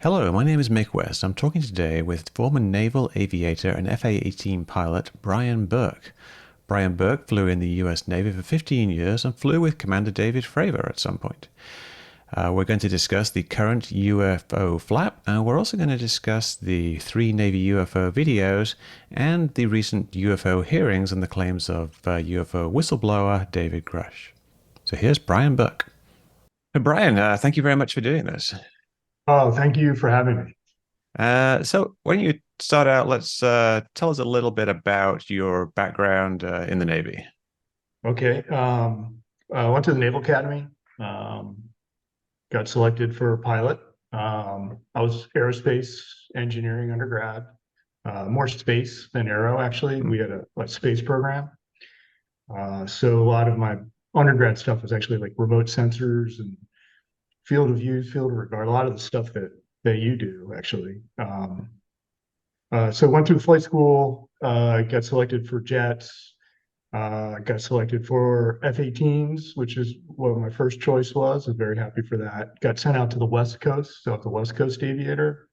Hello, my name is Mick West. I'm talking today with former Naval Aviator and F-18 pilot Brian Burke. Brian Burke flew in the US Navy for 15 years and flew with Commander David Fravor at some point. We're going to discuss the current UFO flap, and we're also going to discuss the 3 Navy UFO videos and the recent UFO hearings and the claims of UFO whistleblower David Grusch. So here's Brian Burke. Brian, thank you very much for doing this. Oh, thank you for having me. So why don't you start out? Let's tell us a little bit about your background in the Navy. Okay. I went to the Naval Academy, um, got selected for pilot. I was Aerospace Engineering undergrad, more space than aero, actually. We had a space program. So a lot of my undergrad stuff was actually like remote sensors and field of view, field of regard, a lot of the stuff that you do, actually. So went through flight school, got selected for jets, got selected for F-18s, which is what my first choice was. I was very happy for that. Got sent out to the West Coast, so the West Coast Aviator.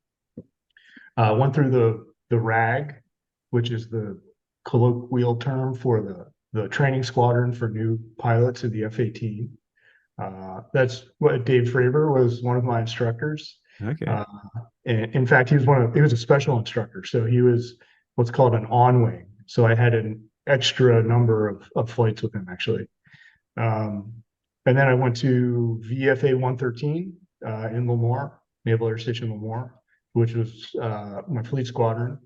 Went through the RAG, which is the colloquial term for the training squadron for new pilots of the F-18. That's what Dave Fravor was one of my instructors. Okay. Uh, in fact, he was a special instructor, so he was what's called an on wing. So I had an extra number of flights with him actually. Um, and then I went to VFA 113 in Lemoore, Naval Air Station Lemoore, which was my fleet squadron.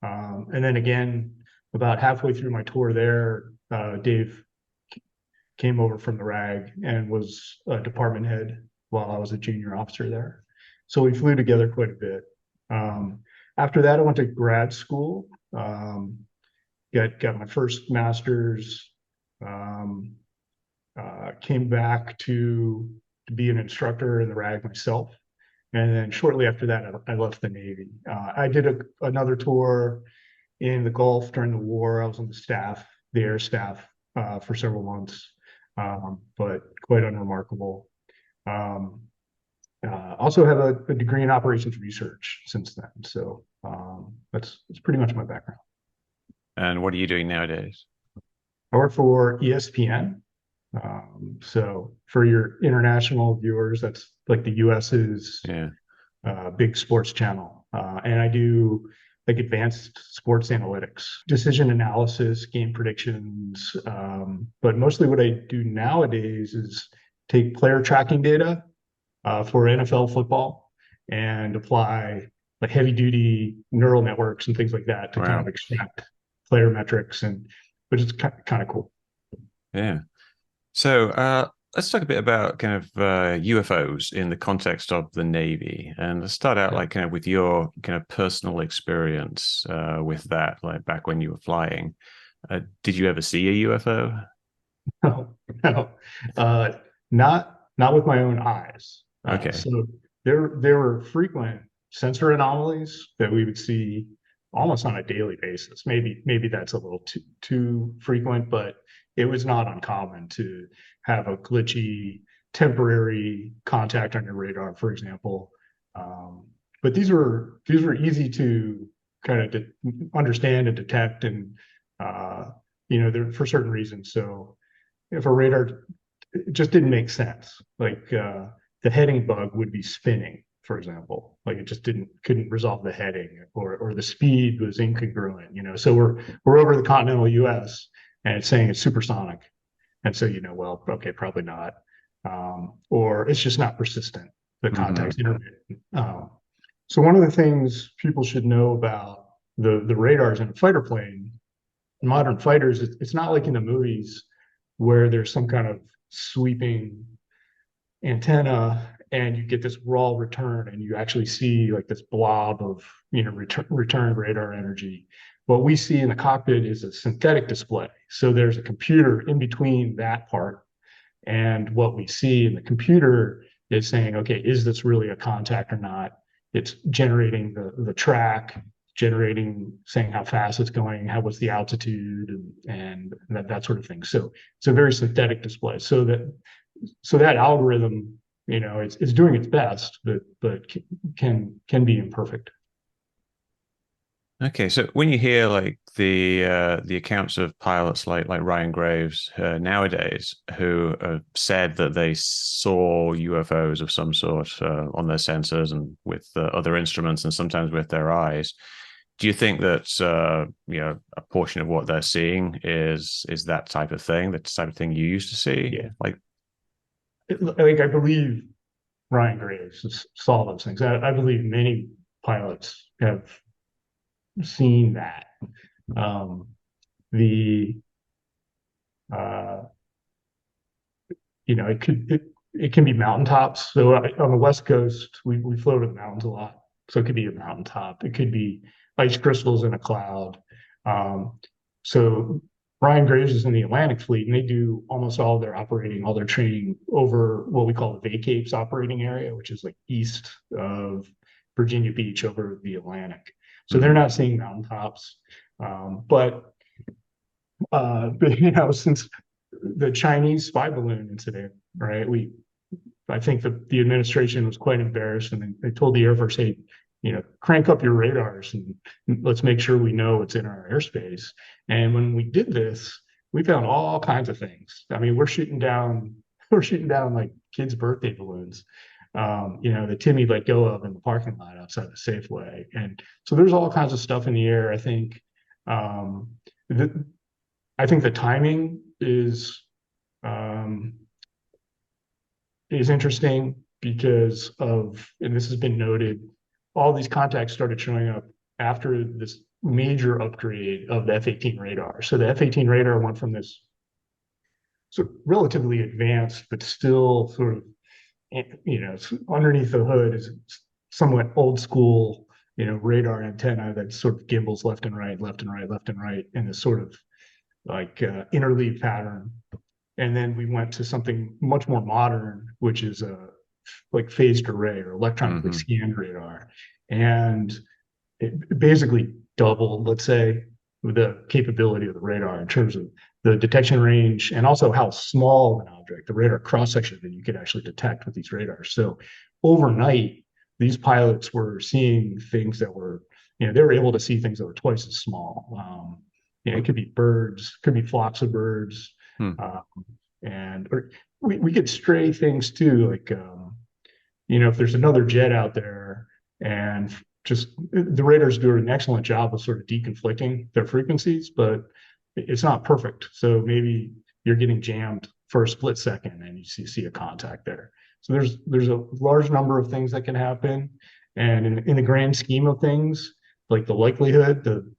And then again, about halfway through my tour there, Dave came over from the RAG and was a department head while I was a junior officer there. So we flew together quite a bit. After that, I went to grad school, got my first master's, came back to be an instructor in the RAG myself. And then shortly after that, I left the Navy. I did another tour in the Gulf during the war. I was on the staff, the air staff, for several months, but quite unremarkable. Also have a degree in operations research since then. So that's pretty much my background. And what are you doing nowadays? I work for ESPN. So for your international viewers, that's like the US's Yeah. big sports channel. And I do like advanced sports analytics, decision analysis, game predictions. But mostly what I do nowadays is take player tracking data for NFL football and apply like heavy duty neural networks and things like that to kind of Wow. extract player metrics, and which is kind of cool. Yeah. So let's talk a bit about kind of UFOs in the context of the Navy, and let's start out Yeah. like kind of with your kind of personal experience with that, like back when you were flying. Did you ever see a UFO? No, no, uh, not with my own eyes. Okay. So there were frequent sensor anomalies that we would see almost on a daily basis. Maybe that's a little too frequent, but it was not uncommon to have a glitchy temporary contact on your radar, for example. But these were easy to kind of understand and detect, and they're for certain reasons. So if a radar, it just didn't make sense. Like the heading bug would be spinning, for example. Like it just couldn't resolve the heading, or the speed was incongruent. So we're over the continental U.S. and it's saying it's supersonic, and so well, okay, probably not, or it's just not persistent. The contact's Hmm. intermittent. So one of the things people should know about the radars in a fighter plane, modern fighters, it's not like in the movies where there's some kind of sweeping antenna and you get this raw return and you actually see like this blob of return radar energy. What we see in the cockpit is a synthetic display. So there's a computer in between that part and what we see in the computer is saying, okay, is this really a contact or not? It's generating the track, generating, saying how fast it's going, what's the altitude, and that sort of thing. So it's a very synthetic display. So that algorithm it's doing its best, but can be imperfect. Okay, so when you hear like the accounts of pilots like Ryan Graves nowadays who have said that they saw UFOs of some sort on their sensors and with other instruments and sometimes with their eyes, do you think that a portion of what they're seeing is that type of thing, that type of thing you used to see? Yeah, Like, I believe Ryan Graves saw those things. I believe many pilots have seen that. Um, the uh, it can be mountaintops. So on the West Coast, we float in the mountains a lot. So it could be a mountaintop. It could be ice crystals in a cloud. Um, so Ryan Graves is in the Atlantic Fleet, and they do almost all all their training over what we call the VACAPES operating area, which is like east of Virginia Beach over the Atlantic. So they're mhm. not seeing mountaintops, but since the Chinese spy balloon incident, right? I think the administration was quite embarrassed, and they told the Air Force, "Hey, crank up your radars and let's make sure we know it's in our airspace." And when we did this, we found all kinds of things. I mean, we're shooting down like kids' birthday balloons, that Timmy let go of in the parking lot outside the Safeway, and so there's all kinds of stuff in the air. Um, the, I think the timing um, is interesting because and this has been noted, all these contacts started showing up after this major upgrade of the F-18 radar. So the F-18 radar went from this sort of relatively advanced, but still sort of, underneath the hood is somewhat old school, radar antenna that sort of gimbals left and right, left and right, left and right in this sort of like interleave pattern. And then we went to something much more modern, which is a like phased array or electronically Hmm. scanned radar. And it basically doubled, let's say, the capability of the radar in terms of the detection range and also how small an object, the radar cross section that you could actually detect with these radars. So overnight, these pilots were seeing things that were, they were able to see things that were twice as small. It could be birds, could be flocks of birds, Hmm. um, or we could stray things too, like if there's another jet out there and just the radars do an excellent job of sort of deconflicting their frequencies, but it's not perfect. So maybe you're getting jammed for a split second and you see a contact there. So there's a large number of things that can happen. And in the grand scheme of things, like the likelihood, the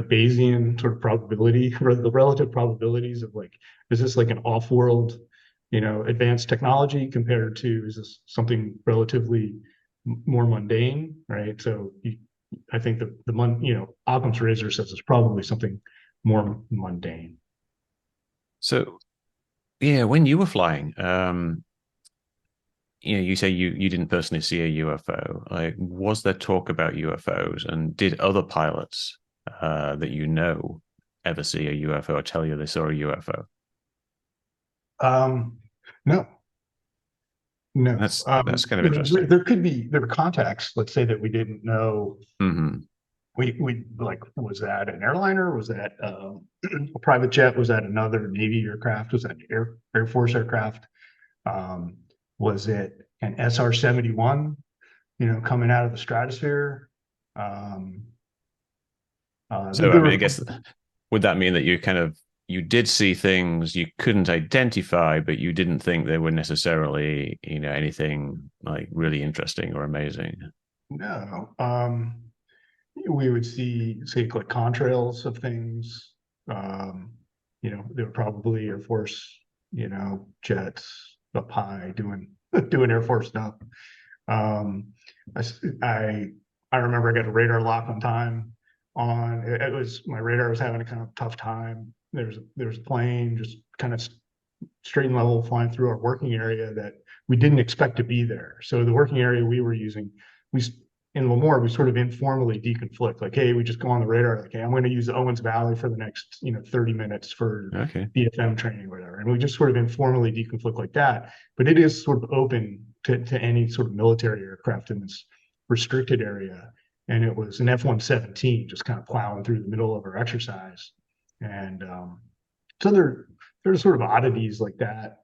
Bayesian sort of probability, or the relative probabilities of like, is this like an off-world, advanced technology compared to, is this something relatively more mundane, right? So I think Occam's razor says it's probably something more mundane. So yeah, when you were flying, you say you didn't personally see a UFO. Like, was there talk about UFOs, and did other pilots that you know ever see a UFO or tell you they saw a UFO? Um, no, no. That's kind of interesting. There were contacts, let's say, that we didn't know. Hmm. We like, was that an airliner? Was that a private jet? Was that another Navy aircraft? Was that Air Force aircraft? Um, was it an SR-71, coming out of the stratosphere? Um, So I there mean, I were, guess would that mean that you did see things you couldn't identify, but you didn't think they were necessarily anything like really interesting or amazing? no, we would see, say, like contrails of things. Um, there were probably Air Force, jets up high doing doing Air Force stuff. Um, I, I I remember I got a radar lock on time. It was my radar was having a kind of tough time. There was a plane just kind of straight and level flying through our working area that we didn't expect to be there. So the working area we were using, we in Lemoore, we sort of informally deconflict. Like, hey, we just go on the radar. Like, hey, I'm going to use the Owens Valley for the next 30 minutes for Okay. BFM training or whatever. And we just sort of informally deconflict like that. But it is sort of open to any sort of military aircraft in this restricted area. And it was an F-117 just kind of plowing through the middle of our exercise. And so there's sort of oddities like that.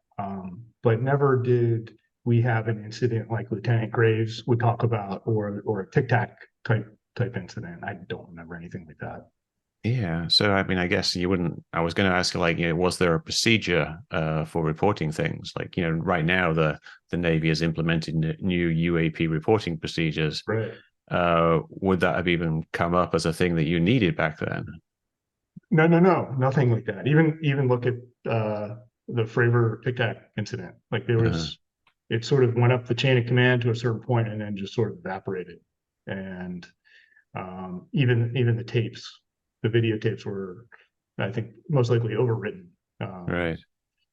But never did we have an incident like Lieutenant Graves would talk about, or a Tic-Tac type incident. I don't remember anything like that. Yeah. So, I mean, I guess you wouldn't. I was going to ask, like, was there a procedure for reporting things? Like, right now the Navy has implemented new UAP reporting procedures. Right. Would that have even come up as a thing that you needed back then? No, nothing like that. Even look at the Fravor Tic-Tac incident. Like it sort of went up the chain of command to a certain point and then just sort of evaporated. And even the tapes, the videotapes were, I think, most likely overwritten. Right.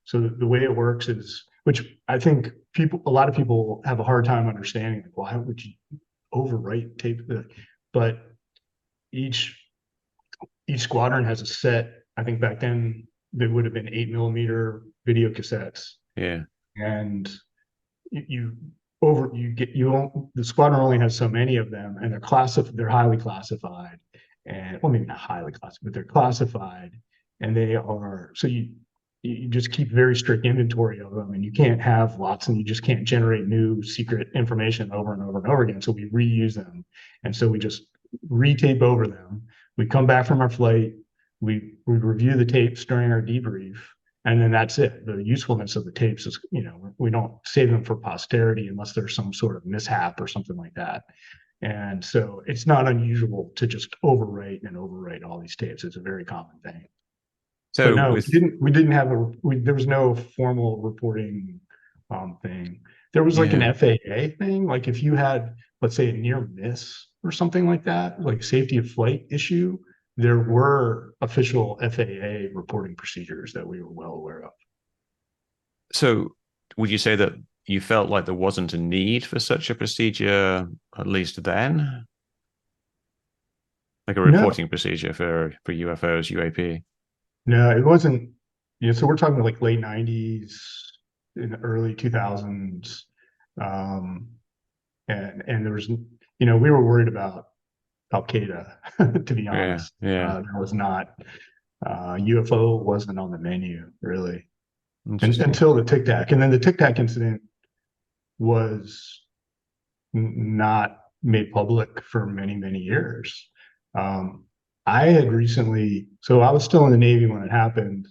So the way it works is, which I think a lot of people have a hard time understanding. Like, why would you overwrite tape? But each squadron has a set. I think back then there would have been 8mm video cassettes, Yeah. and the squadron only has so many of them, and they're highly classified, and well, maybe not highly classified, but they're classified, and they are so you just keep very strict inventory of them, and you can't have lots, and you just can't generate new secret information over and over and over again. So we reuse them, and so we just retape over them. We come back from our flight, we review the tapes during our debrief, and then that's it. The usefulness of the tapes is, we don't save them for posterity unless there's some sort of mishap or something like that. And so it's not unusual to just overwrite all these tapes. It's a very common thing. But So no, with we didn't have there was no formal reporting thing. There was like an yeah. FAA thing. Like if you had, let's say, a near miss or something like that, like safety of flight issue, there were official FAA reporting procedures that we were well aware of. So would you say that you felt like there wasn't a need for such a procedure, at least then? Like a No, reporting procedure for UFOs, UAP? no, it wasn't. So we're talking like late '90s, in the early 2000s, um, and there was, we were worried about Al Qaeda, to be Yeah, honest. yeah. There was not, UFO wasn't on the menu really, Interesting. until the Tic Tac. And then the Tic Tac incident was not made public for many, many years. Um, I had recently, so I was still in the Navy when it happened,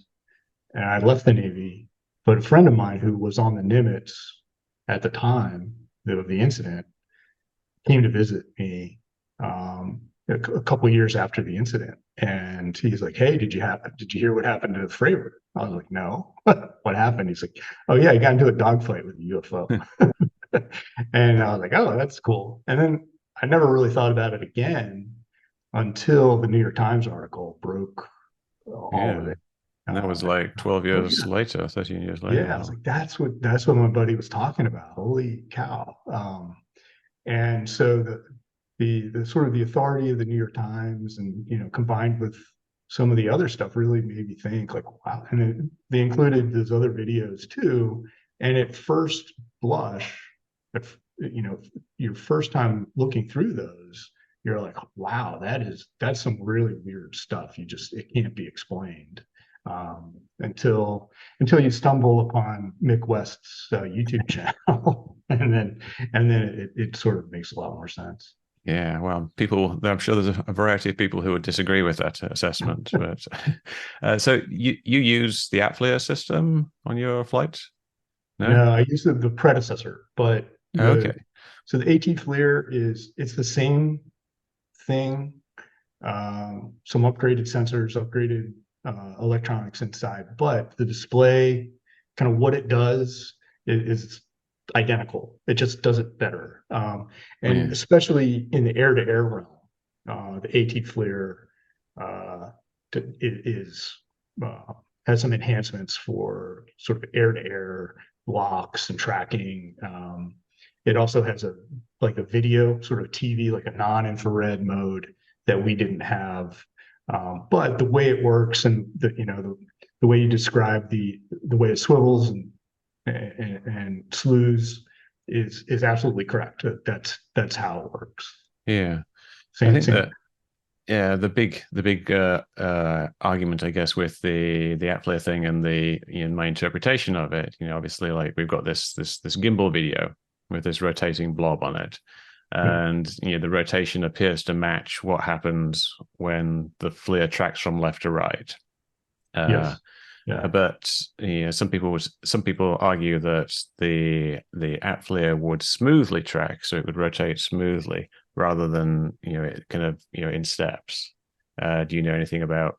and I left the Navy, but a friend of mine who was on the Nimitz at the time of the incident came to visit me, a couple years after the incident, and he's like, "Hey, did you hear what happened to Fravor?" I was like, "No, what happened?" He's like, "Oh yeah, he got into a dogfight with a UFO," and I was like, "Oh, that's cool." And then I never really thought about it again until the New York Times article broke all of Yeah. it. And that was Like, like 12 oh years yeah, later, 13 years later yeah. I was now. like, that's what my buddy was talking about. Holy cow! And so the sort of the authority of the New York Times, and combined with some of the other stuff, really made me think like, wow. And they included those other videos too. And at first blush, if your first time looking through those, you're like, wow, that's some really weird stuff. It can't be explained, until you stumble upon Mick West's YouTube channel, and then it sort of makes a lot more sense. Yeah, well, I'm sure there's a variety of people who would disagree with that assessment. But so you use the ATFLIR system on your flight? No? No, I use the predecessor, but Okay. the AT-FLIR it's the same thing. Some upgraded sensors, upgraded electronics inside, but the display, kind of what it does, is identical. It just does it better. And Yeah. especially in the air-to-air realm, the AT-FLIR uh, is uh, has some enhancements for sort of air-to-air locks and tracking. It also has a video sort of TV, like a non-infrared mode that we didn't have. But the way it works, and the way you describe the way it swivels and slews, is absolutely correct. That's how it works. Yeah. I Same think same. that yeah, the big argument, I guess, with the ATFLIR thing and the my interpretation of it, obviously, like we've got this gimbal video with this rotating blob on it, Yeah. and the rotation appears to match what happens when the FLIR tracks from left to right. Uh, Yes. Yeah. but some people argue that the ATFLIR would smoothly track, so it would rotate smoothly rather than it kind of in steps. Do you know anything about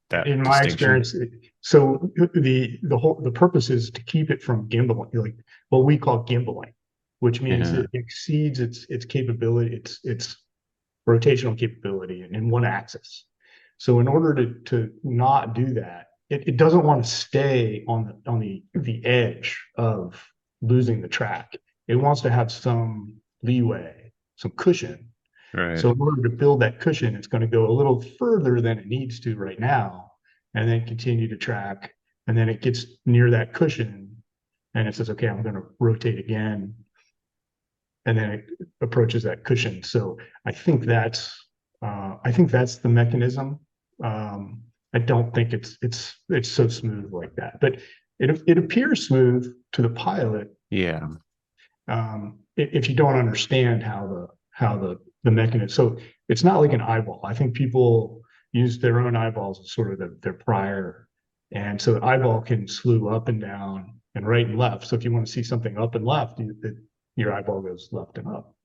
that In my distinction? experience, so the purpose is to keep it from gimbaling, like what we call gimbaling, which means Yeah, it exceeds its capability, its rotational capability in one axis. So in order to not do that, it doesn't want to stay on the edge of losing the track. It wants to have some leeway, some cushion. right, So in order to build that cushion, it's going to go a little further than it needs to right now, and then continue to track. And then it gets near that cushion, and it says, "Okay, I'm going to rotate again," and then it approaches that cushion. So I think that's the mechanism. I don't think it's so smooth like that, but it appears smooth to the pilot yeah, if you don't understand how the mechanism. So it's not like an eyeball. I think people use their own eyeballs as sort of their prior, and so the eyeball can slew up and down and right and left. So if you want to see something up and left, your eyeball goes left and up.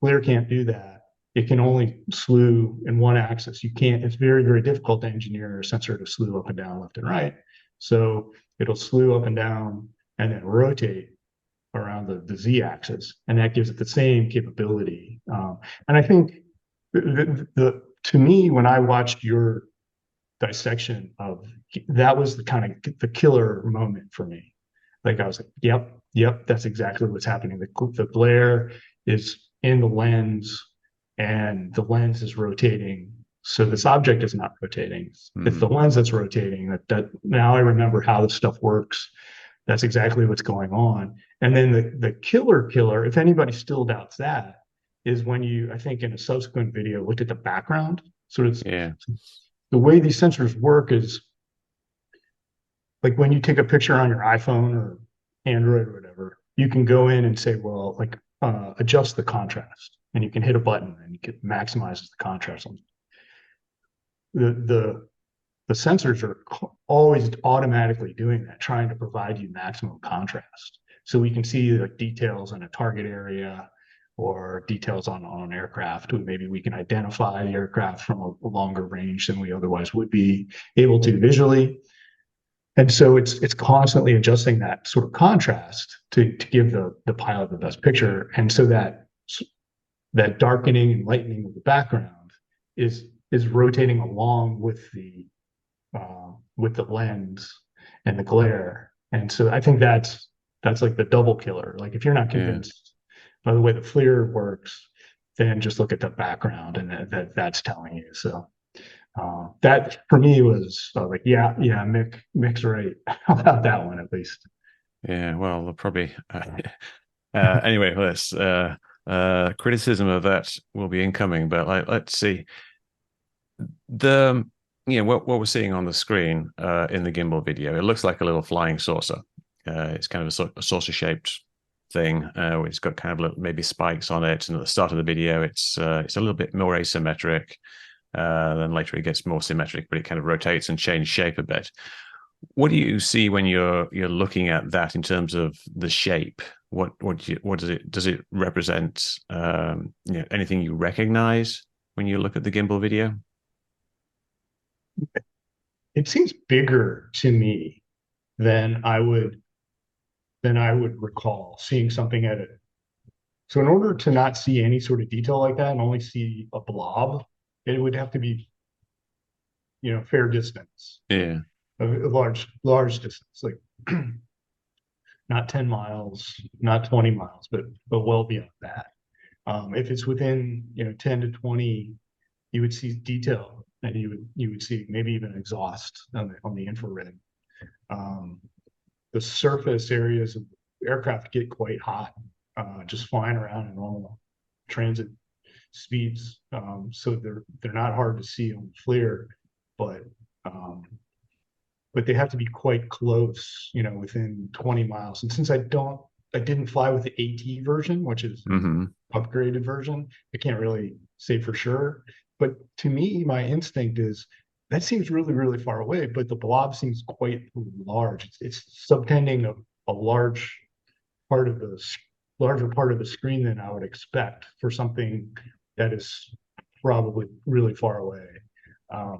FLIR can't do that. It can only slew in one axis. You can't. It's very very difficult to engineer a sensor to slew up and down, left and right. So it'll slew up and down and then rotate around the z-axis, and that gives it the same capability. And I think to me, when I watched your dissection of that, was the kind of the killer moment for me. Like I was like, yep, that's exactly what's happening. The glare is in the lens, and the lens is rotating. So this object is not rotating. It's the mm, lens that's rotating. That now I remember how this stuff works. That's exactly what's going on. And then the killer, if anybody still doubts that, is when you, I think in a subsequent video, looked at the background. Sort of yeah, the way these sensors work is like when you take a picture on your iPhone or Android or whatever, you can go in and say, well, like adjust the contrast, and you can hit a button and it maximizes the contrast. The the sensors are always automatically doing that, trying to provide you maximum contrast. So we can see like details in a target area or details on an aircraft. Maybe we can identify the aircraft from a longer range than we otherwise would be able to visually. And so it's constantly adjusting that sort of contrast to give the pilot the best picture. And so that darkening and lightening of the background is rotating along with the lens and the glare. And so I think that's like the double killer. Like if you're not yeah. convinced by the way the FLIR works, then just look at the background, and that's telling you. So that for me was like, yeah, Mick's right about that one at least. Yeah, well, they'll probably. Anyway, let's criticism of that will be incoming, but let's see the what we're seeing on the screen in the gimbal video. It looks like a little flying saucer. It's kind of a saucer shaped thing. It's got kind of maybe spikes on it, and at the start of the video, it's a little bit more asymmetric. Then later it gets more symmetric, but it kind of rotates and changes shape a bit. What do you see when you're looking at that in terms of the shape? What does it represent? Anything you recognize when you look at the gimbal video? It seems bigger to me than I would recall seeing something at it. So in order to not see any sort of detail like that and only see a blob, it would have to be, fair distance, like Yeah, a large distance, like not 10 miles, not 20 miles, but well beyond that. If it's within 10 to 20, you would see detail, and you would see maybe even exhaust on the infrared. Um, the surface areas aircraft get quite hot just flying around in normal transit speeds. So they're not hard to see on the FLIR, but um, but they have to be quite close, you know, within 20 miles. And since I didn't fly with the AT version, which is Hmm. upgraded version, I can't really say for sure. But to me, my instinct is that seems really, really far away, but the blob seems quite large. It's subtending a part of the larger part of the screen than I would expect for something that is probably really far away. I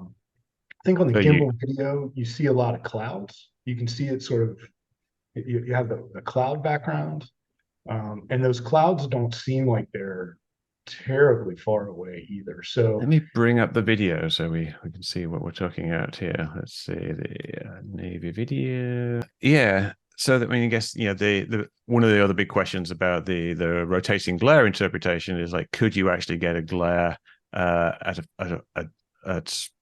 think on the So you, gimbal video, you see a lot of clouds. You can see it sort of, you have the cloud background, and those clouds don't seem like they're terribly far away either. let So, me bring up the video so we can see what we're talking about here. Let's see the Navy video. Yeah. So that, I mean, I guess, you know, the one of the other big questions about the rotating glare interpretation is like, could you actually get a glare at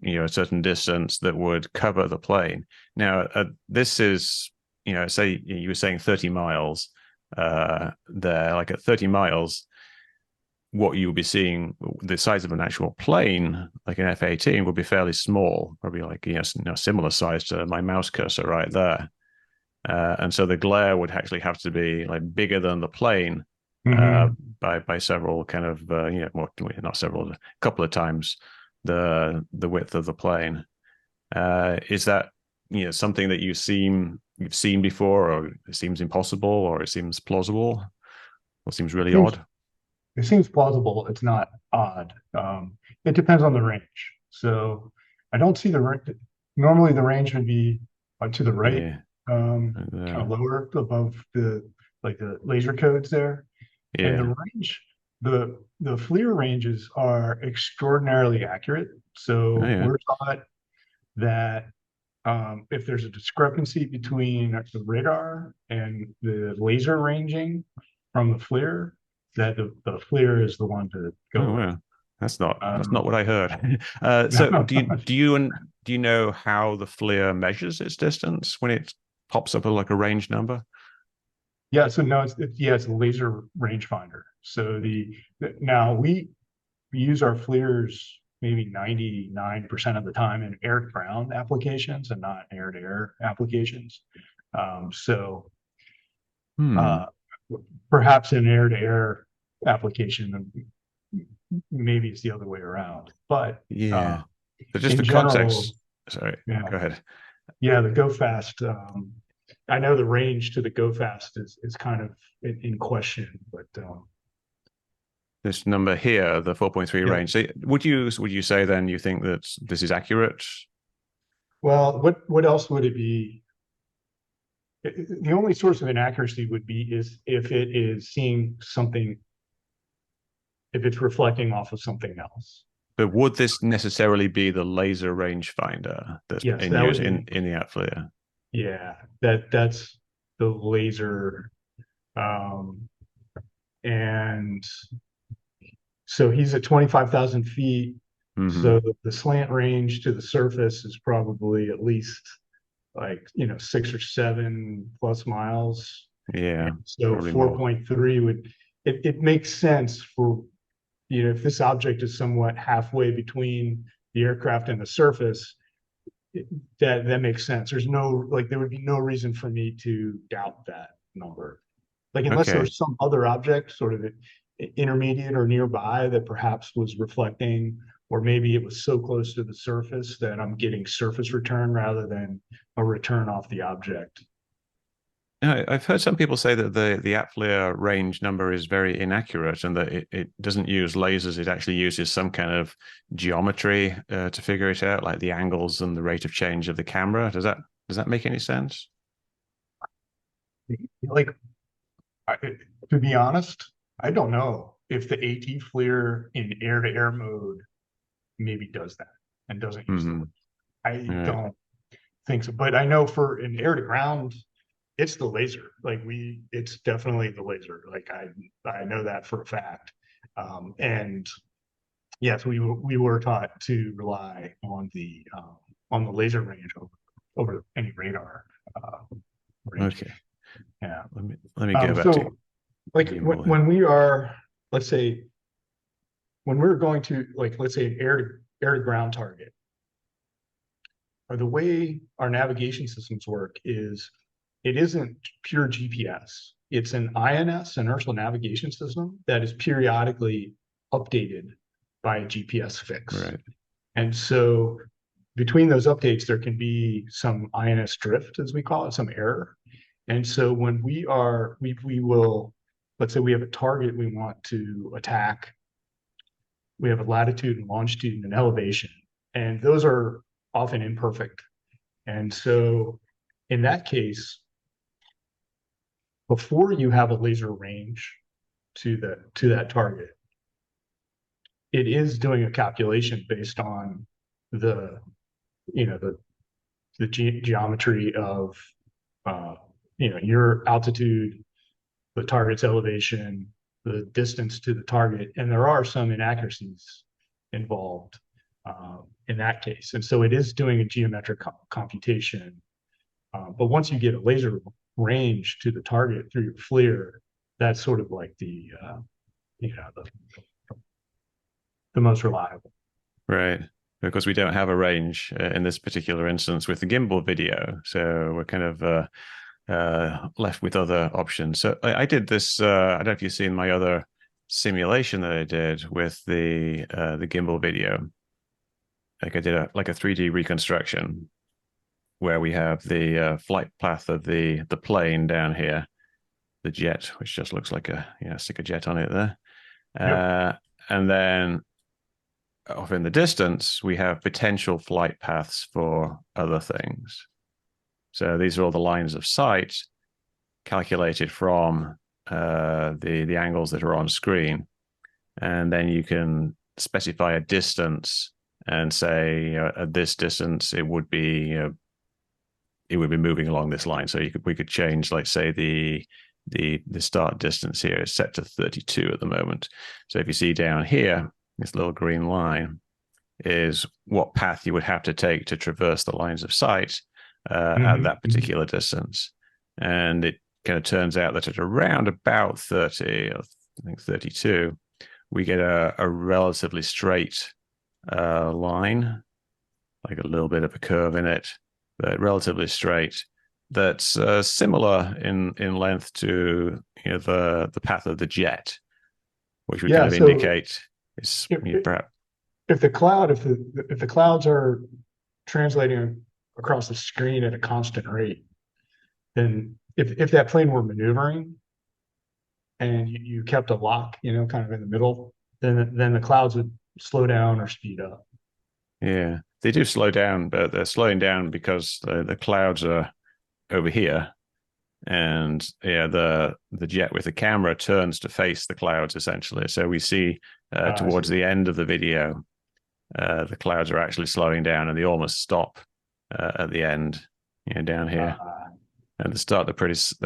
you know, a certain distance that would cover the plane? Now, this is, you know, say you were saying 30 miles there, like at 30 miles, what you'll be seeing, the size of an actual plane, like an F-18, will be fairly small, probably like, you know, similar size to my mouse cursor right there. And so the glare would actually have to be like bigger than the plane uh, mhm. by several kind of you know, more, not several, a couple of times the width of the plane. Is that, you know, something that you've seen before, or it seems impossible, or it seems plausible, or seems It really seems odd? it seems plausible. It's not odd. It depends on the range. So I don't see the normally the range would be to the right, Yeah, kind of lower above the laser codes there. And yeah, the range, the FLIR ranges are extraordinarily accurate. oh So yeah. we're taught that if there's a discrepancy between the radar and the laser ranging from the FLIR, that the FLIR is the one to go Oh with. well, that's not Um, what I heard. So do you know how the FLIR measures its distance when it pops up like a range number? yeah, so no, it's a laser rangefinder. So now we use our FLIRs maybe 99% of the time in air to ground applications and not air to air applications. So Hmm. uh, perhaps in air to air application, maybe it's the other way around. But Yeah. So just in for general, context, sorry, yeah, go ahead. yeah, the go fast. I know the range to the go fast is kind of in question, but This number here, the 4.3 yeah. range. So would you say then you think that this is accurate? Well, what else would it be? The only source of inaccuracy would be is if it is seeing something, if it's reflecting off of something else. But would this necessarily be the laser rangefinder that's Yes, in that use would be, in the ATFLIR? yeah, that's the laser. Um, and so he's at 25,000 feet. Hmm. So the slant range to the surface is probably at least like, you know, 6 or 7 plus miles. And Yeah, so probably more. 4.3 would, it makes sense for, you know, if this object is somewhat halfway between the aircraft and the surface, that makes sense. There's no, like, there would be no reason for me to doubt that number. Like, unless there Okay. was some other object sort of intermediate or nearby that perhaps was reflecting, or maybe it was so close to the surface that I'm getting surface return rather than a return off the object. I've heard some people say that the ATFLIR range number is very inaccurate and that it doesn't use lasers. It actually uses some kind of geometry to figure it out, like the angles and the rate of change of the camera. Does that make any sense? Like, I, to be honest, I don't know if the AT FLIR in air to air mode maybe does that and doesn't use the Hmm. laser. I Right. don't think so, but I know for an air to ground, it's the laser. Like it's definitely the laser. Like I know that for a fact. And yes, we were taught to rely on the laser range over any radar uh, range. Okay. Yeah. Let me go back to So like gimbal. when we are, let's say, when we're going to like, let's say an air to ground target, or the way our navigation systems work is it isn't pure GPS. It's an INS, inertial navigation system, that is periodically updated by a GPS fix. Right. And so between those updates, there can be some INS drift, as we call it, some error. And so when we will, let's say we have a target we want to attack, we have a latitude and longitude and an elevation, and those are often imperfect. And so in that case, before you have a laser range to that target, it is doing a calculation based on the you know the geometry of your altitude, the target's elevation, the distance to the target, and there are some inaccuracies involved in that case. And so it is doing a geometric computation. But once you get a laser range to the target through your FLIR, that's sort of like you know, the most reliable. Right. Because we don't have a range in this particular instance with the gimbal video. So we're kind of left with other options. So I did this, I don't know if you've seen my other simulation that I did with the gimbal video. Like I did a 3D reconstruction where we have the flight path of the plane down here, the jet, which just looks like stick a jet on it there. Yep. And then off in the distance, we have potential flight paths for other things. So these are all the lines of sight calculated from the angles that are on screen. And then you can specify a distance and say, at this distance, it would be moving along this line. So we could change, like, say, the start distance here is set to 32 at the moment. So if you see down here, this little green line is what path you would have to take to traverse the lines of sight at that particular distance. And it kind of turns out that at around about 30, I think 32, we get a relatively straight line, like a little bit of a curve in it, but relatively straight. That's similar in length to the path of the jet, which would kind Yeah. of So indicate is if, perhaps. if the cloud, if the clouds are translating across the screen at a constant rate, then if that plane were maneuvering and you kept a lock, kind of in the middle, then the clouds would slow down or speed up. Yeah, they do slow down, but they're slowing down because the clouds are over here, and the jet with the camera turns to face the clouds essentially. So we see I towards see. the end of the video, the clouds are actually slowing down, and they almost stop at the end, down here. At the start, they're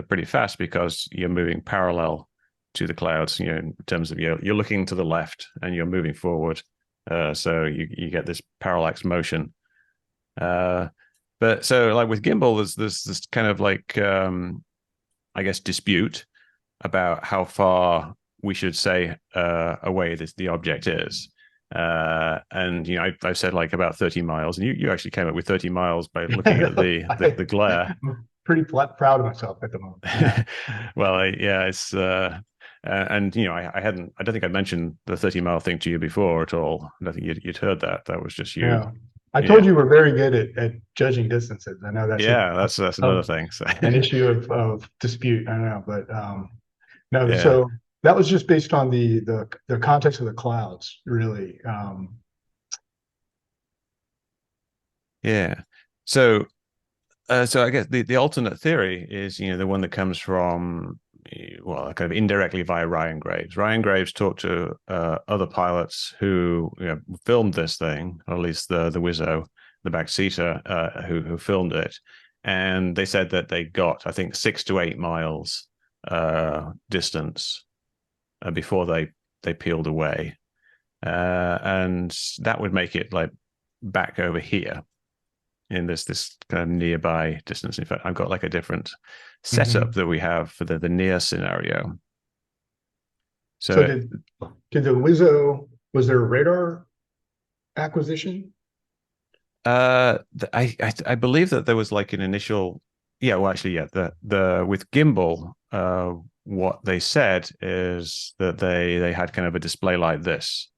pretty fast because you're moving parallel to the clouds. In terms of you're looking to the left and you're moving forward, so you get this parallax motion. But so, like with gimbal, there's this kind of like I guess dispute about how far we should say away the object is. And I've said like about 30 miles, and you actually came up with 30 miles by looking at the glare. I'm pretty proud of myself at the moment. Yeah. Well, yeah, it's and I don't think I mentioned the 30-mile thing to you before at all. I don't think you'd heard that. That was just you. Yeah. I told Yeah, you we're very good at judging distances. I know that's yeah, that's another of thing. So an issue of dispute. I don't know, but no. yeah, So that was just based on the context of the clouds, really. yeah. So so I guess the alternate theory is, the one that comes from, well, kind of indirectly via Ryan Graves. Ryan Graves talked to other pilots who filmed this thing, or at least the Wizzo, the backseater, who filmed it, and they said that they got, I think, 6 to 8 miles distance before they peeled away, and that would make it like back over here. in this kind of nearby distance. In fact, I've got like a different setup Hmm. that we have for the near scenario. So So did the Wizzo, was there a radar acquisition? I believe that there was like an initial, yeah, well, actually, yeah, the with Gimbal, what they said is that they had kind of a display like this.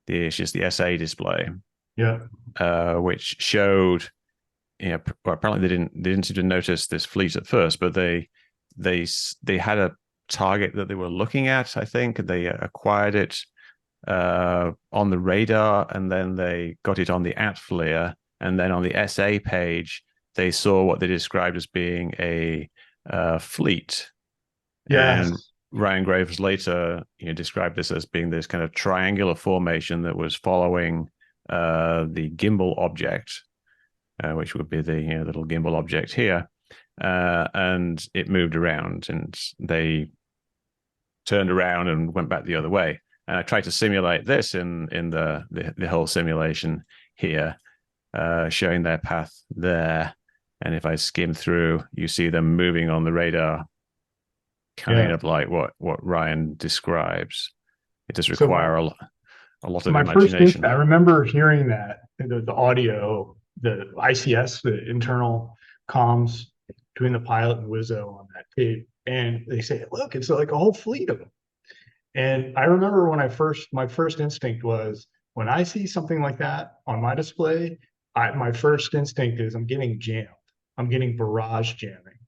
It's just the SA display, Yeah. which showed, well, apparently they didn't seem to notice this fleet at first, but they they had a target that they were looking at. I think they acquired it on the radar, and then they got it on the ATFLIR, and then on the SA page they saw what they described as being a fleet. And Yes. Ryan Graves later, described this as being this kind of triangular formation that was following the gimbal object, which would be the little gimbal object here, and it moved around, and they turned around and went back the other way. And I tried to simulate this in the whole simulation here, showing their path there. And if I skim through, you see them moving on the radar, kind Yeah. of like what Ryan describes. It does So require a lot of my first instinct, imagination. I remember hearing that the audio, the ICS, the internal comms between the pilot and Wizzo on that tape, and they say, "Look, it's like a whole fleet of them." And I remember when my first instinct was when I see something like that on my display, my first instinct is I'm getting jammed. I'm getting barrage jamming.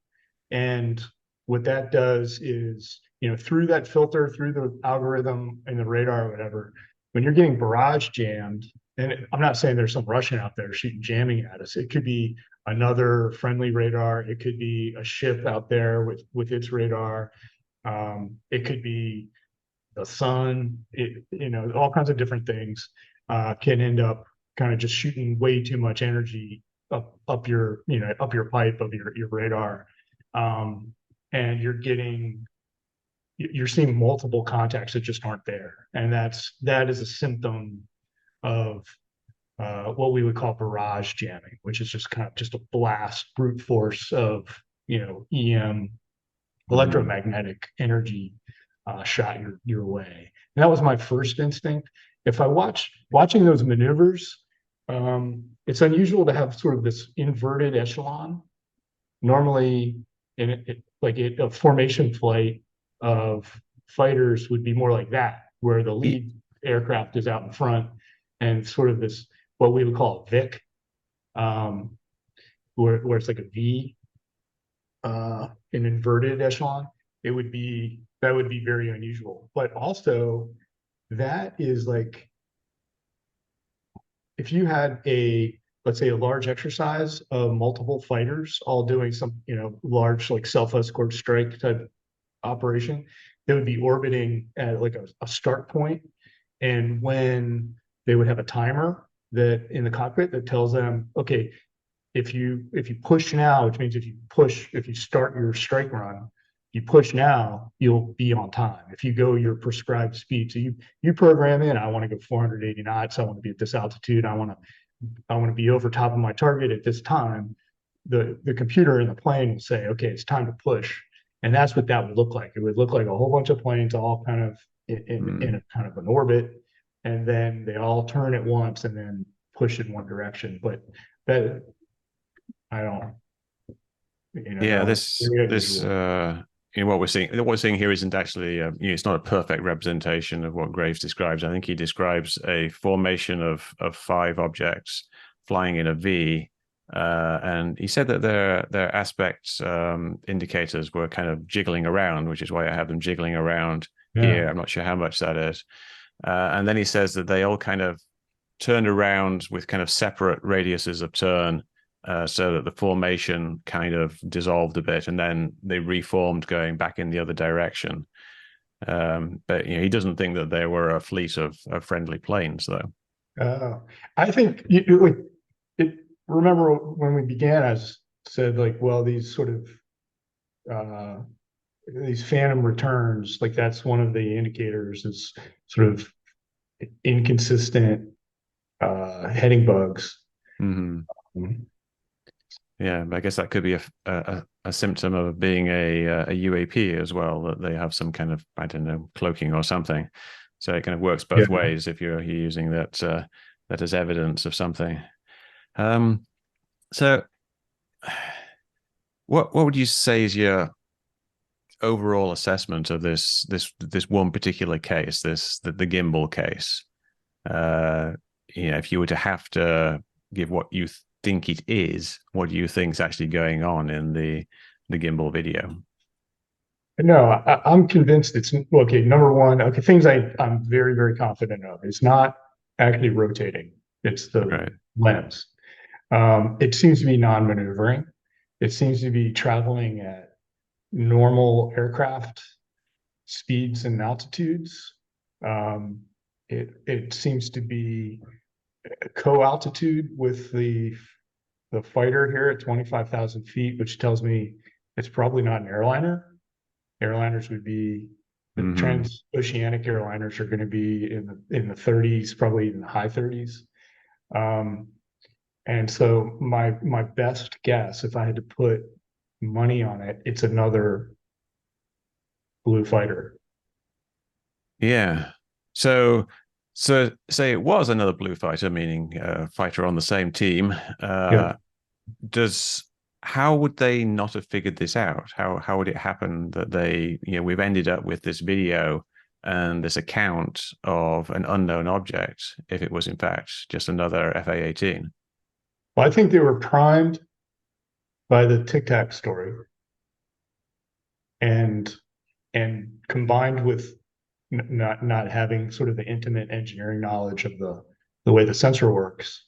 And what that does is, through that filter, through the algorithm and the radar or whatever, when you're getting barrage jammed, and I'm not saying there's some Russian out there shooting jamming at us. It could be another friendly radar. It could be a ship out there with its radar. It could be the sun. All kinds of different things can end up kind of just shooting way too much energy up your up your pipe of your radar, and you're seeing multiple contacts that just aren't there, and that is a symptom of what we would call barrage jamming, which is just kind of just a blast brute force of EM, Mm-hmm. electromagnetic energy, shot your way. And that was my first instinct. If I watching those maneuvers, it's unusual to have sort of this inverted echelon. Normally, a formation flight of fighters would be more like that, where the lead aircraft is out in front, and sort of this what we would call a Vic, um, where it's like a V, an inverted echelon. That would be very unusual. But also, that is like if you had let's say a large exercise of multiple fighters all doing some large like self escort strike type operation, they would be orbiting at like a start point, and when they would have a timer that in the cockpit that tells them, okay, if you push now, which means if you start your strike run, you push now, you'll be on time. If you go your prescribed speed, so you program in, I want to go 480 knots, I want to be at this altitude, I want to be over top of my target at this time. The computer in the plane will say, okay, it's time to push. And that's what that would look like. It would look like a whole bunch of planes all kind of in Mm. a kind of an orbit, and then they all turn at once and then push in one direction. But that I don't, Yeah, that was very this unusual. what we're seeing here isn't actually it's not a perfect representation of what Graves describes. I think he describes a formation of five objects flying in a V, and he said that their aspect indicators were kind of jiggling around, which is why I have them jiggling around Yeah. here. I'm not sure how much that is, and then he says that they all kind of turned around with kind of separate radiuses of turn, so that the formation kind of dissolved a bit, and then they reformed going back in the other direction. But he doesn't think that there were a fleet of friendly planes, though. Uh, I think like it, remember when we began, I said like, well, these sort of uh, these phantom returns, like that's one of the indicators is sort of inconsistent heading bugs. Mm-hmm. Yeah, I guess that could be a symptom of being a UAP as well, that they have some kind of, I don't know, cloaking or something. So it kind of works both Yeah. ways if you're using that as evidence of something. Um, so what would you say is your overall assessment of this one particular case, the gimbal case? Uh, if you were to have to give what you think it is, what do you think is actually going on in the gimbal video? No, I'm convinced it's okay. Number one, okay, things I'm very, very confident of. It's not actually rotating. It's the Right. lens. It seems to be non-maneuvering. It seems to be traveling at normal aircraft speeds and altitudes. Um, it seems to be co-altitude with the fighter here at 25,000 feet, which tells me it's probably not an airliner. Airliners would be the Hmm. transoceanic airliners are going to be in the 30s, probably even the high 30s. Um, and so my best guess, if I had to put money on it, it's another blue fighter. Yeah. So so say it was another blue fighter, meaning a fighter on the same team. Yeah. Does How would they not have figured this out? How would it happen that we've ended up with this video and this account of an unknown object if it was in fact just another FA-18? Well, I think they were primed by the Tic Tac story and and combined with not having sort of the intimate engineering knowledge of the way the sensor works,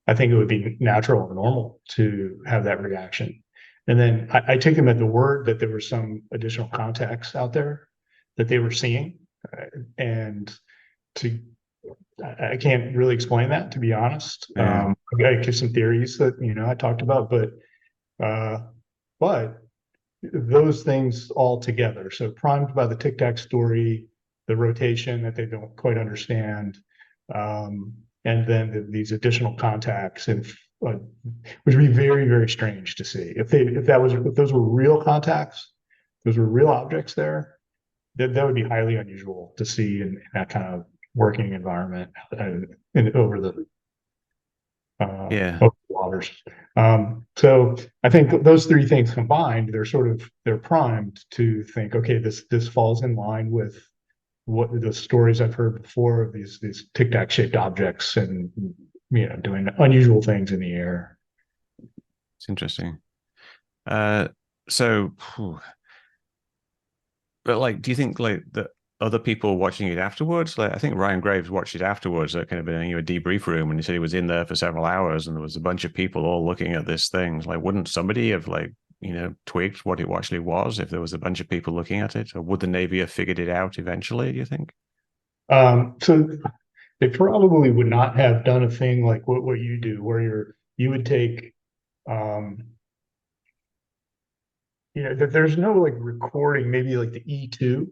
I think it would be natural and normal to have that reaction. And then I take them at the word that there were some additional contacts out there that they were seeing, and to I can't really explain that, to be honest. Yeah. I give some theories that I talked about, uh, but those things all together. So primed by the Tic Tac story, the rotation that they don't quite understand, and then these additional contacts, and which would be very, very strange to see if those were real contacts, those were real objects there. That would be highly unusual to see in that kind of working environment and Yeah. over the waters. So I think those three things combined, they're primed to think, okay, this falls in line with what the stories I've heard before of these tic tac shaped objects and doing unusual things in the air. It's interesting. Uh, so, but like, do you think like that other people watching it afterwards? Like, I think Ryan Graves watched it afterwards at kind of a debrief room, and he said he was in there for several hours, and there was a bunch of people all looking at this thing. Like, wouldn't somebody have twigged what it actually was if there was a bunch of people looking at it, or would the Navy have figured it out eventually? Do you think? So they probably would not have done a thing like what you do, where you would take um, there's no like recording. Maybe like the E2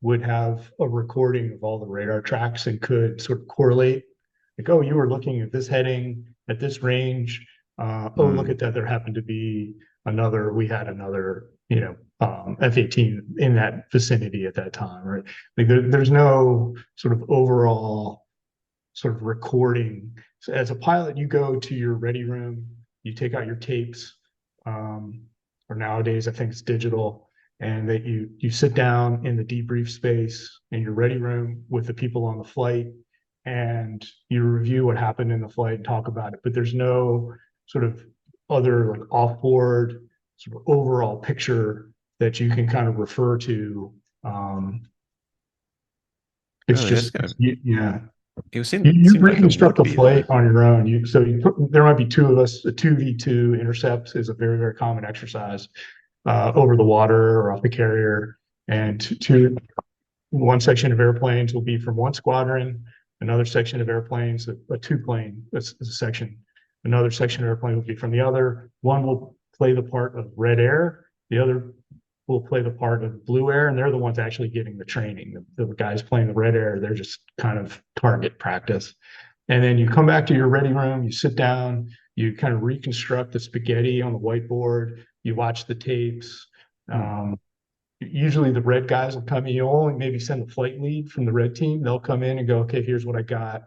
would have a recording of all the radar tracks and could sort of correlate, like, oh, you were looking at this heading at this range. Oh, look Mm. at that. There happened to be we had another, F-18 in that vicinity at that time, right? Like there's no sort of overall sort of recording. So as a pilot, you go to your ready room, you take out your tapes, or nowadays I think it's digital, and that you sit down in the debrief space in your ready room with the people on the flight, and you review what happened in the flight and talk about it. But there's no sort of other like off-board sort of overall picture that you can kind of refer to. Um, it's Oh, that's just kind of. yeah, It you seemed like there reconstruct would the be flight there. on your own. There might be two of us. A 2v2 intercept is a very, very common exercise over the water or off the carrier. And one section of airplanes will be from one squadron. Another section of airplanes, a two plane, that's a section. Another section of airplane will be from the other. One will play the part of red air. The other will play the part of blue air, and they're the ones actually getting the training. The guys playing the red air, they're just kind of target practice. And then you come back to your ready room, you sit down, You kind of reconstruct the spaghetti on the whiteboard. You watch the tapes. Hmm. Usually the red guys will come in. You only maybe send the flight lead from the red team. They'll come in and go, okay, here's what I got.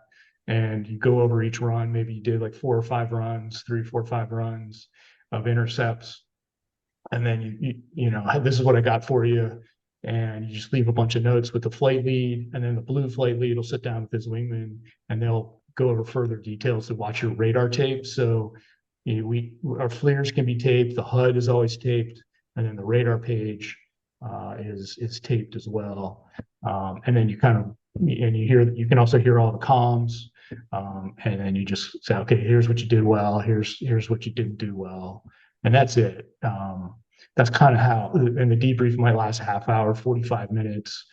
And you go over each run. Maybe you did like 4 or 5 runs, 3, 4, 5 runs of intercepts. And then you know, this is what I got for you. And you just leave a bunch of notes with the flight lead. And then the blue flight lead will sit down with his wingman and they'll go over further details to watch your radar tape. So our FLIRs can be taped. The HUD is always taped. And then the radar page is taped as well. And then you you can also hear all the comms. And then you just say, okay, here's what you did well. Here's what you didn't do well. And that's it. That's kind of how, and the debrief might last a half hour, 45 minutes.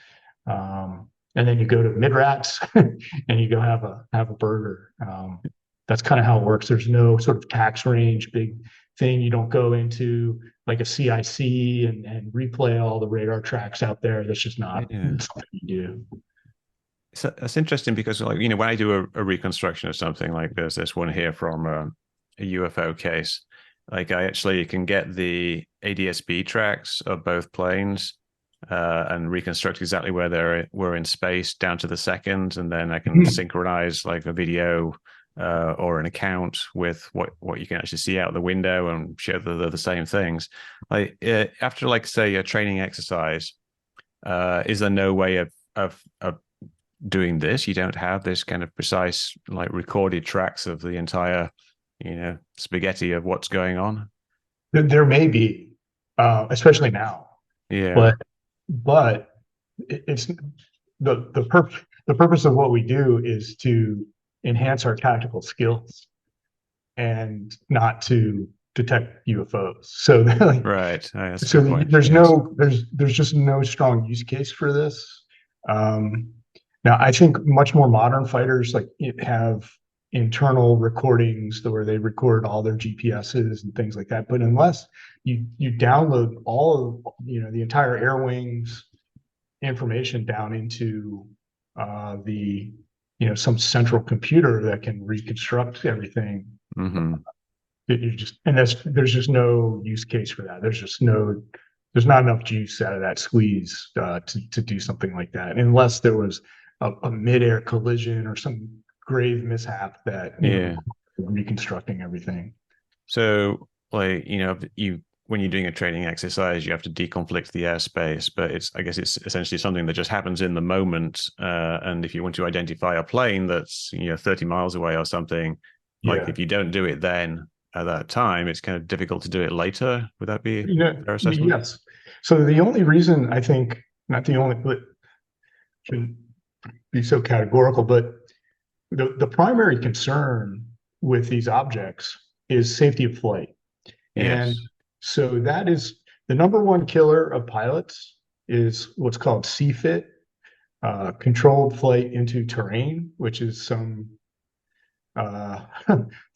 And then you go to mid-rats and you go have a burger. That's kind of how it works. There's no sort of tax range, big thing. You don't go into like a CIC and replay all the radar tracks out there. That's just not Yeah. something you do. So that's interesting because, like, you know, when I do a reconstruction of something, like there's this one here from a UFO case, like I actually can get the ADS-B tracks of both planes and reconstruct exactly where they were in space down to the second, and then I can synchronize like a video or an account with what you can actually see out the window and show that they're the same things. Like after, like, say, a training exercise, is there no way of doing this? You don't have this kind of precise, like, recorded tracks of the entire, you know, spaghetti of what's going on. There may be, especially now, Yeah. but it's the purpose of what we do is to enhance our tactical skills and not to detect UFOs. So like, Right. That's a so good point. there's Yes. no there's just no strong use case for this. Um, Now I think much more modern fighters like have internal recordings where they record all their GPSs and things like that. But unless you download all of, you know, the entire air wings information down into the, you know, some central computer that can reconstruct everything, Hmm. you just, and there's just no use case for that. There's not enough juice out of that squeeze to do something like that, unless there was a midair collision or some grave mishap that, you know, Yeah. reconstructing everything. So, like, you know, when you're doing a training exercise, you have to deconflict the airspace, but I guess it's essentially something that just happens in the moment. And if you want to identify a plane that's, you know, 30 miles away or something, like, Yeah. if you don't do it then at that time, it's kind of difficult to do it later. Would that be You know, their assessment? yes. So the only reason I think, not the only, but shouldn't be so categorical, but the primary concern with these objects is safety of flight. And Yes. so that is the number one killer of pilots is what's called CFIT, controlled flight into terrain, which is some uh,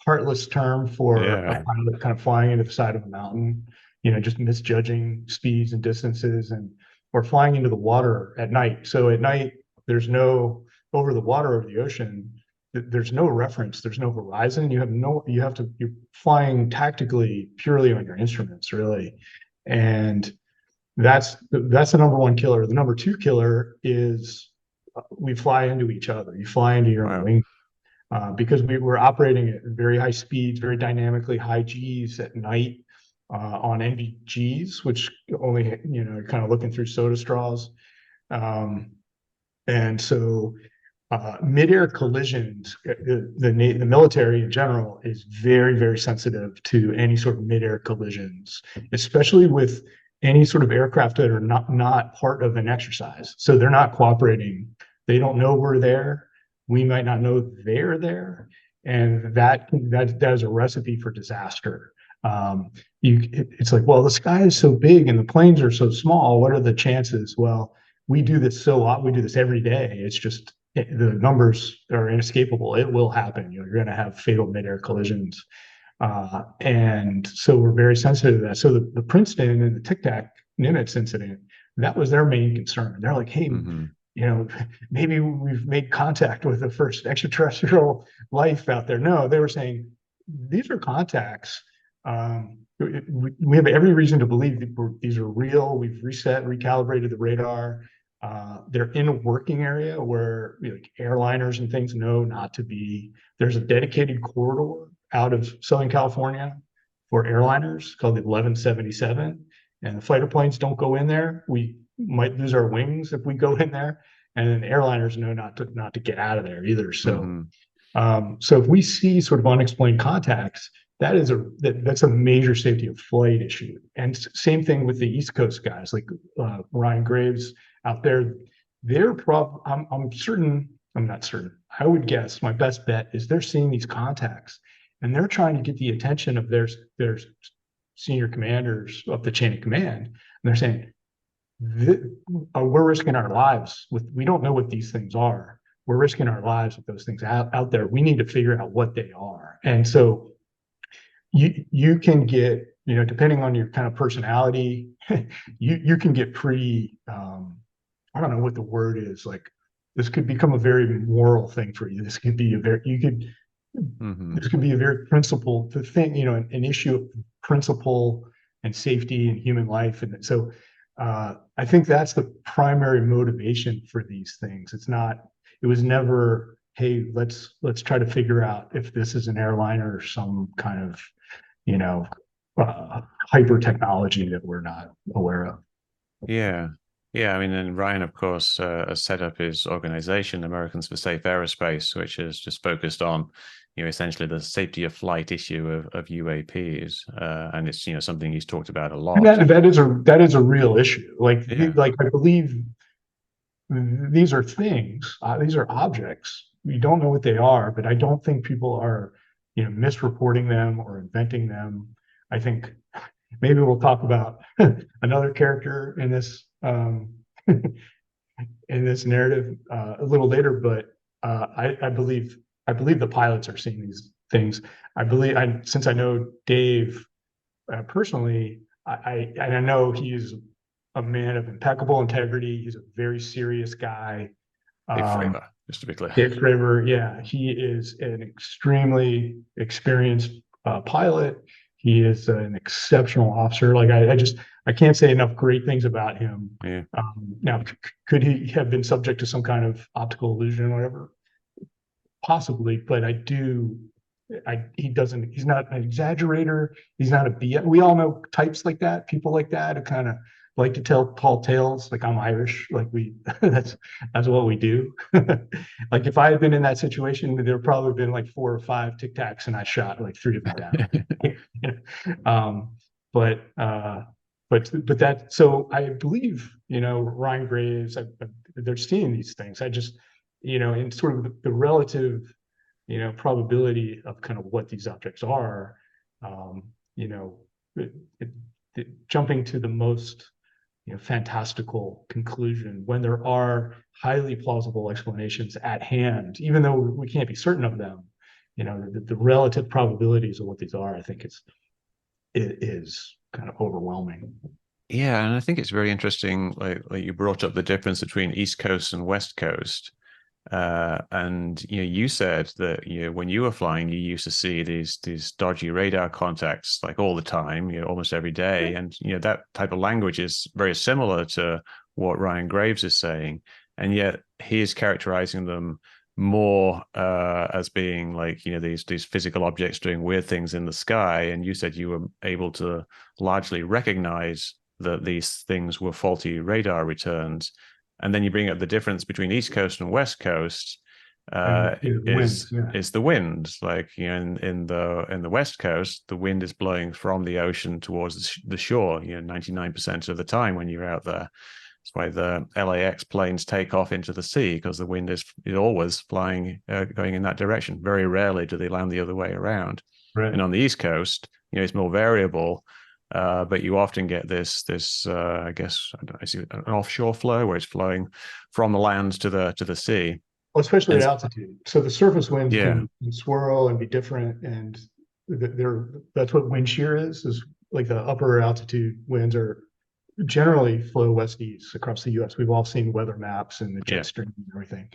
heartless term for a Yeah. pilot kind of flying into the side of a mountain, you know, just misjudging speeds and distances, and or flying into the water at night. So at night, there's no over the water of the ocean. There's no reference. There's no horizon. You're flying tactically purely on your instruments, really, and that's the number one killer. The number two killer is we fly into each other. You fly into your own Wow. wing because we were operating at very high speeds, very dynamically high Gs at night on NVGs, which only, you know, kind of looking through soda straws. Um, and so midair collisions, the military in general is very, very sensitive to any sort of midair collisions, especially with any sort of aircraft that are not part of an exercise. So they're not cooperating. They don't know we're there. We might not know they're there, and that is a recipe for disaster. It's like, well, the sky is so big and the planes are so small. What are the chances? Well, we do this so often. We do this every day. It's just the numbers are inescapable. It will happen. You're going to have fatal midair collisions. And so we're very sensitive to that. So the Princeton and the Tic-Tac Nimitz incident, that was their main concern. They're like, hey, Hmm. you know, maybe we've made contact with the first extraterrestrial life out there. No, they were saying these are contacts. We have every reason to believe that these are real. We've reset, recalibrated the radar. They're in a working area where like airliners and things know not to be. There's a dedicated corridor out of Southern California for airliners called the 1177, and the fighter planes don't go in there. We might lose our wings if we go in there, and then airliners know not to get out of there either. So Mm-hmm. so if we see sort of unexplained contacts, that's a major safety of flight issue. And same thing with the East Coast guys, like Ryan Graves out there. I'm certain. I'm not certain. I would guess my best bet is they're seeing these contacts, and they're trying to get the attention of their senior commanders up the chain of command. And they're saying, we're risking our lives with. We don't know what these things are. We're risking our lives with those things out there. We need to figure out what they are. And so you can get, depending on your kind of personality, you can get pretty I don't know what the word is, like this could become a very moral thing for you. This could be a very you could Mm-hmm. this could be a very principle the thing, an issue of principle and safety and human life. And so I think that's the primary motivation for these things. It was never, hey, let's try to figure out if this is an airliner or some kind of, you know, hyper technology that we're not aware of. Yeah. Yeah, I mean, and Ryan, of course, has set up his organization, Americans for Safe Aerospace, which is just focused on, essentially the safety of flight issue of UAPs, and it's something he's talked about a And lot. that is a real issue. Yeah. Like I believe these are things, these are objects. We don't know what they are, but I don't think people are, misreporting them or inventing them. I think maybe we'll talk about another character in this in this narrative a little later, but I believe the pilots are seeing these things. Since I know Dave personally, and I know he's a man of impeccable integrity. He's a very serious guy. Dave Um, Fravor, just to be clear. Dave Fravor, yeah, he is an extremely experienced pilot. He is an exceptional officer. Like I can't say enough great things about him. Yeah. Now, could he have been subject to some kind of optical illusion or whatever? Possibly, but he doesn't, he's not an exaggerator. He's not a BS. We all know types like that, people like that who kind of like to tell tall tales. Like I'm Irish, like that's what we do. Like if I had been in that situation, there probably been like 4 or 5 Tic Tacs and I shot like 3 of them down. um, but that, so I believe, Ryan Graves, they're seeing these things. I just, in sort of the relative, probability of kind of what these objects are, um, you know, it, jumping to the most, fantastical conclusion when there are highly plausible explanations at hand, even though we can't be certain of them. The relative probabilities of what these are, I think it is kind of overwhelming. Yeah, and I think it's very interesting, like you brought up the difference between East Coast and West Coast. And you said that when you were flying, you used to see these dodgy radar contacts like all the time, almost every day, and that type of language is very similar to what Ryan Graves is saying, and yet he is characterizing them more as being like these physical objects doing weird things in the sky, and you said you were able to largely recognize that these things were faulty radar returns. And then you bring up the difference between East Coast and West Coast And the wind, yeah. is the wind. Like in the West Coast, the wind is blowing from the ocean towards the shore. 99% of the time when you're out there. That's why the LAX planes take off into the sea, because the wind is always flying going in that direction. Very rarely do they land the other way around. Right. And on the East Coast, it's more variable. But you often get this I guess I see an offshore flow where it's flowing from the land to the sea. Well, especially And at altitude. So the surface winds yeah, can swirl and be different, and that's what wind shear is like the upper altitude winds are generally flow west east across the U.S. We've all seen weather maps and the jet yeah, stream and everything.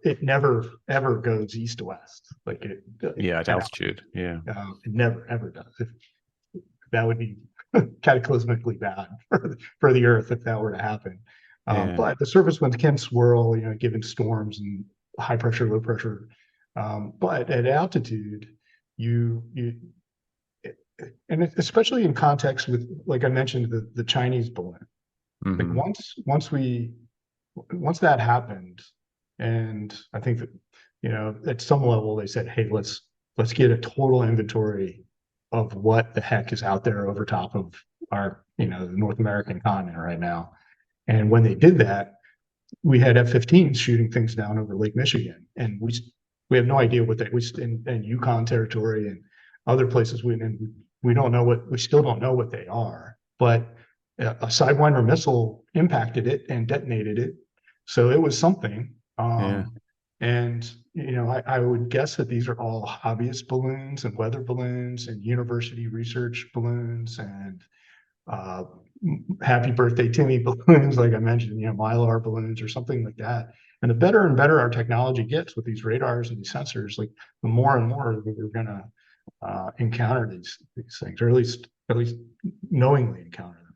it never ever goes east to west. Like Yeah, at altitude. Yeah. it never ever does. That would be cataclysmically bad for the Earth if that were to happen. Yeah. But the surface winds can swirl, given storms and high pressure, low pressure. But at altitude, you and especially in context with, like I mentioned, the Chinese balloon. Like Hmm. once that happened, and I think that at some level they said, hey, let's get a total inventory of what the heck is out there over top of our the North American continent right now. And when they did that, we had F-15s shooting things down over Lake Michigan, and we have no idea what they we in Yukon territory and other places we don't know we still don't know what they are, but a Sidewinder missile impacted it and detonated it, so it was something. Yeah. And I would guess that these are all hobbyist balloons and weather balloons and university research balloons and uh, happy birthday Timmy balloons, like I mentioned, Mylar balloons or something like that. And the better and better our technology gets with these radars and these sensors, like the more and more we're going to encounter these things, or at least knowingly encounter them.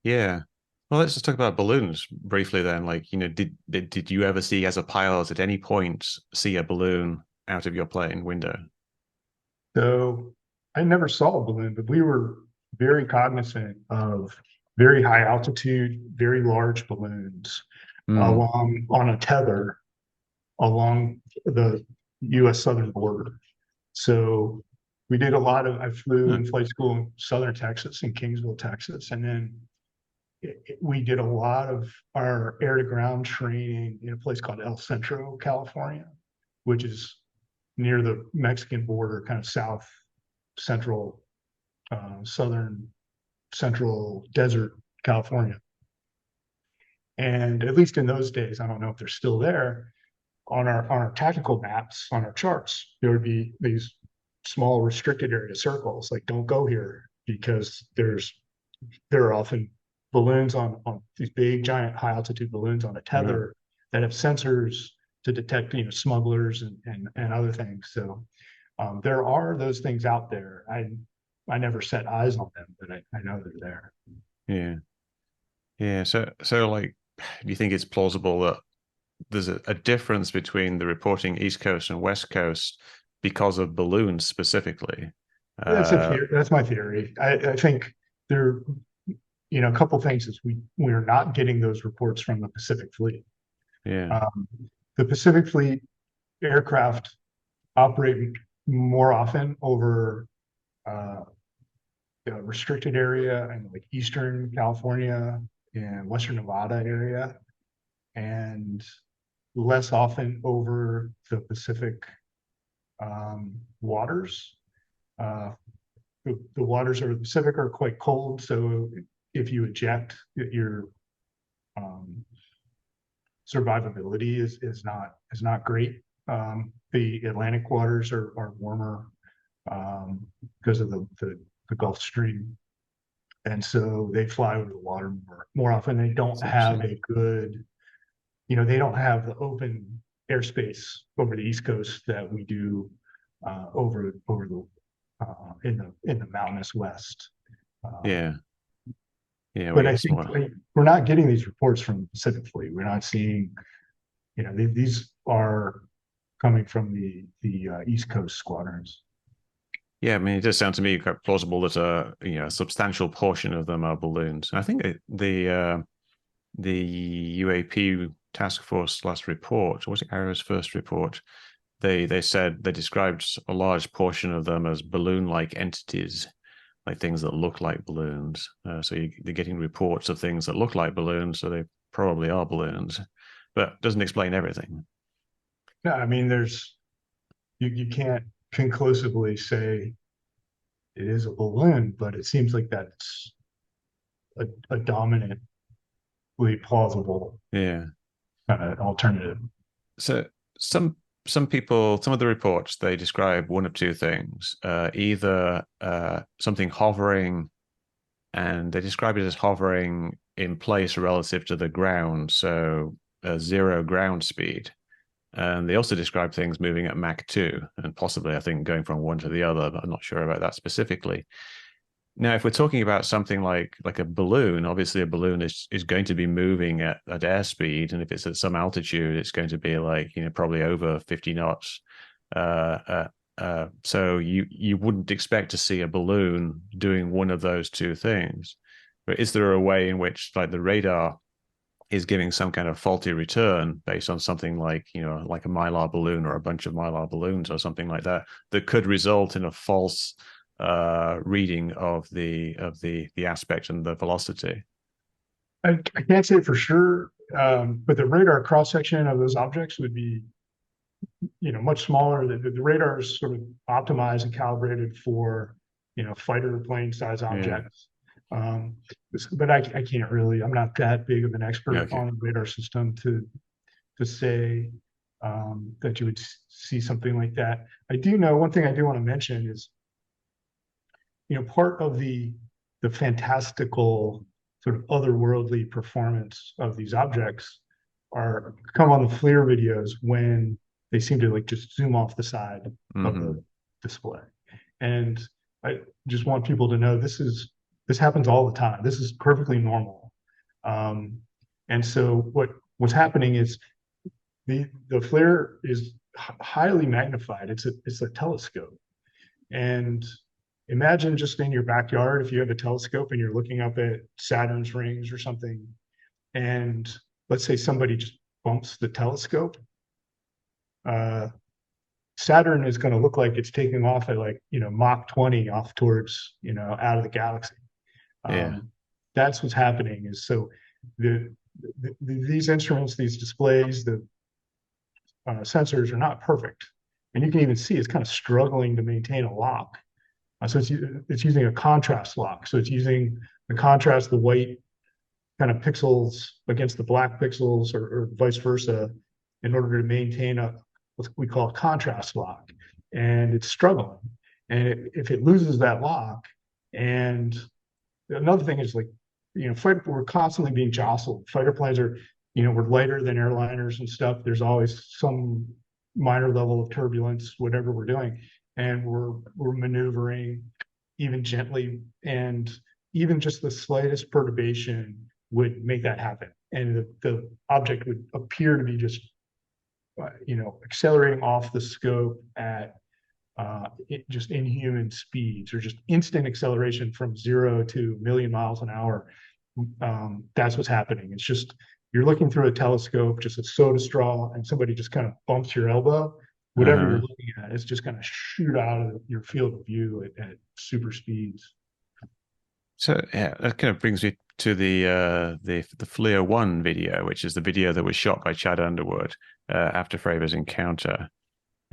Yeah. Well, let's just talk about balloons briefly then. Like, did you ever see as a pilot at any point see a balloon out of your plane window? So I never saw a balloon, but we were very cognizant of very high altitude, very large balloons Mm. along on a tether along the U.S. southern border. So we did a lot of, I flew Huh. in flight school in southern Texas, in Kingsville, Texas. And then we did a lot of our air to ground training in a place called El Centro, California, which is near the Mexican border, kind of south central, southern central desert California. And at least in those days, I don't know if they're still there, on our tactical maps, on our charts, there would be these small restricted area circles, like don't go here because there are often balloons on these big giant high altitude balloons on a Right. tether that have sensors to detect smugglers and other things. So there are those things out there. I never set eyes on them, but I know they're there. Yeah. Yeah. So like, do you think it's plausible that there's a difference between the reporting East Coast and West Coast because of balloons specifically? That's a Uh, theory. That's my theory. I think there, a couple things is we're not getting those reports from the Pacific Fleet. yeah. Um, the Pacific Fleet aircraft operate more often over uh, the restricted area and like Eastern California and Western Nevada area, and less often over the Pacific waters. Uh, the waters of the Pacific are quite cold, so if you eject, your um, survivability is not great. The Atlantic waters are warmer because of the Gulf Stream, and so they fly over the water more often. They don't It's have interesting. a good, they don't have the open airspace over the East Coast that we do over the in the mountainous West. Um, Yeah. Yeah. We but I get think somewhere. we're not getting these reports from the Pacific Fleet. We're not seeing, these are coming from the East Coast squadrons. Yeah, I mean, it does sound to me quite plausible that a substantial portion of them are balloons. I think the UAP task force last report, or was it Arrow's first report? They said they described a large portion of them as balloon-like entities, like things that look like balloons. They're getting reports of things that look like balloons, so they probably are balloons, but doesn't explain everything. No, I mean, you can't conclusively say it is a balloon, but it seems like that's a dominantly plausible Yeah. alternative. So some some of the reports they describe one of two things: either something hovering, and they describe it as hovering in place relative to the ground, so zero ground speed, And they also describe things moving at Mach 2, and possibly, I think, going from one to the other, but I'm not sure about that specifically. Now, if we're talking about something like a balloon, obviously a balloon is going to be moving at airspeed, and if it's at some altitude, it's going to be like, probably over 50 knots. So you wouldn't expect to see a balloon doing one of those two things. But is there a way in which, like, the radar is giving some kind of faulty return based on something like, like a Mylar balloon or a bunch of Mylar balloons or something like that, that could result in a false reading of the aspect and the velocity? I can't say for sure, but the radar cross section of those objects would be, much smaller. The radar is sort of optimized and calibrated for, fighter plane size Yeah. objects. Um, but I can't really. I'm not that big of an expert Okay. on the radar system to say that you would see something like that. I do know one thing I do want to mention is, part of the fantastical sort of otherworldly performance of these objects are come on the FLIR videos when they seem to like just zoom off the side of Mm-hmm. the display. And I just want people to know this happens all the time. This is perfectly normal. Um, and so what's happening is the FLIR is highly magnified. It's a telescope. And imagine just in your backyard, if you have a telescope and you're looking up at Saturn's rings or something, and let's say somebody just bumps the telescope, uh, Saturn is going to look like it's taking off at like, Mach 20 off towards, out of the galaxy. Yeah. That's what's happening is so these instruments, these displays, the sensors are not perfect. And you can even see it's kind of struggling to maintain a lock. So it's using a contrast lock. So it's using the contrast, the white kind of pixels against the black pixels or vice versa in order to maintain what we call a contrast lock. And it's struggling. And if it loses that lock, and another thing is like, we're constantly being jostled. Fighter planes are, we're lighter than airliners and stuff. There's always some minor level of turbulence, whatever we're doing. And we're maneuvering even gently. And even just the slightest perturbation would make that happen. And the object would appear to be just, accelerating off the scope at just inhuman speeds or just instant acceleration from 0 to a million miles an hour. That's what's happening. It's just you're looking through a telescope, just a soda straw, and somebody just kind of bumps your elbow. Whatever you're Uh-huh. looking at is just going to shoot out of your field of view at super speeds. So yeah, that kind of brings me to the FLIR one video, which is the video that was shot by Chad Underwood after Fravor's encounter.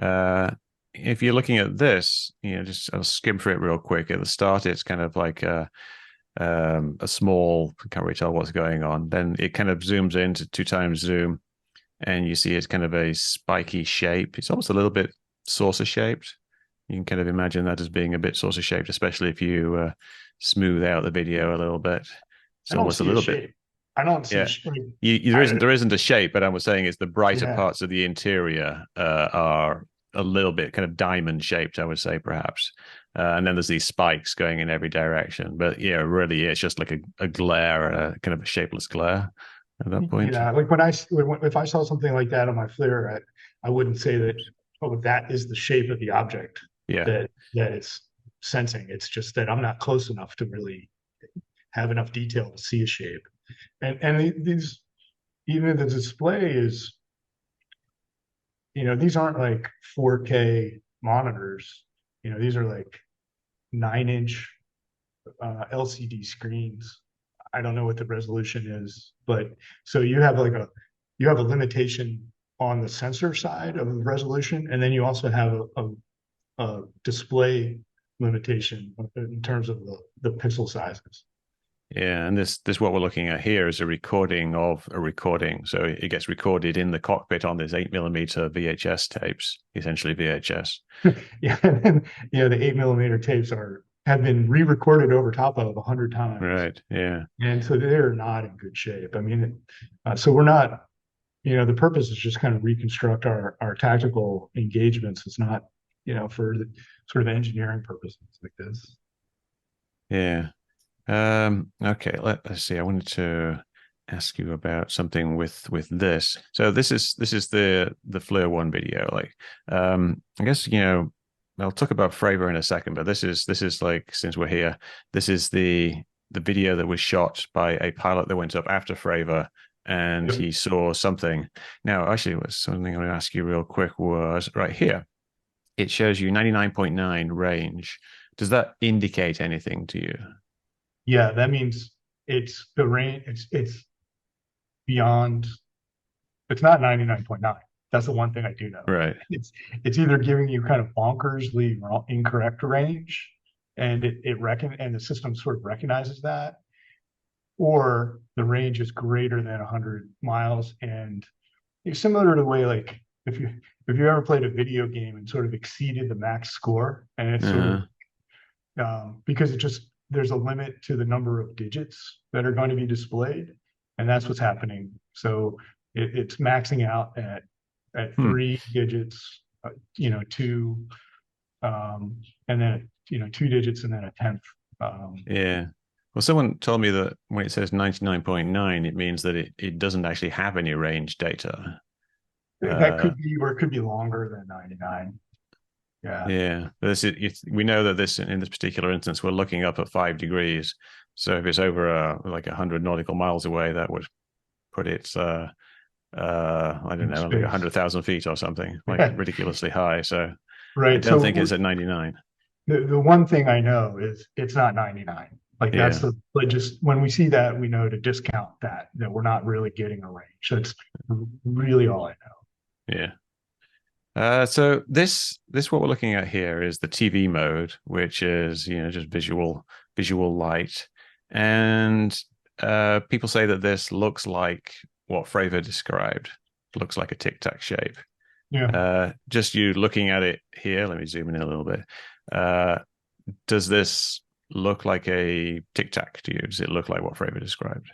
Uh, if you're looking at this, just I'll skim through it real quick. At the start, it's kind of like a small, can't really tell what's going on. Then it kind of zooms into 2x zoom, and you see it's kind of a spiky shape. It's almost a little bit saucer shaped. You can kind of imagine that as being a bit saucer shaped, especially if you smooth out the video a little bit. It's I don't almost a see a little bit, shape. I don't see a yeah. shape. There isn't a shape, but I was saying it's the brighter Yeah. parts of the interior are a little bit kind of diamond shaped, I would say, perhaps. And then there's these spikes going in every direction. But yeah, really, it's just like a glare, kind of a shapeless glare at that point. Yeah, like if I saw something like that on my FLIR, I wouldn't say that, oh, that is the shape of the object Yeah. that it's sensing. It's just that I'm not close enough to really have enough detail to see a shape. And these, even the display is, these aren't like 4K monitors. These are like 9-inch LCD screens. I don't know what the resolution is, but so you have a limitation on the sensor side of the resolution, and then you also have a display limitation in terms of the pixel sizes. Yeah, and this what we're looking at here is a recording of a recording. So it gets recorded in the cockpit on this 8mm VHS tapes, essentially VHS. Yeah, and then, the 8mm tapes have been re-recorded over top of 100 times, Right. Yeah. and so they're not in good shape. I mean, so we're not. the purpose is just kind of reconstruct our tactical engagements. It's not, for the sort of engineering purposes like this. Yeah. Okay, let's see. I wanted to ask you about something with this. So this is the FLIR one video. Like, I guess I'll talk about Fravor in a second, but this is like, since we're here, this is the video that was shot by a pilot that went up after Fravor, and Yep. he saw something. Now, actually, what's something I want to ask you real quick was right here. It shows you 99.9 range. Does that indicate anything to you? Yeah, that means it's the range. It's beyond. It's not 99.9. That's the one thing I do know. Right. It's either giving you kind of bonkersly incorrect range, and and the system sort of recognizes that, or the range is greater than 100 miles, and it's similar to the way, like, if you ever played a video game and sort of exceeded the max score, and it's sort of Uh-huh. because there's a limit to the number of digits that are going to be displayed, and that's what's happening. So it's maxing out at Hmm. 3 digits, two, and then 2 digits, and then a tenth. Yeah. Well, someone told me that when it says 99.9, it means that it doesn't actually have any range data. That Uh, could be, or it could be longer than 99. Yeah. yeah. But we know that in this particular instance, we're looking up at 5 degrees. So if it's over like 100 nautical miles away, that would put it, I don't In know, like space. 100,000 feet or something, like ridiculously high. So I Right. don't So think it's at 99. the one thing I know is it's not 99. Like, that's Yeah. the, like, just when we see that, we know to discount that we're not really getting a range. That's really all I know. Yeah. So this what we're looking at here is the TV mode, which is just visual light, and people say that this looks like what Fravor described, looks like a tic-tac shape. Yeah. Just you looking at it here, let me zoom in a little bit. Uh, does this look like a tic-tac to you? Does it look like what Fravor described?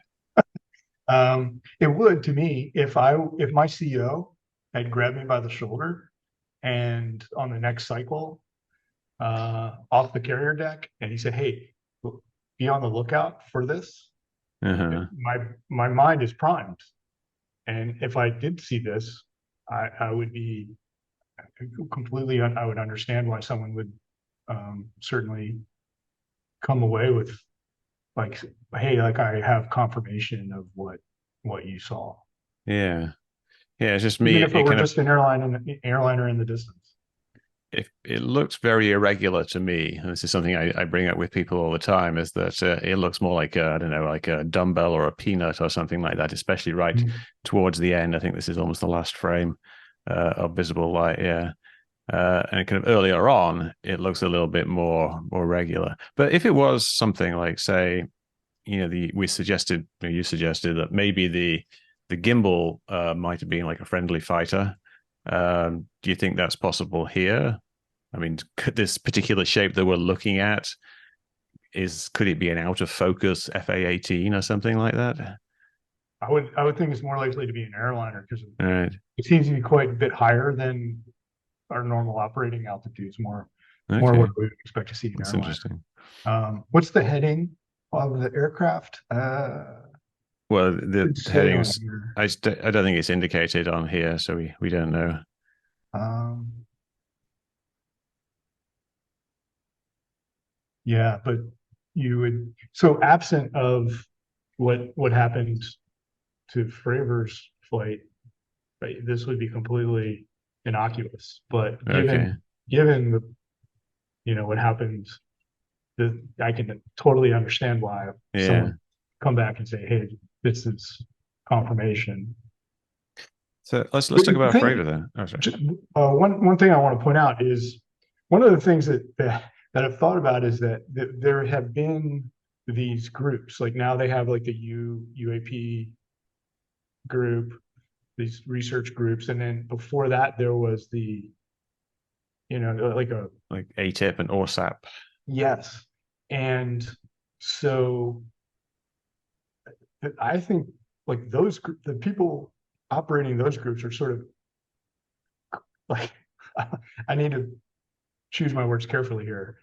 It would, to me, if my CEO had grabbed me by the shoulder and on the next cycle, off the carrier deck, and he said, "Hey, be on the lookout for this." Uh-huh. My mind is primed, and if I did see this, I would be completely. I would understand why someone would certainly come away with, like, "Hey, like, I have confirmation of what you saw," Yeah. Yeah, it's just me. even if it It were kind of just an airliner in the distance. it looks very irregular to me. And this is something I bring up with people all the time, is that it looks more like I don't know, like a dumbbell or a peanut or something like that, especially right Mm. towards the end. I think this is almost the last frame of visible light. Yeah. And kind of earlier on, it looks a little bit more regular. But if it was something like, say, you suggested that maybe the gimbal might have been like a friendly fighter. Do you think that's possible here? I mean, could this particular shape that we're looking at could it be an out of focus F-18 or something like that? I would think it's more likely to be an airliner because All right. it seems to be quite a bit higher than our normal operating altitudes. More what Okay. we would expect to see an That's airliner. interesting. What's the heading of the aircraft? Well, the Should say on headings, here. I don't think it's indicated on here, so we don't know. Um, yeah, but so absent of what happened to Fravor's flight, right, this would be completely innocuous. But Okay. given what happened, I can totally understand why Yeah. someone come back and say, "Hey, this is confirmation." So let's talk The about thing, Fravor then. Oh, sorry. one thing I want to point out is one of the things that I've thought about is that there have been these groups. Like, now they have, like, the UAP group, these research groups, and then before that there was the, like, a, Like ATIP and ORSAP. yes. And so I think, like, the people operating those groups are sort of like, I need to choose my words carefully here.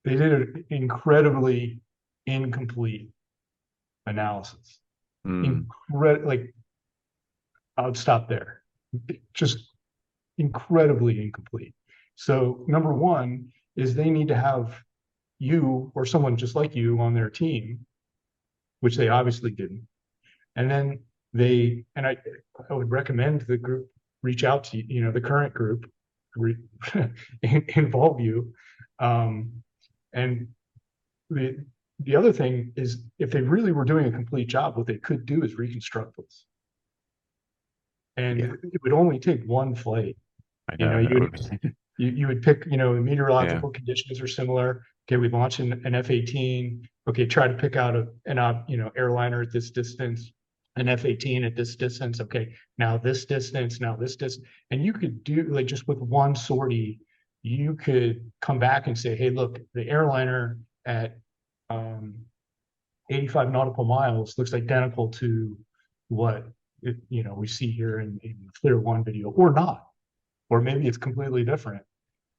They did an incredibly incomplete analysis. Mm. Like, I'll stop there. Just incredibly incomplete. So number one is they need to have you or someone just like you on their team, which they obviously didn't. And then I would recommend the group reach out to the current group, involve you, and the the other thing is if they really were doing a complete job, what they could do is reconstruct this, and Yeah, it would only take one flight. I You know, know you that would would be. you would pick, the Yeah, meteorological conditions are similar. Okay, we launch an F-18. Okay, try to pick out an airliner at this distance, an F-18 at this distance. Okay, now this distance, now this distance, and you could do like just with one sortie, you could come back and say, hey, look, the airliner at 85 nautical miles looks identical to what we see here in the FLIR one video, or not, or maybe it's completely different.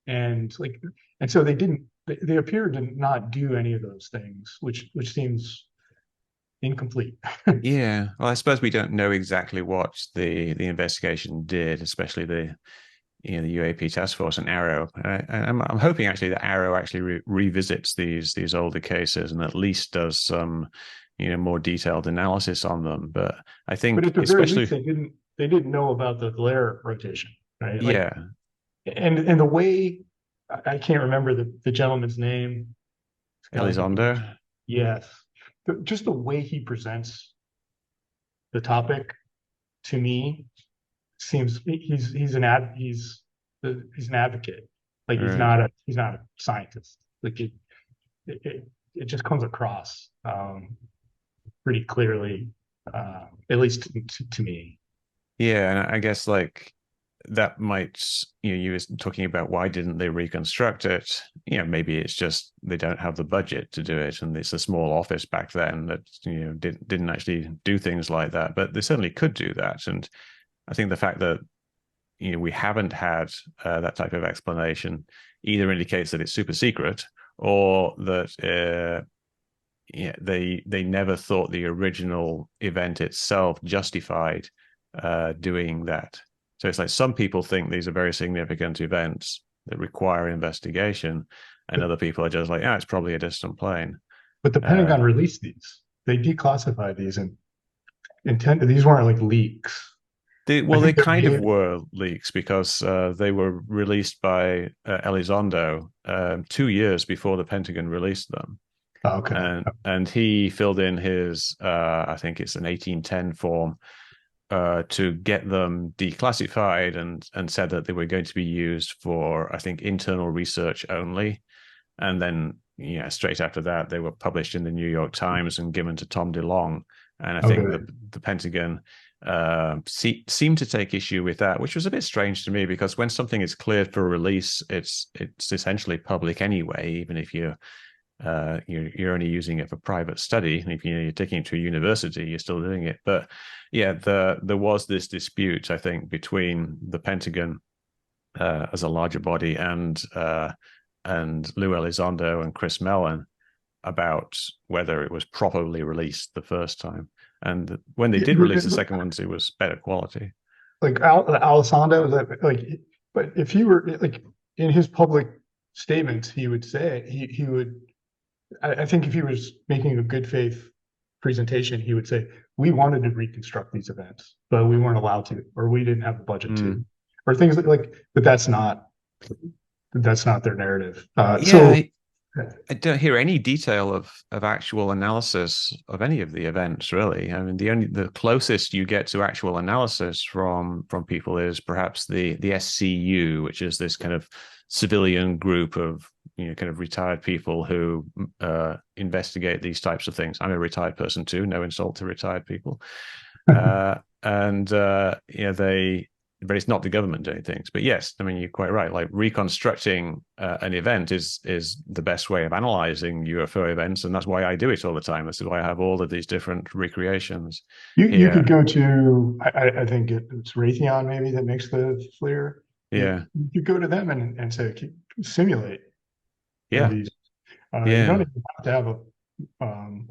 And so they appeared to not do any of those things, which seems incomplete. yeah. Well, I suppose we don't know exactly what the investigation did, especially the UAP task force and Arrow. I'm hoping actually that Arrow actually revisits these older cases and at least does some more detailed analysis on them. But I But think at the very least, especially they didn't know about the glare rotation, right? Like, yeah, and the way, I can't remember the gentleman's name. It's got like Elizondo. yes, just the way he presents the topic to me seems he's an advocate. Like Right. he's not a scientist. Like it just comes across pretty clearly, at least to me. Yeah, and I guess like that might, you were talking about why didn't they reconstruct it? Maybe it's just they don't have the budget to do it, and it's a small office back then that didn't actually do things like that. But they certainly could do that, and I think the fact that we haven't had that type of explanation either indicates that it's super secret or that they never thought the original event itself justified doing that. So it's like some people think these are very significant events that require investigation, and other people are just like, it's probably a distant plane. But the Uh, Pentagon released these. They declassified these and intent. These weren't like leaks. I they think they're kind of made. were leaks because they were released by Elizondo 2 years before the Pentagon released them. Oh, okay. And he filled in his I think it's an 1810 form to get them declassified, and said that they were going to be used for, I think, internal research only. And then straight after that they were published in the New York Times and given to Tom DeLonge. And I think Okay. the Pentagon seemed to take issue with that, which was a bit strange to me because when something is cleared for release, it's essentially public anyway, even if you're only using it for private study. If you're taking it to a university, you're still doing it. But yeah, there was this dispute, I think, between the Pentagon as a larger body and Lou Elizondo and Chris Mellon about whether it was properly released the first time. And when they did release the second ones, it was better quality. Like Alessandro, like, but if he were like in his public statements, he would say he would. I think if he was making a good faith presentation, he would say we wanted to reconstruct these events, but we weren't allowed to, or we didn't have the budget to, Mm. or things like. But that's not their narrative. Yeah, I don't hear any detail of actual analysis of any of the events, really. I mean, the closest you get to actual analysis from people is perhaps the SCU, which is this kind of civilian group of kind of retired people who investigate these types of things. I'm a retired person too. No insult to retired people. And they but it's not the government doing things. But yes, I mean, you're quite right. Like reconstructing an event is the best way of analyzing UFO events, and that's why I do it all the time. This is why I have all of these different recreations You could here. go to, I think it's Raytheon maybe that makes the FLIR. Yeah, You could go to them and say, simulate one of yeah, these. You don't yeah, even have to have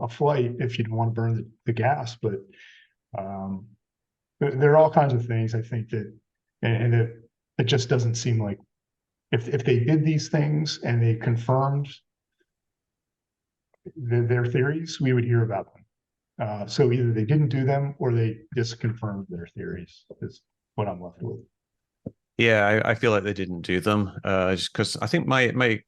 a flight if you don't want to burn the gas, but um, there are all kinds of things I think that, and it just doesn't seem like if they did these things and they confirmed their theories, we would hear about them. So either they didn't do them or they just confirmed their theories is what I'm left with. yeah. I feel like they didn't do them just because I think my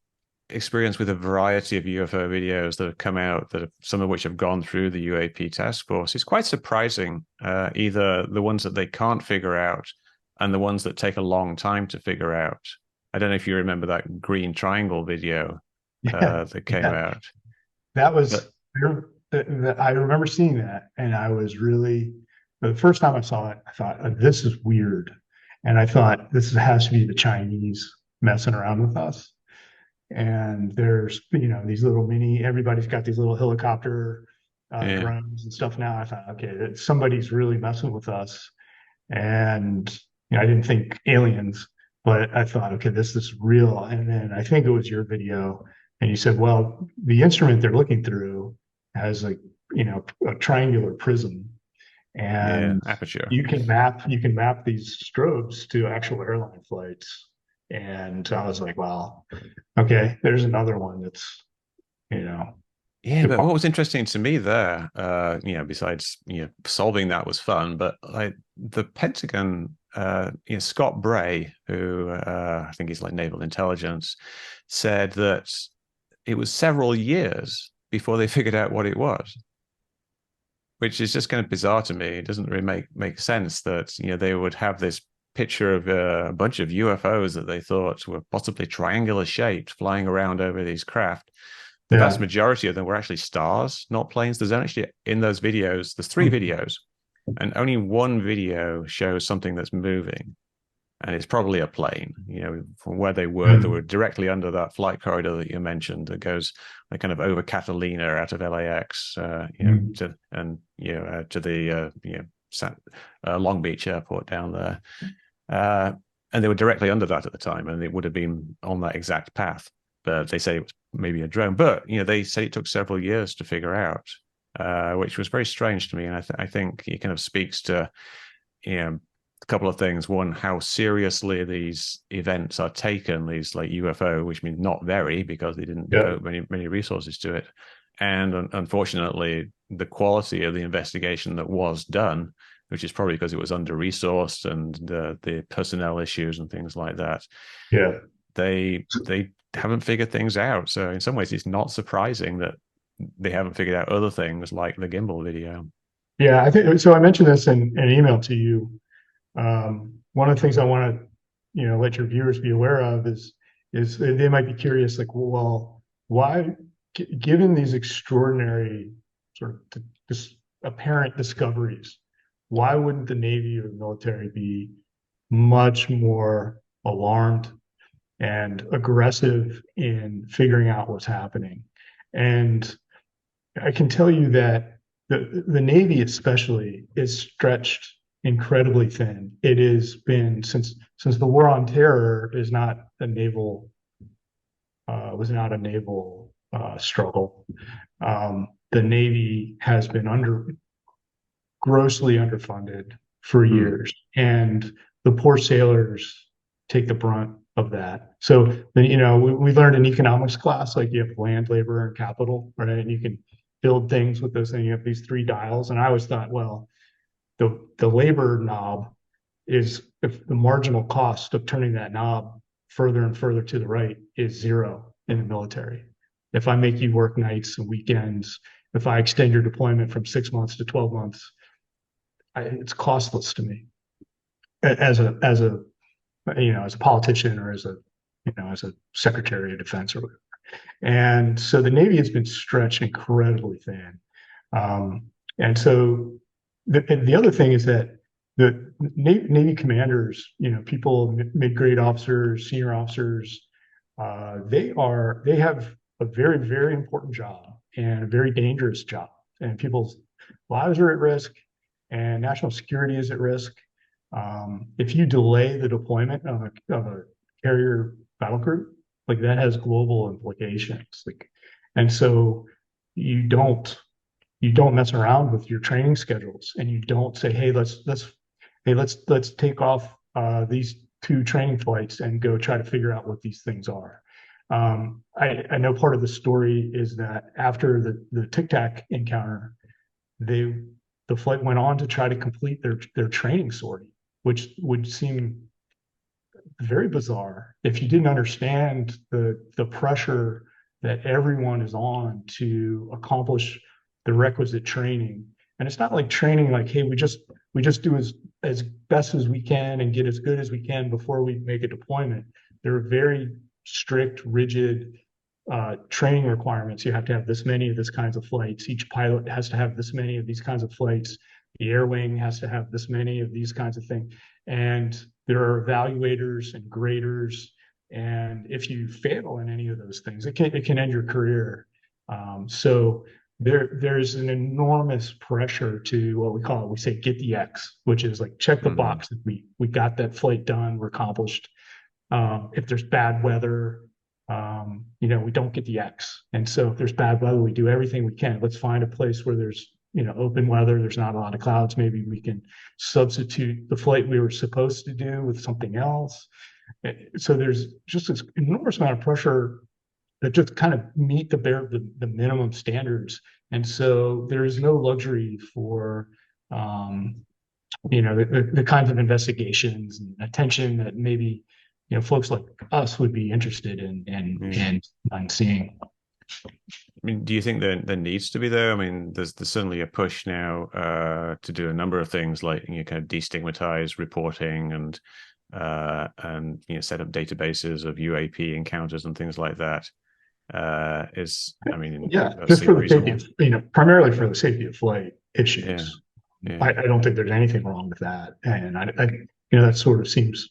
experience with a variety of UFO videos that have come out, that have, some of which have gone through the UAP task force, is quite surprising. Either the ones that they can't figure out and the ones that take a long time to figure out. I don't know if you remember that green triangle video Yeah, that came yeah, out, that but was. I remember seeing that, and I was really the first time I saw it. I thought this is weird, and I thought this has to be the Chinese messing around with us. And there's these little mini. Everybody's got these little helicopter yeah, drones and stuff now. I thought, okay, that somebody's really messing with us. And I didn't think aliens, but I thought, okay, this is real. And then I think it was your video, and you said, well, the instrument they're looking through has a triangular prism, yeah, and aperture. you can map these strobes to actual airline flights. And I was like, wow, okay, there's another one that's you know Yeah, but what was interesting to me there, besides solving that was fun, but like the Pentagon, Scott Bray, who I think he's like naval intelligence, said that it was several years before they figured out what it was, which is just kind of bizarre to me. It doesn't really make sense that they would have this picture of a bunch of UFOs that they thought were possibly triangular shaped flying around over these craft. The vast yeah. majority of them were actually stars, not planes. There's actually in those videos, there's three videos, and only one video shows something that's moving, and it's probably a plane. From where they were directly under that flight corridor that you mentioned that goes like kind of over Catalina out of LAX, to the Long Beach airport down there, uh, and they were directly under that at the time, and it would have been on that exact path. But they say it was maybe a drone, but they say it took several years to figure out, which was very strange to me, and I think it kind of speaks to a couple of things. One, how seriously these events are taken, these like UFO, which means not very because they didn't Yeah. devote many resources to it. And unfortunately, the quality of the investigation that was done, which is probably because it was under resourced and the personnel issues and things like that, Yeah. they haven't figured things out. So in some ways, it's not surprising that they haven't figured out other things like the gimbal video. Yeah, I think so. I mentioned this in an email to you. One of the things I want to, let your viewers be aware of is they might be curious, like, well, why, given these extraordinary sort of this apparent discoveries, why wouldn't the Navy or the military be much more alarmed and aggressive in figuring out what's happening? And I can tell you that the Navy especially is stretched incredibly thin. It has been since the war on terror is not a naval was not a naval struggle. The Navy has been grossly underfunded for Hmm. years, and the poor sailors take the brunt of that. So, we learned in economics class, like you have land, labor, and capital, right? And you can build things with those things. You have these three dials. And I always thought, well, the labor knob is if the marginal cost of turning that knob further and further to the right is zero in the military. If I make you work nights and weekends, if I extend your deployment from 6 months to 12 months, it's costless to me as a politician or as a secretary of defense or whatever. And so the Navy has been stretched incredibly thin. And so the other thing is that the Navy commanders, people, mid-grade officers, senior officers, they have a very, very important job and a very dangerous job, and people's lives are at risk, and national security is at risk. If you delay the deployment of a carrier battle group, like that has global implications. And so you don't you don't mess around with your training schedules, and you don't say, hey, let's take off these two training flights and go try to figure out what these things are. I know part of the story is that after the Tic-Tac encounter, the flight went on to try to complete their training sortie, which would seem very bizarre if you didn't understand the pressure that everyone is on to accomplish the requisite training. And it's not like training like, hey, we just do as best as we can and get as good as we can before we make a deployment. There are very strict, rigid training requirements. You have to have this many of this kinds of flights. Each pilot has to have this many of these kinds of flights. The air wing has to have this many of these kinds of things. And there are evaluators and graders. And if you fail in any of those things, it can end your career. So there's an enormous pressure to what we say get the X, which is like check the box that we got that flight done, we're accomplished. If there's bad weather, we don't get the X. And so if there's bad weather, we do everything we can. Let's find a place where there's open weather, there's not a lot of clouds. Maybe we can substitute the flight we were supposed to do with something else. So there's just this enormous amount of pressure that just kind of meet the minimum standards. And so there is no luxury for the kinds of investigations and attention that maybe folks like us would be interested in seeing. I mean, do you think there needs to be though? I mean, there's certainly a push now to do a number of things like kind of destigmatize reporting and set up databases of UAP encounters and things like that. Just for the safety of, primarily for the safety of flight issues. Yeah. I don't think there's anything wrong with that, and I that sort of seems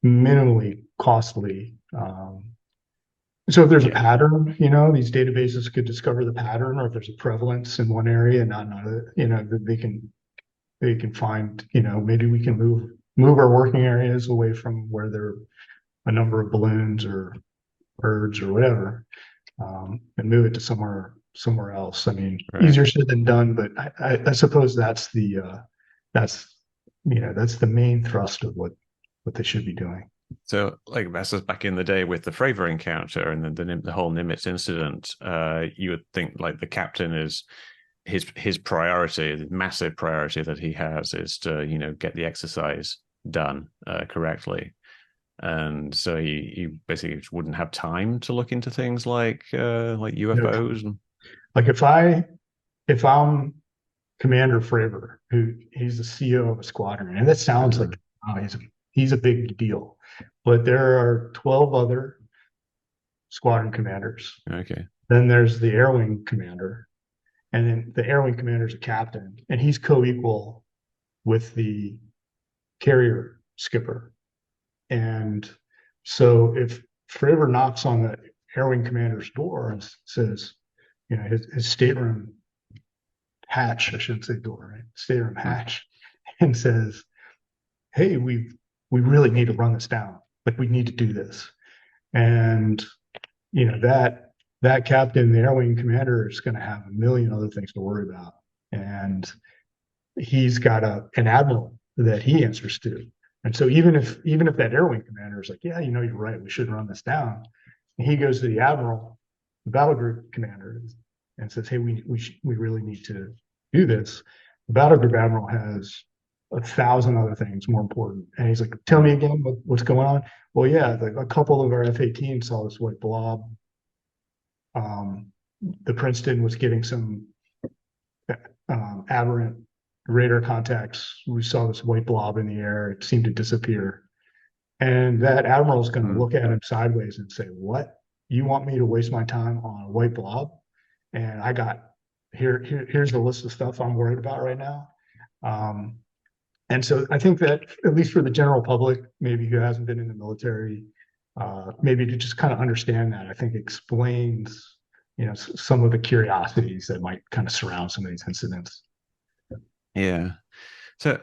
minimally costly. So if there's a pattern, these databases could discover the pattern, or if there's a prevalence in one area and not another, that they can find, maybe we can move our working areas away from where there are a number of balloons or birds or whatever, and move it to somewhere else. I mean, easier said than done, but I suppose that's the main thrust of what they should be doing. So, like that's back in the day with the Fravor encounter and the whole Nimitz incident, you would think like the captain is his priority, the massive priority that he has is to get the exercise done correctly, and so he basically wouldn't have time to look into things like UFOs. No. Like if I'm Commander Fravor, he's the CEO of a squadron, and that sounds like he's a big deal. But there are 12 other squadron commanders. Okay. Then there's the air wing commander. And then the air wing commander is a captain. And he's co-equal with the carrier skipper. And so if Fravor knocks on the air wing commander's door and says, his stateroom hatch, I shouldn't say door, right? Stateroom hatch, and says, hey, we really need to run this down. Like, we need to do this. And, that captain, the air wing commander, is going to have a million other things to worry about. And he's got an admiral that he answers to. And so even if that air wing commander is like, yeah, you're right, we should run this down. And he goes to the admiral, the battle group commander, and says, hey, we really need to do this. The battle group admiral has 1,000 other things more important. And he's like, tell me again what's going on. Well, yeah, a couple of our F-18 saw this white blob. The Princeton was getting some aberrant radar contacts. We saw this white blob in the air. It seemed to disappear. And that admiral is going to look at him sideways and say, what? You want me to waste my time on a white blob? And I got here's the list of stuff I'm worried about right now. And so I think that at least for the general public, maybe who hasn't been in the military, maybe to just kind of understand that, I think explains, some of the curiosities that might kind of surround some of these incidents. Yeah. So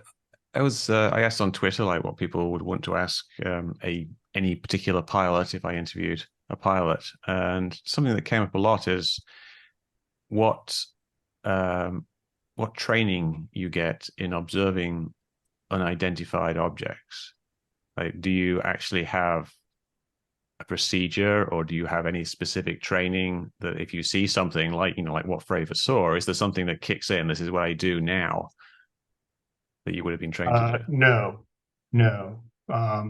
I asked on Twitter like what people would want to ask a any particular pilot if I interviewed a pilot, and something that came up a lot is what um, what training you get in observing unidentified objects. Like, do you actually have a procedure, or do you have any specific training that if you see something like like what Fravor saw, is there something that kicks in? This is what I do now that you would have been trained to do. No, no. Yeah.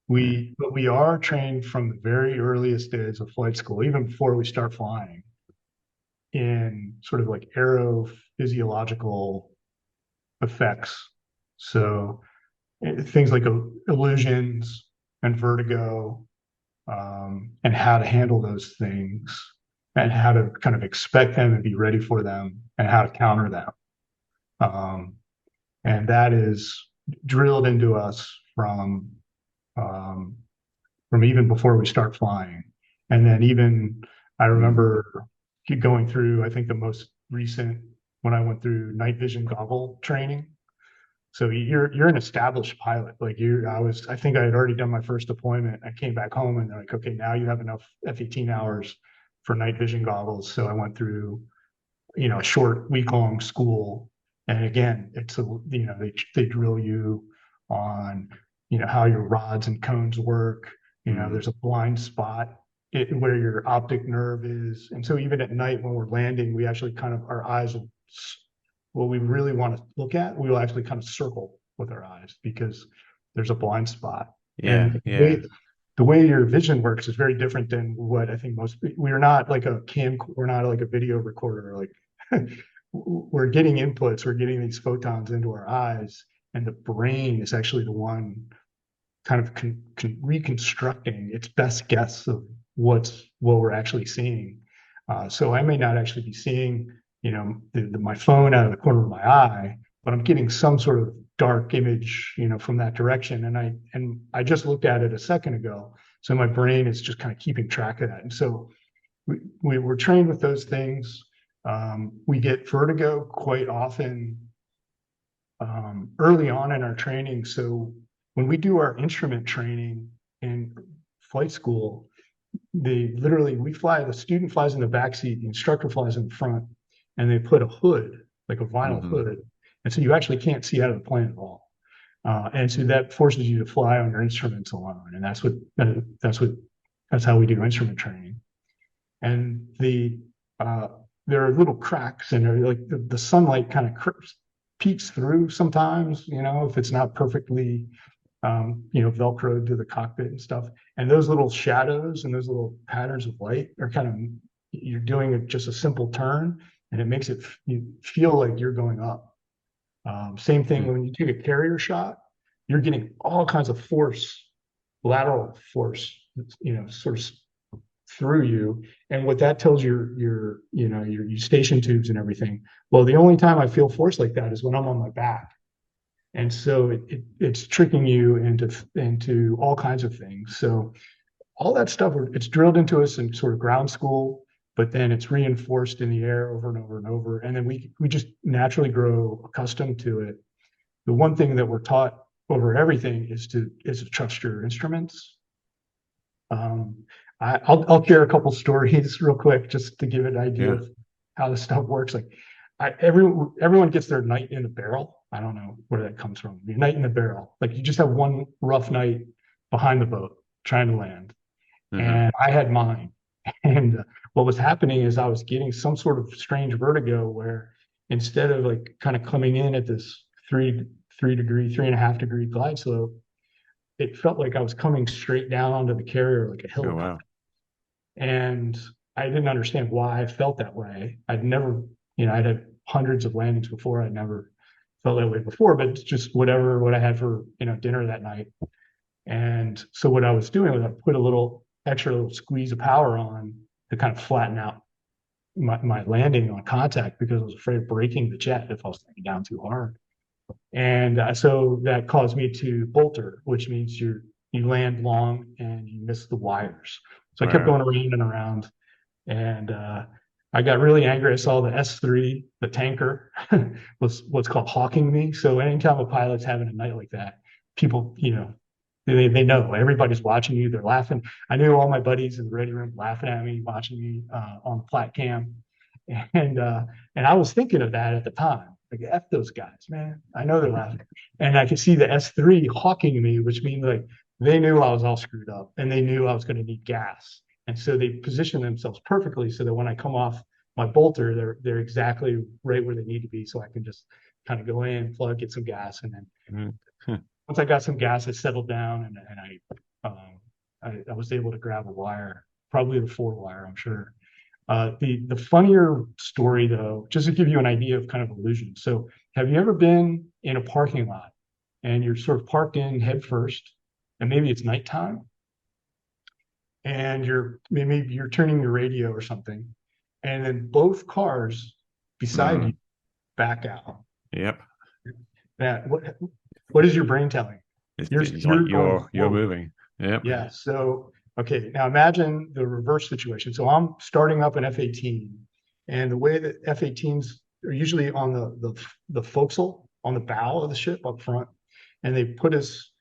But we are trained from the very earliest days of flight school, even before we start flying, in sort of like aerophysiological effects. So things like illusions and vertigo, and how to handle those things, and how to kind of expect them and be ready for them, and how to counter them. Um, and that is drilled into us um, from even before we start flying. And then even I Mm. remember going through, I think the most recent, when I went through night vision goggle training. So you're an established pilot. Like I think I had already done my first deployment. I came back home and they're like, okay, now you have enough F-18 hours for night vision goggles. So I went through, a short week-long school. And again, they drill you on, how your rods and cones work. Mm. There's a blind spot where your optic nerve is. And so even at night when we're landing, we actually kind of, our eyes will, what we really want to look at, we will actually kind of circle with our eyes because there's a blind spot. Yeah, And yeah. the way your vision works is very different than what I think we're not like we're not like a video recorder. Like we're getting inputs, we're getting these photons into our eyes, and the brain is actually the one kind of reconstructing its best guess of what we're actually seeing. So I may not actually be seeing, my phone out of the corner of my eye, but I'm getting some sort of dark image, from that direction. And I just looked at it a second ago, so my brain is just kind of keeping track of that. And so we were trained with those things. We get vertigo quite often early on in our training. So when we do our instrument training in flight school, the student flies in the back seat, the instructor flies in the front, and they put a hood, like a vinyl Hmm. hood. And so you actually can't see out of the plane at all. And so that forces you to fly on your instruments alone. And that's how we do instrument training. And uh, there are little cracks and they're like the sunlight kind of peeks through sometimes, if it's not perfectly, Velcroed to the cockpit and stuff. And those little shadows and those little patterns of light are kind of, you're doing just a simple turn and it makes you feel like you're going up. Same thing Mm. when you take a carrier shot, you're getting all kinds of force, lateral force, sort of through you. And what that tells your station tubes and everything. Well, the only time I feel force like that is when I'm on my back. And so it's tricking you into all kinds of things. So all that stuff, it's drilled into us in sort of ground school, but then it's reinforced in the air over and over and over. And then we just naturally grow accustomed to it. The one thing that we're taught over everything is to trust your instruments. Um, I'll share a couple stories real quick just to give an idea Yeah. of how this stuff works. Like everyone gets their night in the barrel. I don't know where that comes from. Your night in the barrel. Like you just have one rough night behind the boat trying to land. Hmm. And I had mine. And what was happening is I was getting some sort of strange vertigo where instead of like kind of coming in at this 3.5 degree glide slope, it felt like I was coming straight down onto the carrier like a Oh helicopter. wow. And I didn't understand why I felt that way. I'd never, I'd had hundreds of landings before. I'd never felt that way before, but it's just what I had for, dinner that night. And so what I was doing was I put a little squeeze of power on to kind of flatten out my landing on contact because I was afraid of breaking the jet if I was landing down too hard. And so that caused me to bolter, which means you land long and you miss the wires. So I kept Wow. going around and around, and I got really angry. I saw the S3, the tanker, was what's called hawking me. So anytime a pilot's having a night like that, people, they know everybody's watching you. They're laughing. I knew all my buddies in the ready room laughing at me, watching me on the flat cam, and uh, and I was thinking of that at the time. Like, F those guys, man. I know they're laughing. And I could see the S3 hawking me, which means like they knew I was all screwed up and they knew I was going to need gas. And so they positioned themselves perfectly so that when I come off my bolter, they're exactly right where they need to be. So I can just kind of go in, plug, get some gas, and then Mm. once I got some gas, I settled down and I was able to grab a wire, probably the 4 wire, I'm sure. The funnier story though, just to give you an idea of kind of illusion. So have you ever been in a parking lot and you're sort of parked in head first, and maybe it's nighttime, and maybe you're turning your radio or something, and then both cars beside you Mm. back out. Yep. That what is your brain telling you? It's like You're going you're forward. moving. Yep. Yeah. So, okay, now imagine the reverse situation. So I'm starting up an F-18, and the way that F-18s are usually on the forecastle on the bow of the ship up front, and they put us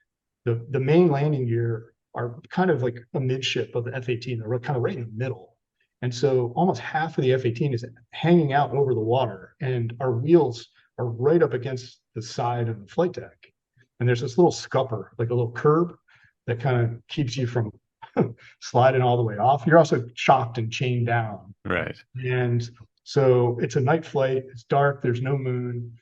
the main landing gear are kind of like a midship of the F-18. They're kind of right in the middle. And so almost half of the F-18 is hanging out over the water, and our wheels are right up against the side of the flight deck. And there's this little scupper, like a little curb that kind of keeps you from sliding all the way off. You're also shocked and chained down. Right. And so it's a night flight. It's dark. There's no moon.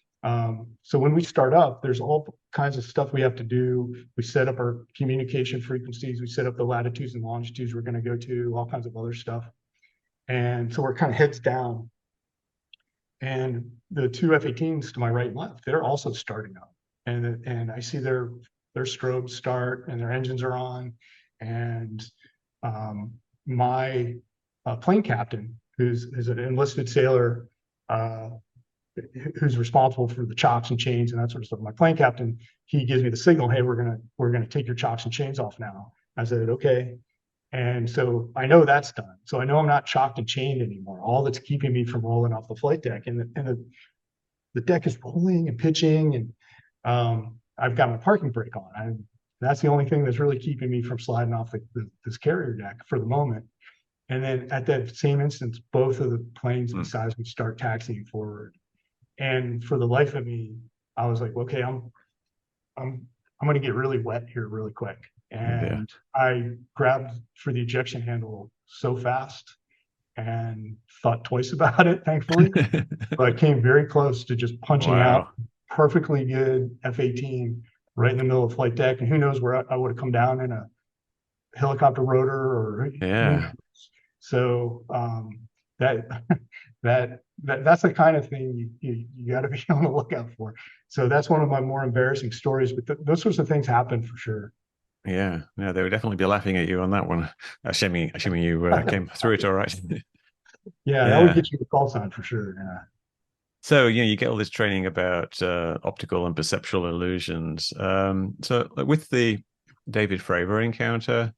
So when we start up, there's all kinds of stuff we have to do. We set up our communication frequencies. We set up the latitudes and longitudes we're going to go to, all kinds of other stuff. And so we're kind of heads down. And the two F-18s to my right and left, they're also starting up. And I see their strobes start and their engines are on. And my plane captain, who's an enlisted sailor, uh, who's responsible for the chocks and chains and that sort of stuff. My plane captain, he gives me the signal, "Hey, we're gonna take your chocks and chains off now." I said, "Okay." And so I know that's done. So I know I'm not chocked and chained anymore. All that's keeping me from rolling off the flight deck, and the deck is rolling and pitching, and I've got my parking brake on. That's the only thing that's really keeping me from sliding off this carrier deck for the moment. And then at that same instance, both of the planes Mm. beside me start taxiing forward. And for the life of me, I was like, okay, I'm going to get really wet here really quick. Yeah. And I grabbed for the ejection handle so fast and thought twice about it, thankfully. But I came very close to just punching out Wow. perfectly good F-18 right in the middle of flight deck. And who knows where I would have come down in a helicopter rotor or who knows. Yeah. So that that's the kind of thing you got to be on the lookout for. So that's one of my more embarrassing stories. But those sorts of things happen for sure. Yeah. No, they would definitely be laughing at you on that one. Assuming you came through it all right. Yeah, that would Yeah. get you a call sign for sure. Yeah. So, you get all this training about optical and perceptual illusions. So, like, with the David Fravor encounter,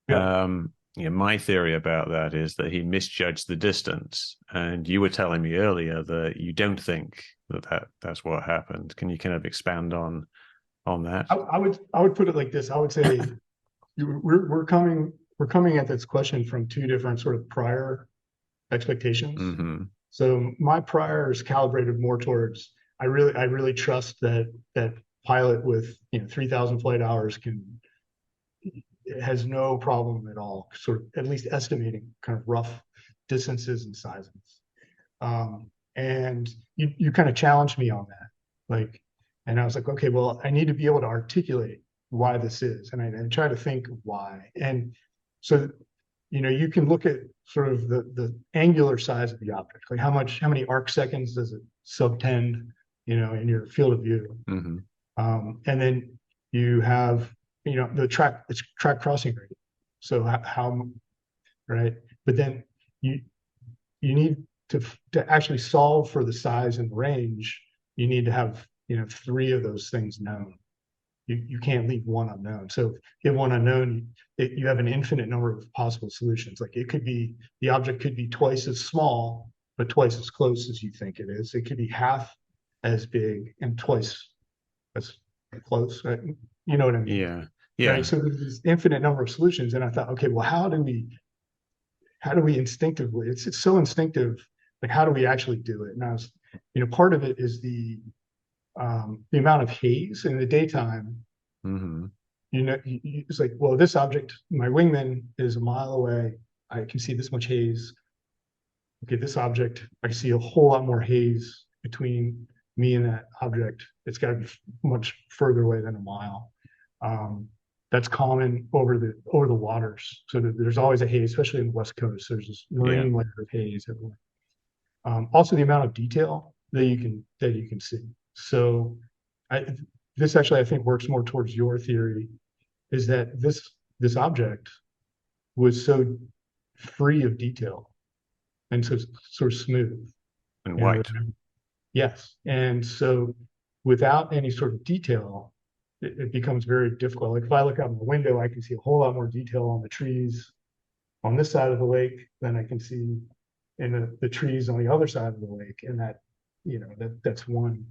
Yeah. my theory about that is that he misjudged the distance. And you were telling me earlier that you don't think that's what happened. Can you kind of expand on that? I would put it like this. I would say we're coming at this question from two different sort of prior expectations. Hmm. So my prior is calibrated more towards I really trust that pilot with 3,000 flight hours has no problem at all, sort of at least estimating kind of rough distances and sizes. And you kind of challenged me on that, like, and I was like, okay, well, I need to be able to articulate why this is, and I try to think of why. And so you can look at sort of the angular size of the object, like how many arc seconds does it subtend, in your field of view. Hmm. And then you have, it's track crossing rate. So how, right? But then you you need to actually solve for the size and range. You need to have three of those things known. You can't leave one unknown. So if you have one unknown, you have an infinite number of possible solutions. Like it could be, the object could be twice as small, but twice as close as you think it is. It could be half as big and twice as close. Right? You know what I mean? Yeah. Right. Yeah. So there's this infinite number of solutions. And I thought, okay, well, how do we instinctively, it's so instinctive, like how do we actually do it? And I was, part of it is the amount of haze in the daytime. Mm-hmm. It's like, well, this object, my wingman is a mile away. I can see this much haze. Okay, this object, I see a whole lot more haze between me and that object. It's got to be much further away than a mile. That's common over the waters. So there's always a haze, especially in the West Coast. There's this Yeah. marine layer of haze everywhere. Also, the amount of detail that you can see. So, this actually I think works more towards your theory, is that this object was so free of detail and so sort of smooth. And You know, white. yes, and so without any sort of detail, it becomes very difficult. Like if I look out the window, I can see a whole lot more detail on the trees on this side of the lake than I can see in the trees on the other side of the lake, and that's one.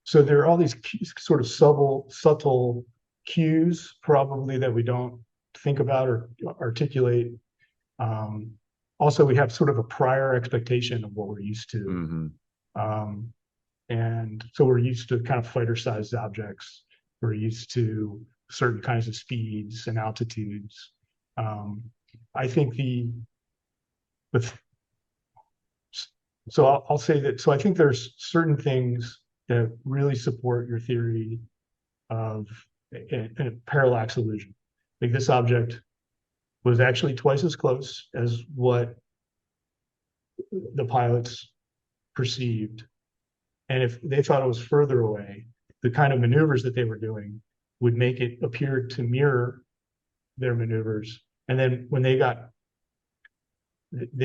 So there are all these sort of subtle cues probably that we don't think about or articulate. Um, Also, we have sort of a prior expectation of what we're used to. Mm-hmm. And so we're used to kind of fighter-sized objects. We're used to certain kinds of speeds and altitudes. I think I'll say that. So I think there's certain things that really support your theory of a parallax illusion. Like this object was actually twice as close as what the pilots perceived. And if they thought it was further away, the kind of maneuvers that they were doing would make it appear to mirror their maneuvers. And then when they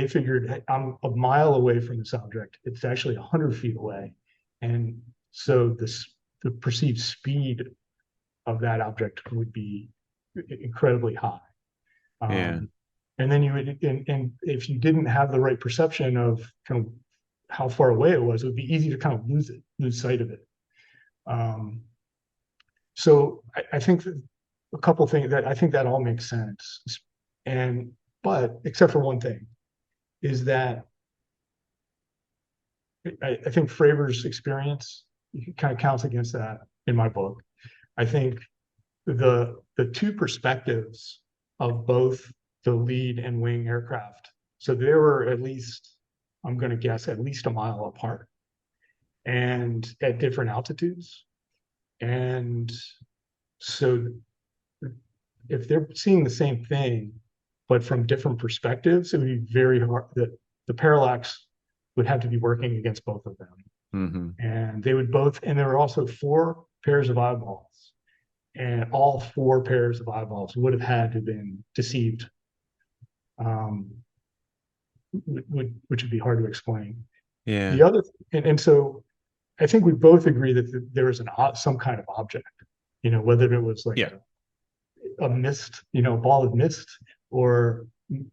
figured, hey, I'm a mile away from this object. It's actually 100 feet away. And so the perceived speed of that object would be incredibly high. Yeah. And then and if you didn't have the right perception of kind of how far away it was, it would be easy to kind of lose sight of it. So I think that a couple things that I think that all makes sense. But except for one thing, is that I think Fravor's experience kind of counts against that in my book. I think the two perspectives of both the lead and wing aircraft, so they were at least, I'm going to guess, at least a mile apart and at different altitudes. And so if they're seeing the same thing, but from different perspectives, it would be very hard. The parallax would have to be working against both of them. Mm-hmm. And they would both, and there were also 4 pairs of eyeballs, and all 4 pairs of eyeballs would have had to have been deceived, which would be hard to explain. Yeah. The other, and so I think we both agree that there is some kind of object, whether it was like Yeah. a mist, ball of mist, or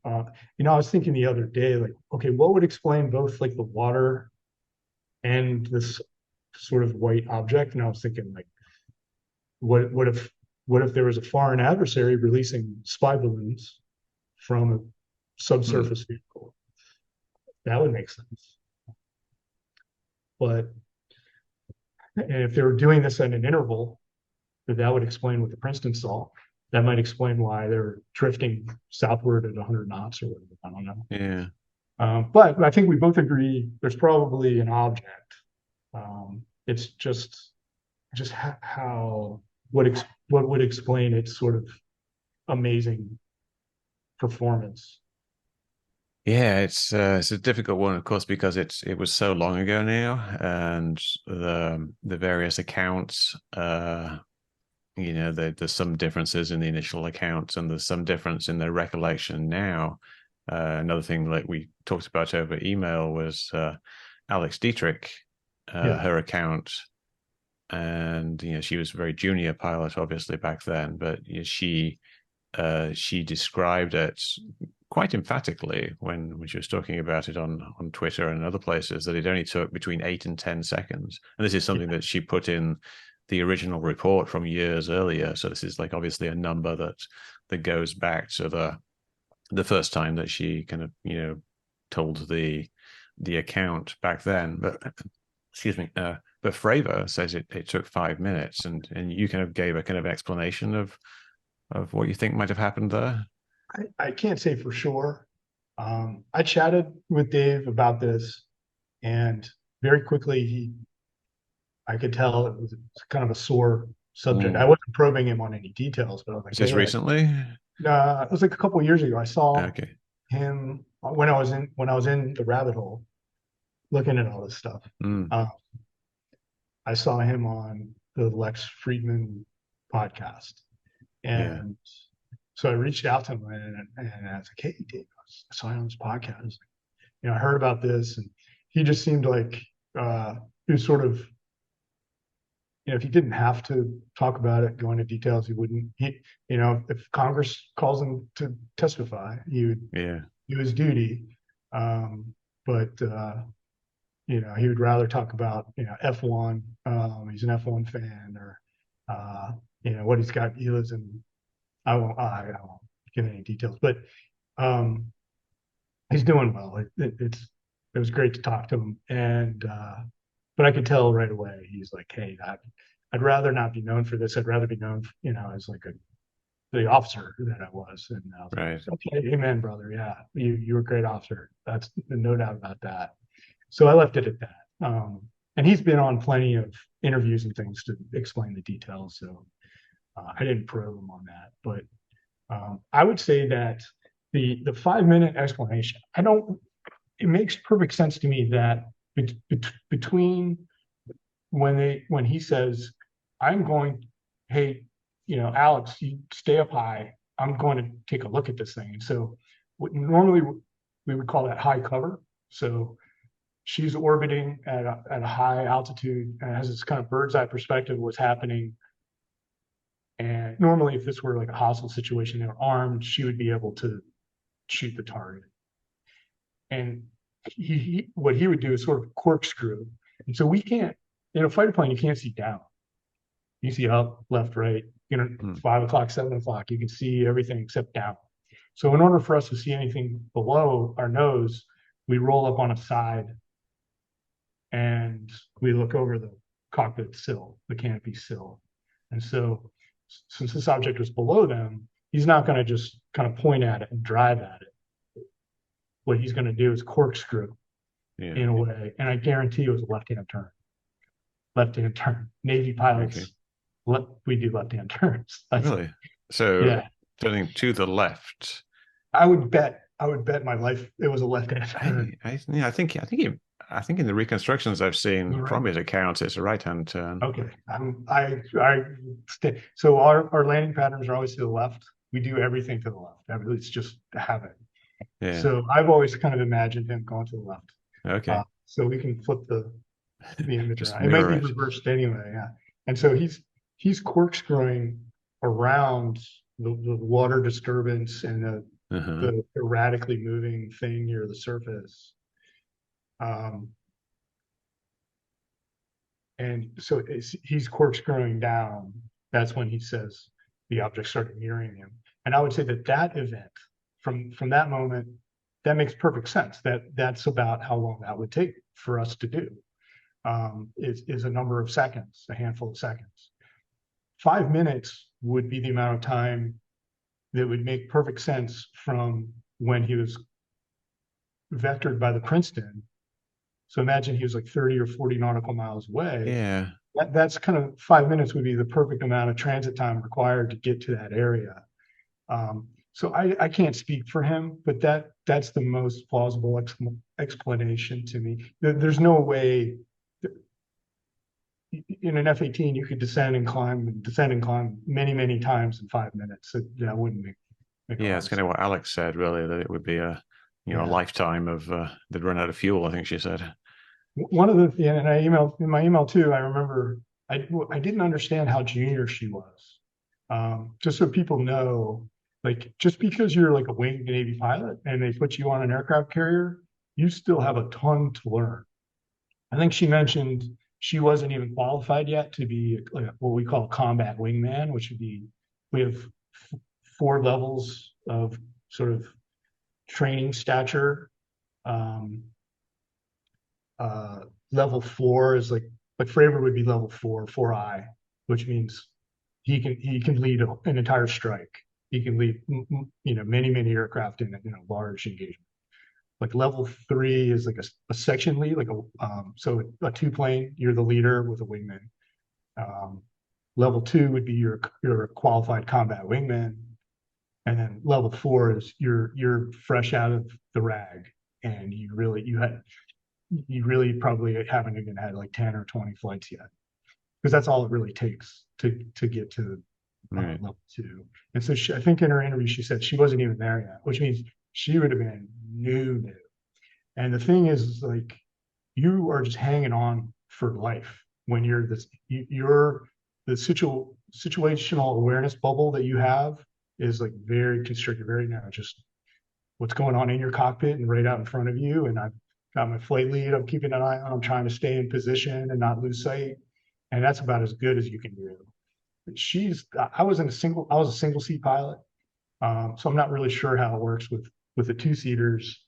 I was thinking the other day, like, okay, what would explain both like the water and this sort of white object? And I was thinking, like, what if there was a foreign adversary releasing spy balloons from a subsurface vehicle? That would make sense. But and if they were doing this at an interval, that would explain what the Princeton saw. That might explain why they're drifting southward at 100 knots or whatever. I don't know. Yeah. But I think we both agree there's probably an object. It's just what would explain its sort of amazing performance. Yeah, it's a difficult one, of course, because it was so long ago now, and the various accounts, there's some differences in the initial accounts, and there's some difference in the recollection now. Another thing, like we talked about over email, was Alex Dietrich, Yeah. her account. and she was a very junior pilot, obviously back then, but she described it quite emphatically when she was talking about it on Twitter and other places, that it only took between 8 and 10 seconds. And this is something that she put in the original report from years earlier. So this is like obviously a number that goes back to the first time that she kind of told the account back then. But excuse me. But Fravor says it took 5 minutes, and you kind of gave a kind of explanation of what you think might have happened there. I can't say for sure. I chatted with Dave about this, and very quickly I could tell it was kind of a sore subject. I wasn't probing him on any details, but I was like, Is this recently? it was like a couple of years ago. I saw Okay. him when I was in the rabbit hole looking at all this stuff. I saw him on the Lex Friedman podcast, and so I reached out to him and I was like, "Hey, Dave, I saw you on this podcast. I heard about this," and he just seemed like he was sort of, if he didn't have to talk about it, go into details, he wouldn't. If Congress calls him to testify, he would do his duty. But he would rather talk about F1. He's an F1 fan, or what he's got. He lives in. I won't give any details, but he's doing well. It was great to talk to him, and but I could tell right away he's like, hey, I'd rather not be known for this. I'd rather be known, as like the officer that I was. And I was Right. like, okay, amen, brother. Yeah, you were a great officer. That's no doubt about that. So I left it at that. And he's been on plenty of interviews and things to explain the details. So I didn't probe him on that. But I would say that the 5 minute explanation, it makes perfect sense to me that between when he says, I'm going, hey, Alex, you stay up high. I'm going to take a look at this thing. And so normally we would call that high cover. So she's orbiting at a high altitude and has this kind of bird's eye perspective of what's happening. And normally, if this were like a hostile situation, they were armed, she would be able to shoot the target. And what he would do is sort of corkscrew. And so we can't, in a fighter plane, you can't see down. You see up, left, right, 5 o'clock, 7 o'clock, you can see everything except down. So in order for us to see anything below our nose, we roll up on a side and we look over the cockpit sill, the canopy sill. And so since this object was below them, he's not going to just kind of point at it and drive at it. What he's going to do is corkscrew in a way. And I guarantee it was a left-hand turn. Left-hand turn. Navy pilots, we do left-hand turns. Really? So turning to the left. I would bet my life it was a left-hand turn. I think in the reconstructions I've seen from his accounts, it's a right-hand turn. Okay. So our landing patterns are always to the left. We do everything to the left. It's just a habit. Yeah. So I've always kind of imagined him going to the left. Okay. So we can flip the image around. It might be reversed anyway. Yeah. And so he's corkscrewing around the water disturbance and the erratically moving thing near the surface. And so he's corkscrewing down. That's when he says the object started nearing him. And I would say that event, from that moment, that makes perfect sense. That's about how long that would take for us to do. Is a number of seconds, a handful of seconds. 5 minutes would be the amount of time that would make perfect sense from when he was vectored by the Princeton. So imagine he was like 30 or 40 nautical miles away. Yeah. That's kind of 5 minutes would be the perfect amount of transit time required to get to that area. So I can't speak for him, but that's the most plausible explanation to me. There's no way in an F-18 you could descend and climb many, many times in 5 minutes. So that wouldn't make it's kind of what Alex said, really, that it would be a lifetime of they'd run out of fuel, I think she said. One of the and I emailed in my email too, I remember I didn't understand how junior she was. Just so people know, like just because you're like a winged Navy pilot and they put you on an aircraft carrier, you still have a ton to learn. I think she mentioned she wasn't even qualified yet to be like what we call a combat wingman, which would be we have 4 levels of sort of training stature. Um, uh, Level 4 is like Fravor would be level 4, 4I, which means he can lead an entire strike. He can lead many aircraft in a large engagement. Like level 3 is like a section lead, like so a 2 plane. You're the leader with a wingman. Um, Level 2 would be your qualified combat wingman, and then level 4 is you're fresh out of the rag, and you really probably haven't even had like 10 or 20 flights yet, because that's all it really takes to get to Right. level 2. And so I think in her interview she said she wasn't even there yet, which means she would have been new. And the thing is, like, you are just hanging on for life when you're you're the situational awareness bubble that you have is like very constricted, very narrow. Just what's going on in your cockpit and right out in front of you. And I've got my flight lead. I'm keeping an eye on. I'm trying to stay in position and not lose sight. And that's about as good as you can do. I was a single seat pilot. So I'm not really sure how it works with the 2-seaters,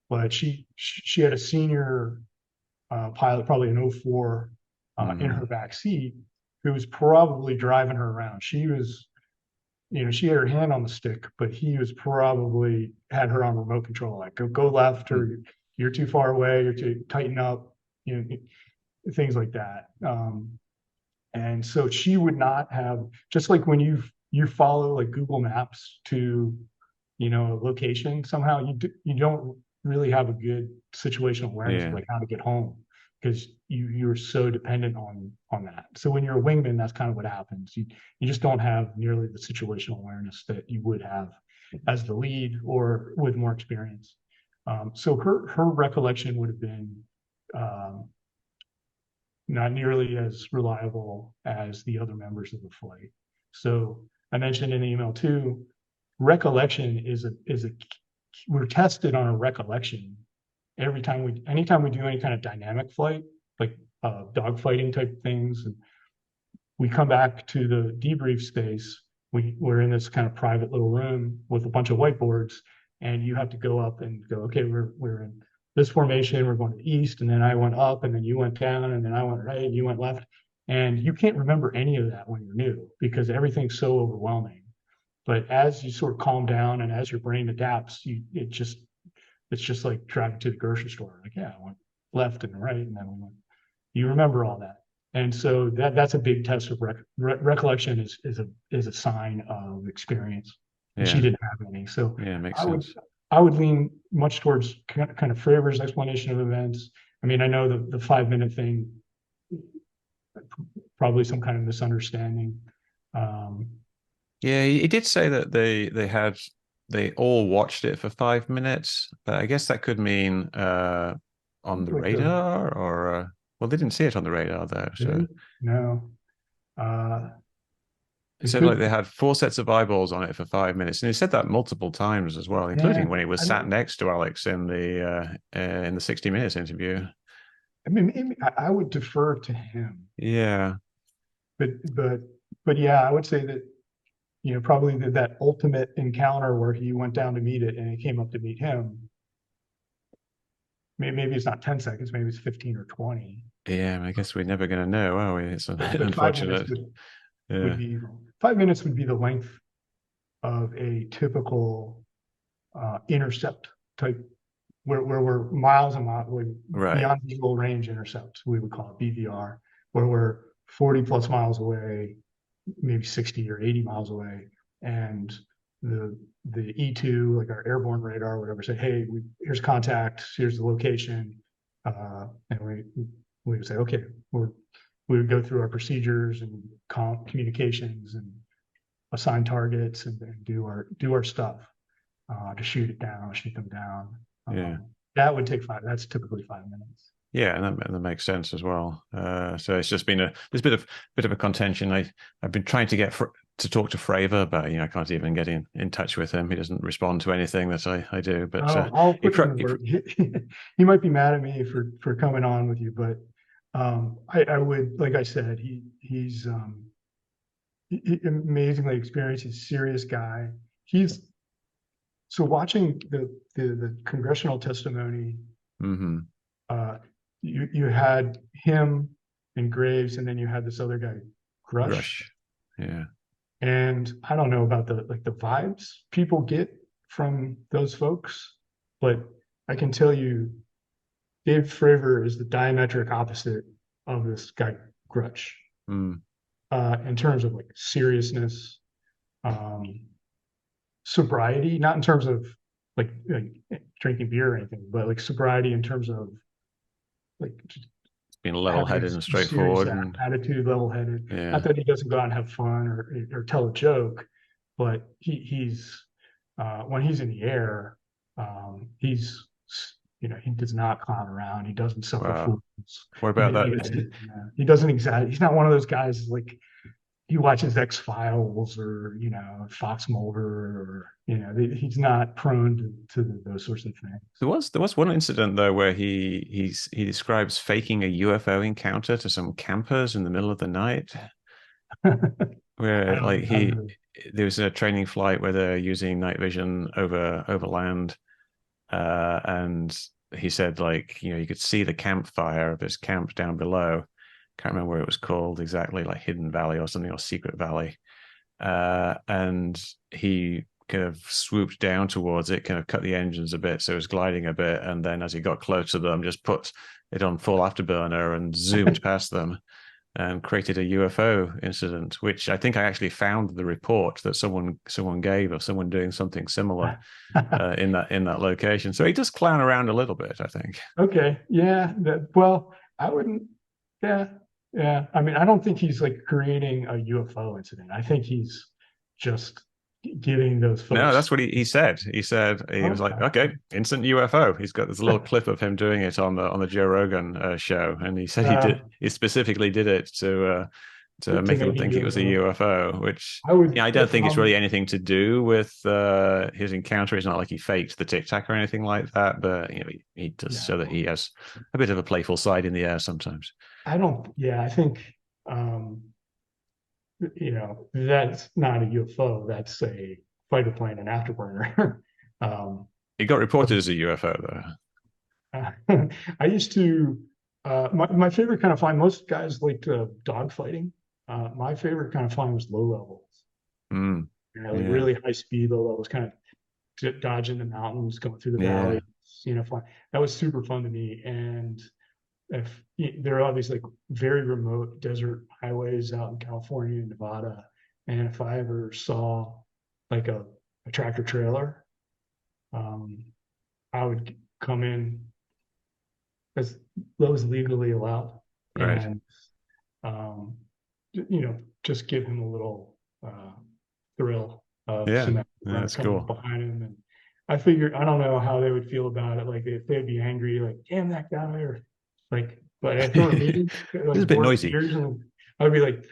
but she had a senior pilot, probably an '04, in Mm-hmm. her back seat, who was probably driving her around. She had her hand on the stick, but he was probably had her on remote control, like go left, or you're too far away, you're too tighten up, you know, things like that. And so she would not have, just like when you follow like Google Maps to a location, somehow you don't really have a good situational awareness of Yeah. like how to get home, because you're so dependent on that. So when you're a wingman, that's kind of what happens. You just don't have nearly the situational awareness that you would have as the lead or with more experience. So her recollection would have been um, not nearly as reliable as the other members of the flight. So I mentioned in the email too, recollection is a we're tested on a recollection anytime we do any kind of dynamic flight, like dogfighting type things. And we come back to the debrief space. We're in this kind of private little room with a bunch of whiteboards, and you have to go up and go, okay, we're in this formation, we're going to the east, and then I went up, and then you went down, and then I went right, and you went left. And you can't remember any of that when you're new because everything's so overwhelming. But as you sort of calm down and as your brain adapts, it's just like driving to the grocery store. Like, yeah, I went left and right, and then we went. You remember all that, and so that's a big test of recollection is a sign of experience, and she Yeah. didn't have any. So Yeah. Makes I would sense. I would lean much towards kind of Fravor's explanation of events. I mean, I know the 5-minute thing, probably some kind of misunderstanding. Um, Yeah, he did say that they all watched it for 5 minutes, but I guess that could mean on the like the radar or well, they didn't see it on the radar though, so no, uh, it it said like could. they had 4 sets of eyeballs on it for 5 minutes, and he said that multiple times as well, Yeah, including when he was I sat know. next to Alex in the 60 Minutes interview. I mean, maybe I would defer to him, Yeah, but but but yeah, I would say that probably that ultimate encounter where he went down to meet it and it came up to meet him. Maybe it's not 10 seconds, maybe it's 15 or 20. yeah. I guess we're never going to know, are we? It's But 5 minutes unfortunate. would Yeah, be 5 minutes would be the length of a typical intercept type, where we're miles and miles, like right. beyond visual range intercepts, we would call it BVR, where we're 40 plus miles away, maybe 60 or 80 miles away, and the E2, like our airborne radar, or whatever, say, hey, here's contact, here's the location, and we would say, okay, we would go through our procedures and communications and assign targets and do our stuff to shoot them down. Yeah. That would take 5. That's typically 5 minutes. Yeah, and that makes sense as well. So it's just been there's a bit of a contention. I've been trying to get to talk to Fravor, but I can't even get in touch with him. He doesn't respond to anything that I do. But I'll he, put him in he work. He might be mad at me for coming on with you, but I would, like I said, he's amazingly experienced. He's a serious guy. He's so watching the congressional testimony. hmm Uh, you had him and Graves, and then you had this other guy, Grusch. Grusch. Yeah. And I don't know about the vibes people get from those folks, but I can tell you, Dave Fravor is the diametric opposite of this guy Grutch, Mm. in terms of like seriousness, um, sobriety, not in terms of like drinking beer or anything, but like sobriety in terms of like Being having level-headed and a serious straightforward, and attitude, level-headed. Not yeah. that he doesn't go out and have fun or tell a joke, but he's when he's in the air, he's he does not clown around. He doesn't suffer Wow. fools. What He, about he, that? he doesn't exaggerate. He's not one of those guys like he watches X Files or Fox Mulder or he's not prone to those sorts of things. There was one incident though where he describes faking a UFO encounter to some campers in the middle of the night, I where don't like know how he to. there was a training flight where they're using night vision over land, and he said like you could see the campfire of this camp down below. Can't remember what it was called exactly, like Hidden Valley or something, or Secret Valley. And he kind of swooped down towards it, kind of cut the engines a bit, so it was gliding a bit, and then as he got close to them, just put it on full afterburner and zoomed past them and created a UFO incident, which I think I actually found the report that someone gave of someone doing something similar in that location. So he does clown around a little bit, I think. Okay, yeah. Well, I wouldn't. Yeah, yeah. I mean, I don't think he's like creating a UFO incident. I think he's just giving those No, folks. that's what he said. He was like, Okay. "Okay, instant UFO." He's got this little clip of him doing it on the Joe Rogan show, and he said Uh, he specifically did it to to make them make a think it was a UFO. UFO. Which I would, I don't if think it's really anything to do with his encounter. It's not like he faked the Tic Tac or anything like that, but he does show that no, he has a bit of a playful side in the air sometimes. I don't. Yeah, I think um, that's not a UFO. That's a fighter plane, an afterburner. um, It got reported as a UFO though. I used to my favorite kind of flying. Most guys liked dog fighting. My favorite kind of flying was low levels. Mm, Like yeah, really high speed, low levels, kind of dodging the mountains, going through the yeah, valleys. Flying. That was super fun to me. And if there are all these like very remote desert highways out in California and Nevada, and if I ever saw like a tractor trailer, um, I would come in as low as legally allowed, right. and um, just give him a little thrill of Yeah, some yeah, runner that's coming up cool. behind him. And I figured I don't know how they would feel about it. Like if they'd be angry, like damn that guy, or like. But if it were me, It's a like bit bored of noisy. years, and I'd be like,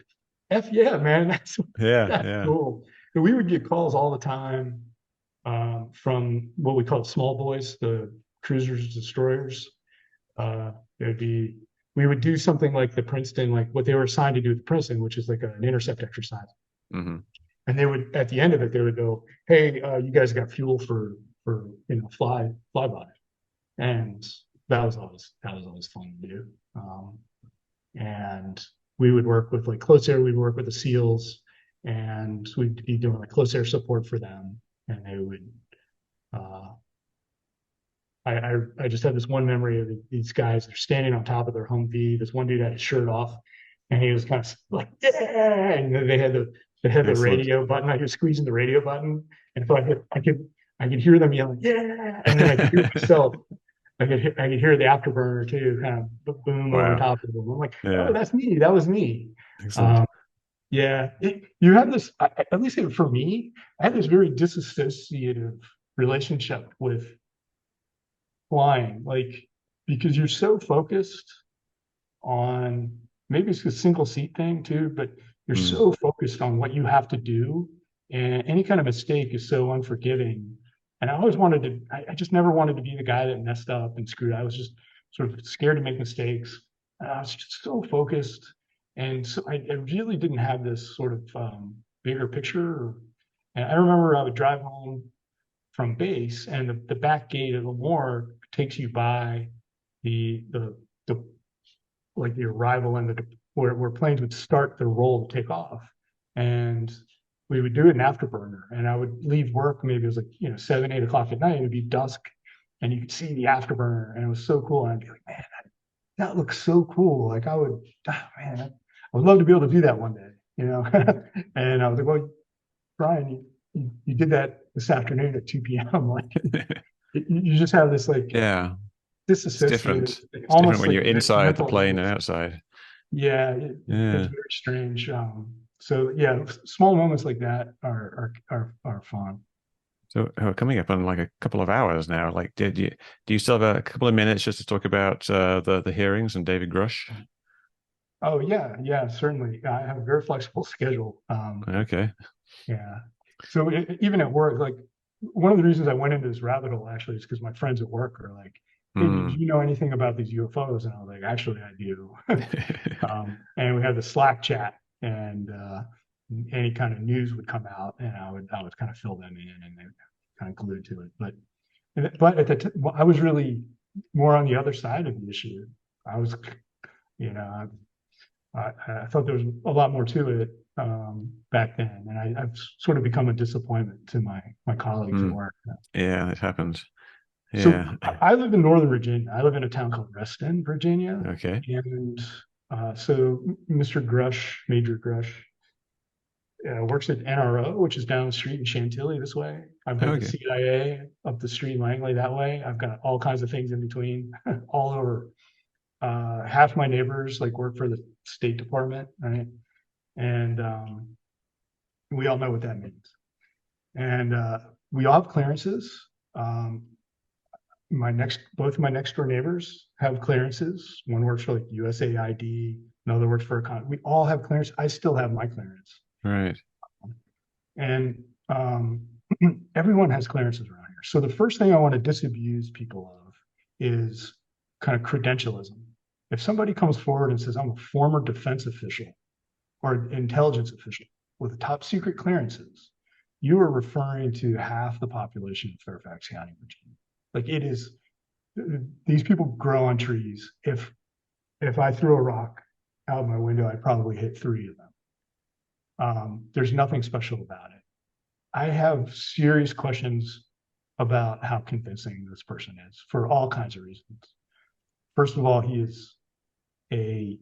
"F yeah, man, that's Yeah, that's yeah. cool." And we would get calls all the time from what we call small boys, the cruisers, destroyers. Uh, there'd be we would do something like the Princeton, like what they were assigned to do at Princeton, which is like an intercept exercise. hmm And they would, at the end of it, they would go, "Hey, you guys got fuel for flyby," and that was always fun to do. And we would work with like close air. We'd work with the SEALs, and we'd be doing like close air support for them, and they would. Uh, I just had this one memory of these guys. They're standing on top of their Humvee. This one dude had his shirt off, and he was kind of like, "Yeah!" And they had the Excellent. radio button. I was squeezing the radio button, and so I could hear them yelling, "Yeah!" And then I could hear myself. I could hear the afterburner too, kind of boom over Wow. top of them. I'm like, "Oh, Yeah. that's me. That was me." Excellent. Um, yeah, you have this. At least for me, I had this very disassociative relationship with flying. Like because you're so focused on, maybe it's a single seat thing too, but you're Mm. so focused on what you have to do, and any kind of mistake is so unforgiving. And I always wanted to, I just never wanted to be the guy that messed up and screwed. I was just sort of scared to make mistakes. And I was just so focused. And so I really didn't have this sort of bigger picture. And I remember I would drive home from base, and the back gate of the morgue takes you by the like the arrival and the where planes would start their roll to take off. And we would do it in afterburner. And I would leave work, maybe it was like, 7, 8 o'clock at night, it would be dusk, and you could see the afterburner. And it was so cool. And I'd be like, man, that looks so cool. Like man, I would love to be able to do that one day. And I was like, well, Brian, you did that this afternoon at 2 p.m. Like you just have this like Yeah, it's disassociated, different. It's different almost when like you're inside the mental plane and illness. outside. Yeah, it's Yeah. very strange. So yeah, small moments like that are fun. So coming up on like a couple of hours now. Like, do you still have a couple of minutes just to talk about the hearings and David Grusch? Oh yeah, yeah, certainly. I have a very flexible schedule. Okay. Yeah. So even at work, like one of the reasons I went into this rabbit hole actually is because my friends at work are like, "Hey, did Mm. you know anything about these UFOs?" And I was like, "Actually, I do." And we had the Slack chat, and any kind of news would come out, and I would kind of fill them in, and they kind of glued to it. But I was really more on the other side of the issue. I was, you know, I thought there was a lot more to it back then, and I've sort of become a disappointment to my colleagues at Mm. work. Yeah, it happens. So Yeah. I live in Northern Virginia. I live in a town called Reston, Virginia, Okay. and so Mr. Grusch, Major Grusch, works at NRO, which is down the street in Chantilly this way. I've got the Okay. CIA up the street in Langley that way. I've got all kinds of things in between, all over. Half my neighbors like work for the State Department, right? And we all know what that means. And we all have clearances. Um, both of my next door neighbors have clearances. One works for like USAID, another works for we all have clearance. I still have my clearance, Right. and everyone has clearances around here. So the first thing I want to disabuse people of is kind of credentialism. If somebody comes forward and says, "I'm a former defense official or intelligence official with top secret clearances," you are referring to half the population of Fairfax County, Virginia. Like it is, these people grow on trees. If I threw a rock out my window, I'd probably hit three of them. There's nothing special about it. I have serious questions about how convincing this person is for all kinds of reasons. First of all, a,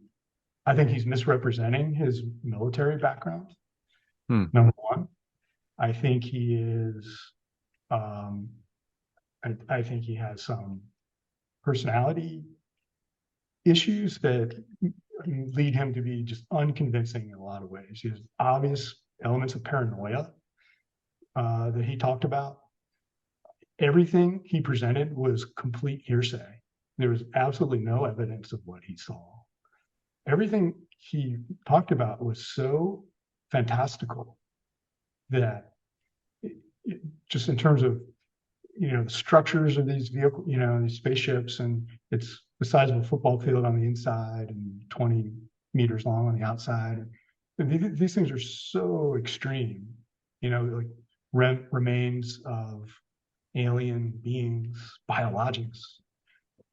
I think he's misrepresenting his military background. Hmm. Number one, I think he is, um, I think he has some personality issues that lead him to be just unconvincing in a lot of ways. He has obvious elements of paranoia that he talked about. Everything he presented was complete hearsay. There was absolutely no evidence of what he saw. Everything he talked about was so fantastical that just in terms of the structures of these vehicles, these spaceships, and it's the size of a football field on the inside and 20 meters long on the outside. These things are so extreme, like remains of alien beings, biologics.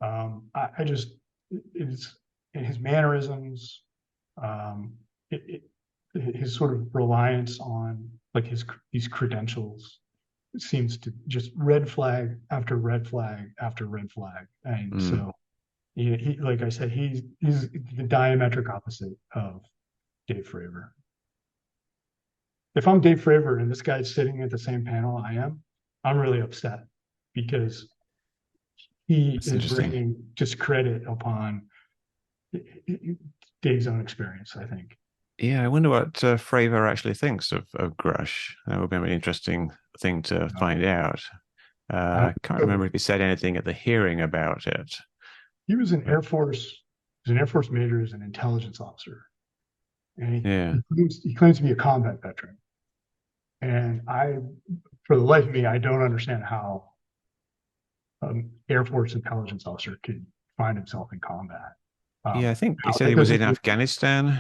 I just, it's his mannerisms, um, it, his sort of reliance on like these credentials seems to just red flag after red flag after red flag. And Mm. so he like I said, he's the diametric opposite of Dave Fravor. If I'm Dave Fravor and this guy's sitting at the same panel I am, I'm really upset because he That's is interesting. bringing discredit upon Dave's own experience, I think. Yeah, I wonder what Fravor actually thinks of Grush. That would be an interesting thing to find out. I, Can't so remember if he said anything at the hearing about it. he was an But Air Force, he was an Air Force major, as an intelligence officer, and yeah, he claims to be a combat veteran. And for the life of me, I don't understand how an Air Force intelligence officer could find himself in combat. yeah. I think he Now said that he was in doesn't mean Afghanistan.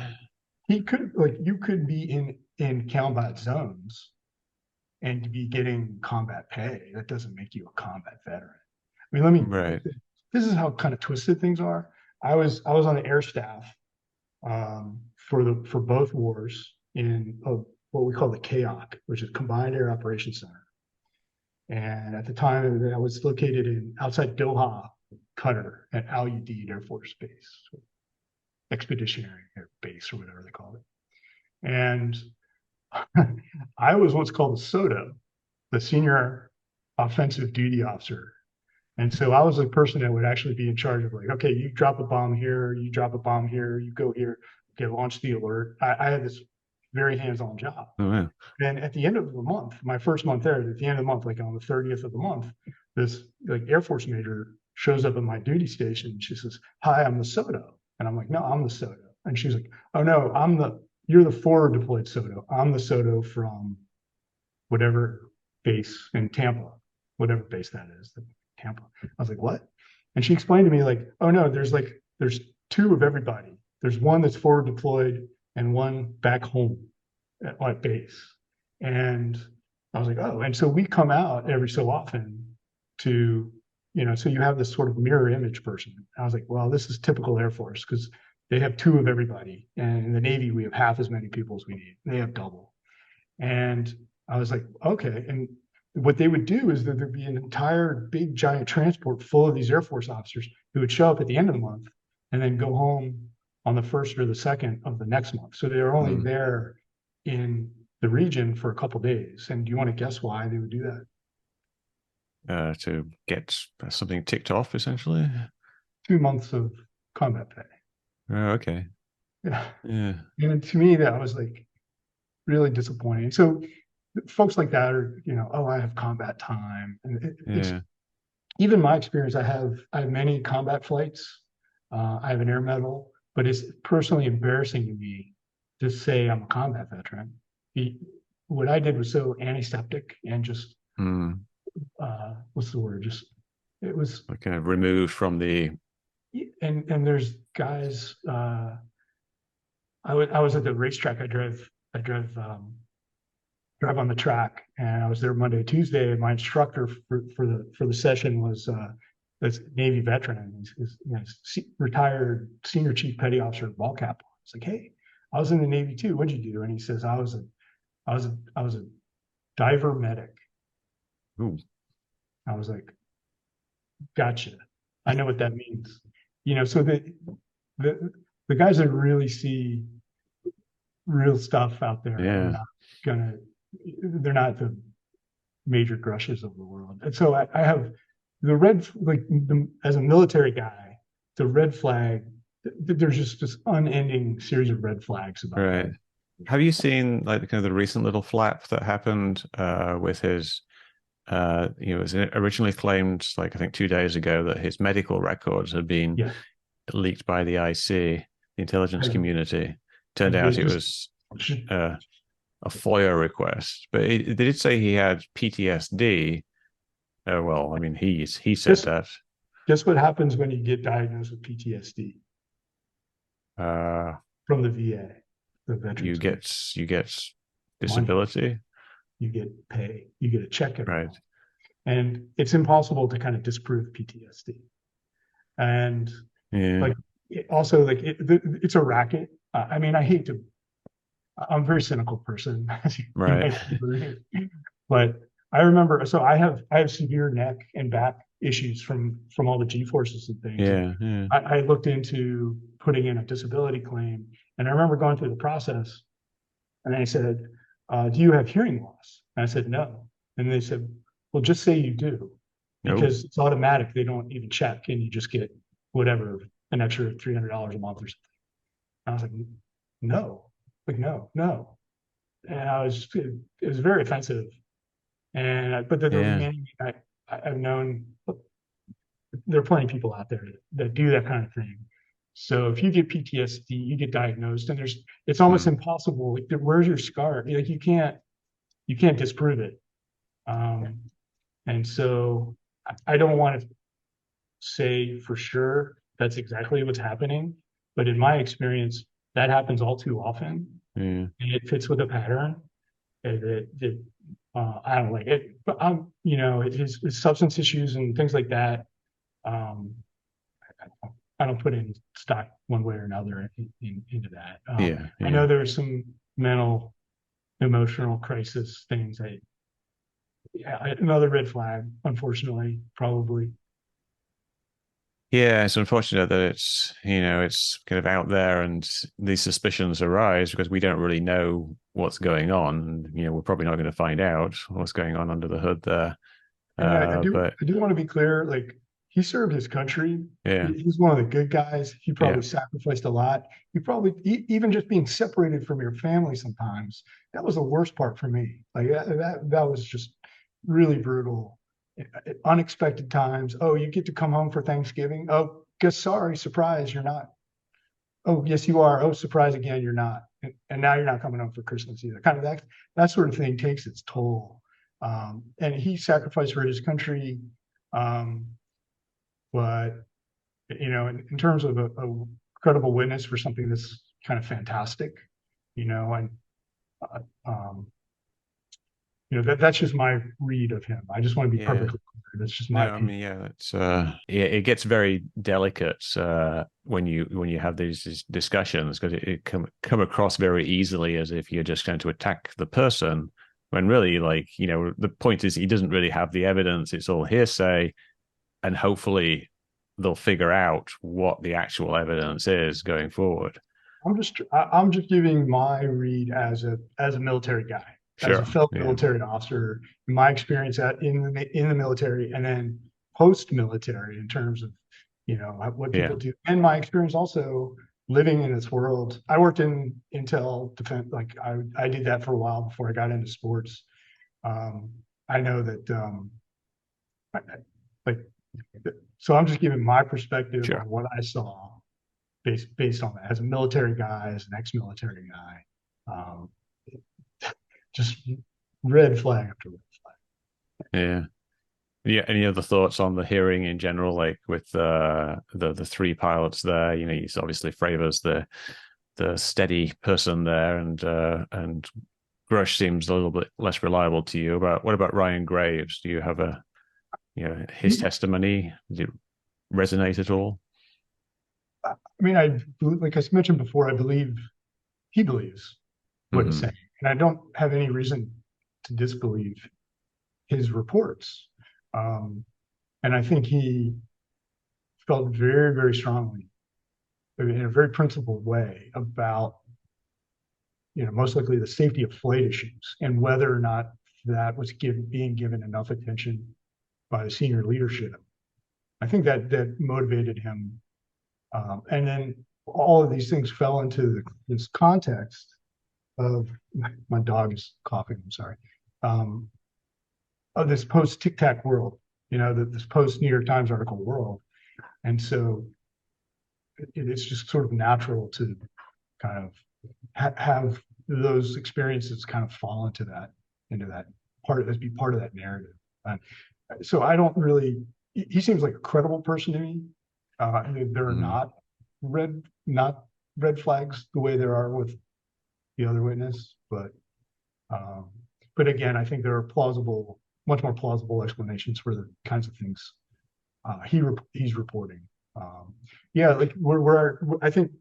he could like you could be in combat zones and be getting combat pay. That doesn't make you a combat veteran. I mean, let me. Right. This is how kind of twisted things are. I was on the air staff for both wars in what we call the KOC, which is Combined Air Operations Center. And at the time, I was located in outside Doha, Qatar, at Al Udeid Air Force Base, Expeditionary Air Base, or whatever they call it. And I was what's called a SODO, the Senior Offensive Duty Officer. And so I was the person that would actually be in charge of like, okay, you drop a bomb here, you drop a bomb here, you go here, okay, launch the alert. I had this very hands-on job. Oh, yeah. Then at the end of the month, my first month there, at the end of the month, like on the 30th of the month, this like Air Force major shows up at my duty station. And she says, "Hi, I'm the SODO." And I'm like, "No, I'm the SODO." And she's like, "Oh no, you're the forward deployed SODO. I'm the SODO from whatever base in Tampa, whatever base that is, Tampa." I was like, "What?" And she explained to me like, "Oh no, there's two of everybody. There's one that's forward deployed and one back home at my base." And I was like, "Oh," and so we come out every so often to, so you have this sort of mirror image person. I was like, well, this is typical Air Force because they have two of everybody. And in the Navy, we have half as many people as we need. They have double. And I was like, okay. And what they would do is that there'd be an entire big giant transport full of these Air Force officers who would show up at the end of the month and then go home on the first or the second of the next month. So they were only Mm. there in the region for a couple of days. And do you want to guess why they would do that? To get something ticked off, essentially. 2 months of combat pay. Oh, okay. Yeah. Yeah. And to me, that was like really disappointing. So folks like that are, oh, I have combat time. And it's Yeah. even my experience. I have many combat flights. I have an air medal, but it's personally embarrassing to me to say I'm a combat veteran. What I did was so antiseptic and just Mm. what's the word? Just it was, Like kind of removed from the. and there's guys. I was at the racetrack. I drive on the track, and I was there Monday, Tuesday. And my instructor for the session was this Navy veteran. He's retired senior chief petty officer ball cap. It's like, hey, I was in the Navy too. What'd you do? And he says, I was a diver medic. Ooh. I was like, gotcha. I know what that means. So the the guys that really see real stuff out there are Yeah. not gonna. They're not the major Grushes of the world. And so I have the as a military guy, the red flag. There's just this unending series of red flags about Right. that. Have you seen like the kind of the recent little flap that happened with his it was originally claimed like I think 2 days ago that his medical records had been Yeah, leaked by the IC, the intelligence have, community. Turned have they out it just was uh, a FOIA request, but they did say he had PTSD. Well, I mean, he said guess that. guess what happens when you get diagnosed with PTSD Uh, from the VA, the Veterans Home? you get Money. disability, You get pay. You get a check every right? month, and it's impossible to kind of disprove PTSD. And Yeah, like also like it's a racket. I mean, I hate to. I'm a very cynical person, as you right. might believe. But I remember, so I have severe neck and back issues from all the G forces and things. And Yeah, yeah. I looked into putting in a disability claim, and I remember going through the process, and they said, "Do you have hearing loss?" And I said, "No." And they said, "Well, just say you do, No. because it's automatic. They don't even check, and you just get whatever an extra $300 a month or something." And I was like, "No, like no, no." And it was very offensive. And but there were Yeah, many I've known there are plenty of people out there that do that kind of thing. So if you get PTSD, you get diagnosed, and it's almost Mm. impossible. Like, where's your scar? Like, you can't disprove it. And so I don't want to say for sure that's exactly what's happening, but in my experience, that happens all too often, Yeah. and it fits with a pattern. I don't like it, but his substance issues and things like that. Um, I don't put any stock one way or another into that. Yeah. I Yeah. know there's some mental, emotional crisis things. Another red flag, unfortunately, probably. Yeah, it's unfortunate that it's kind of out there and these suspicions arise because we don't really know what's going on. And, we're probably not going to find out what's going on under the hood there. And But I do want to be clear, like, he served his country. yeah, He's one of the good guys. He yeah, probably sacrificed a lot. You probably even just being separated from your family sometimes. That was the worst part for me. Like, that was just really brutal. Unexpected times. Oh, you get to come home for Thanksgiving. Oh, guess sorry, surprise, you're not. Oh, yes, you are. Oh, surprise again, you're not. And now you're not coming home for Christmas either. Kind of that sort of thing takes its toll. And he sacrificed for his country. Um, but in terms of a credible witness for something that's kind of fantastic, and uh, um, that's just my read of him. I just want to be yeah. perfectly clear. That's just my No, I opinion. mean, yeah, it's yeah, it gets very delicate when you have these discussions because it come across very easily as if you're just going to attack the person when really, like, the point is he doesn't really have the evidence. It's all hearsay, and hopefully they'll figure out what the actual evidence is going forward. I'm just giving my read as a military guy, as a Sure. fellow Yeah. military officer, my experience in the military, and then post military in terms of what people Yeah. do, and my experience also living in this world. I worked in intel defense, like I did that for a while before I got into sports. Um, I know that like so I'm just giving my perspective on Sure. what I saw based on that as a military guy, as an ex-military guy. Um, just red flag after red Yeah. Yeah. Any other thoughts on the hearing in general, like with the three pilots there? He's obviously Fravor's the steady person there, and Grusch seems a little bit less reliable to you. About what about Ryan Graves? Do you have his flag. testimony? Did it resonate at all? I mean, like I mentioned before, I believe he believes what he's Hmm. saying, and I don't have any reason to disbelieve his reports. Um, and I think he felt very, very strongly in a very principled way about most likely the safety of flight issues and whether or not that was being given enough attention by the senior leadership. I think that motivated him. And then all of these things fell into this context of my dog is coughing. I'm sorry. Um, of this post Tic-Tac world, this post New York Times article world. And so it's just sort of natural to kind of have those experiences kind of fall into that be part of that narrative. And so I don't really, he seems like a credible person to me. There are Hmm. not red flags the way there are with the other witness, um, but again, I think there are much more plausible explanations for the kinds of things he's reporting. Um, yeah, like I think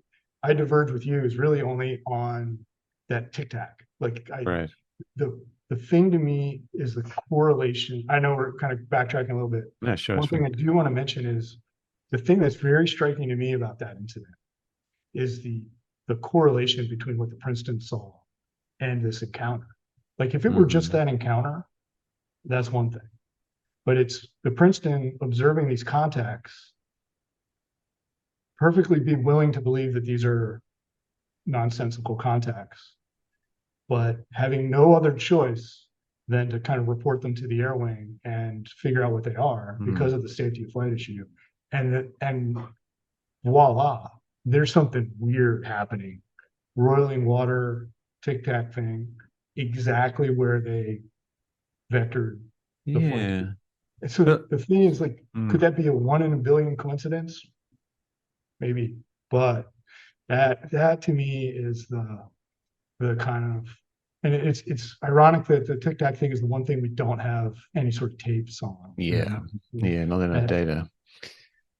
I diverge with you is really only on that tic tac. Like Right. the thing to me is the correlation. I know we're kind of backtracking a little bit. Yeah, sure, it's One thing fine. I do want to mention is the thing that's very striking to me about that incident is the correlation between what the Princeton saw and this encounter. Like if it were just Hmm. that encounter, that's one thing. But it's the Princeton observing these contacts, perfectly be willing to believe that these are nonsensical contacts, but having no other choice than to kind of report them to the air wing and figure out what they are Hmm. because of the safety of flight issue. and voila, there's something weird happening. Roiling water, tic-tac thing, exactly where they vectored the flight to. Yeah. And so But the thing is, like, could mm, that be a one in a billion coincidence? Maybe, but that to me is the kind of, and it's ironic that the Tic Tac thing is the one thing we don't have any sort of tapes on. You yeah. know, Yeah, not enough that, data.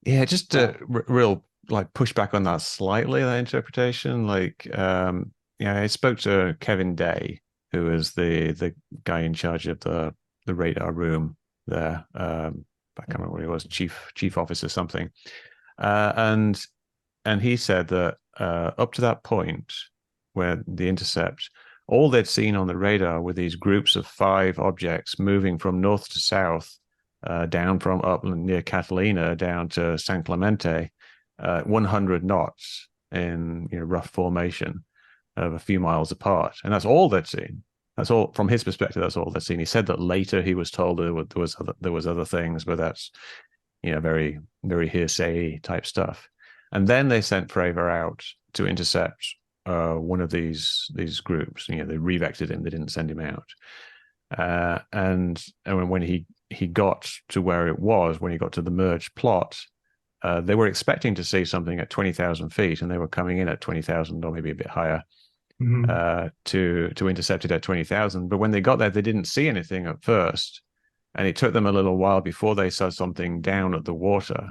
Yeah, just uh, real like push back on that slightly, that interpretation. Like, yeah, I spoke to Kevin Day, who is the guy in charge of the radar room there. I can't remember what he was, chief officer something. And he said that up to that point where the intercept, all they'd seen on the radar were these groups of 5 objects moving from north to south, down from up near Catalina down to San Clemente, 100 knots in rough formation of a few miles apart, and that's all they'd seen. That's all from his perspective. That's all they'd seen. He said that later he was told there was other things, but that's very very hearsay type stuff. And then they sent Fravor out to intercept one of these groups. They revectored him. They didn't send him out. And when he got to where it was, when he got to the merged plot, they were expecting to see something at 20,000 feet, and they were coming in at 20,000 or maybe a bit higher mhm. to intercept it at 20,000. But when they got there, they didn't see anything at first, and it took them a little while before they saw something down at the water.